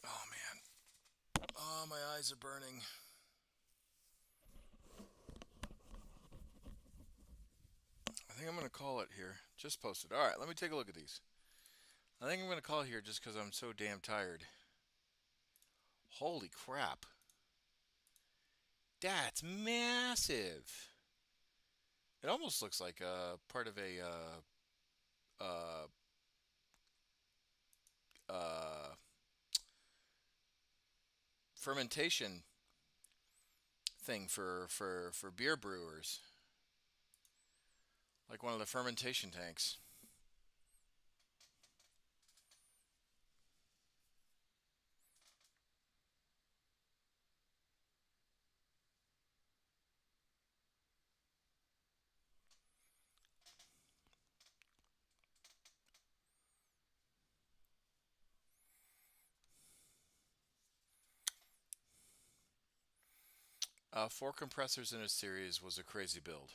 A: Oh man. Oh, my eyes are burning. I think I'm gonna call it here. Just posted. All right, let me take a look at these. I think I'm gonna call it here just because I'm so damn tired. Holy crap. That's massive. It almost looks like part of a uh, uh, fermentation thing for beer brewers. Like one of the fermentation tanks. Four compressors in a series was a crazy build.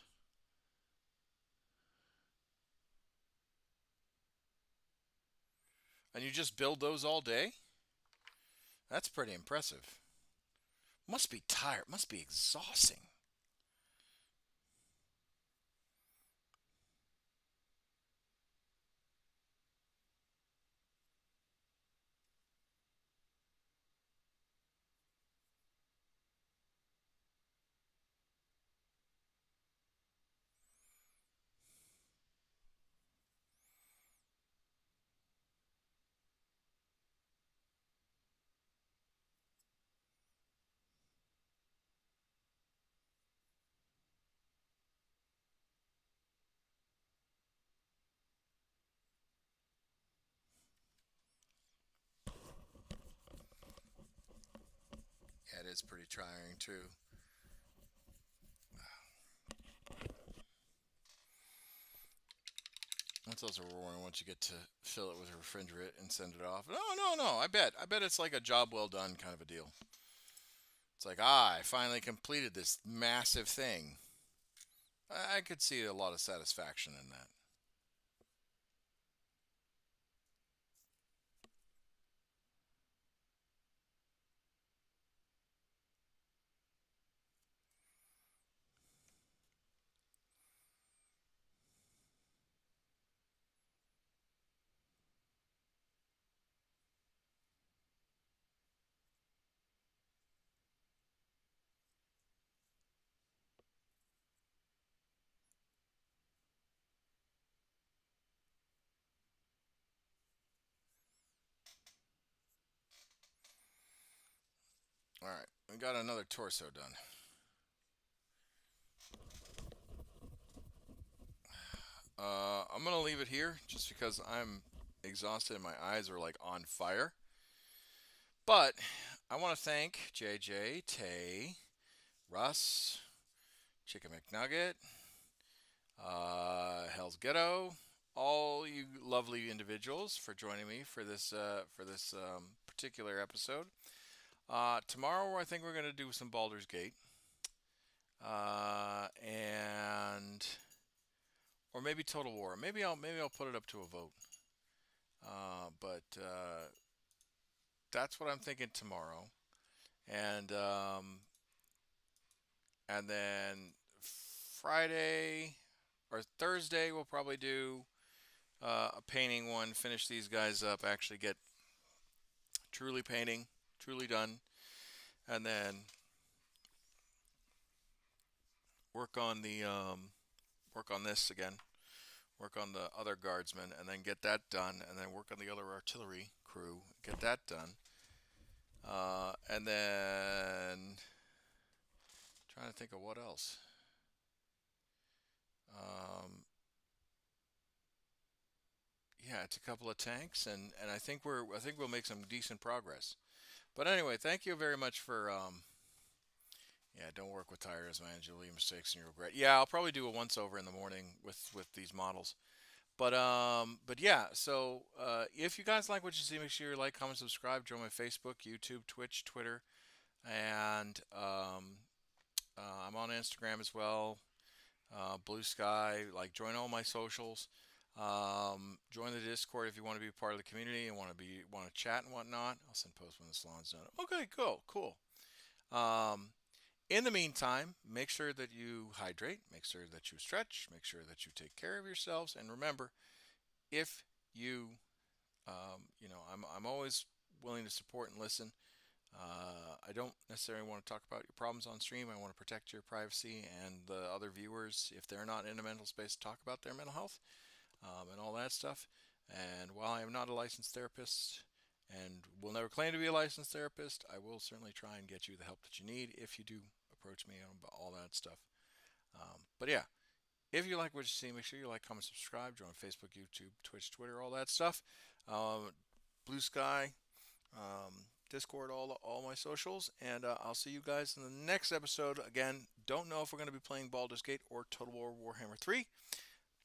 A: And you just build those all day? That's pretty impressive. Must be tired. Must be exhausting. Yeah, it is pretty trying too. Once those are roaring, once you get to fill it with refrigerant and send it off. No. I bet it's like a job well done kind of a deal. It's like, I finally completed this massive thing. I could see a lot of satisfaction in that. All right, we got another torso done. I'm gonna leave it here just because I'm exhausted and my eyes are like on fire. But I want to thank JJ, Tay, Russ, Chicken McNugget, Hell's Ghetto, all you lovely individuals for joining me for this particular episode. Tomorrow, I think we're going to do some Baldur's Gate. and or maybe Total War. Maybe I'll put it up to a vote. But that's what I'm thinking tomorrow, and and then Friday or Thursday we'll probably do a painting one. Finish these guys up. Actually get truly painting, truly done, and then work on the work on this again. Work on the other guardsmen, and then get that done, and then work on the other artillery crew. Get that done, and then trying to think of what else. Um, yeah, it's a couple of tanks, and I think we'll make some decent progress. But anyway, thank you very much for yeah, don't work with tires, man. You'll leave mistakes and you regret. Yeah, I'll probably do a once over in the morning with these models. But yeah. So if you guys like what you see, make sure you like, comment, subscribe. Join my Facebook, YouTube, Twitch, Twitter, and I'm on Instagram as well. Blue Sky. Like, join all my socials. Join the Discord if you want to be part of the community and want to chat and whatnot. I'll send posts when the salon's done. Okay, cool. Um, in the meantime, make sure that you hydrate, make sure that you stretch, make sure that you take care of yourselves, and remember, if you, I'm always willing to support and listen. I don't necessarily want to talk about your problems on stream. I want to protect your privacy and the other viewers, if they're not in a mental space, to talk about their mental health and all that stuff. And while I am not a licensed therapist and will never claim to be a licensed therapist, I will certainly try and get you the help that you need if you do approach me on all that stuff. But yeah, if you like what you see, make sure you like, comment, subscribe, join Facebook, YouTube, Twitch, Twitter, all that stuff. Blue Sky, Discord, all my socials, and I'll see you guys in the next episode. Again, don't know if we're going to be playing Baldur's Gate or Total War Warhammer 3,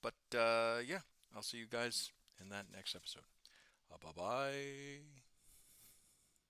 A: but yeah, I'll see you guys in that next episode. Bye bye.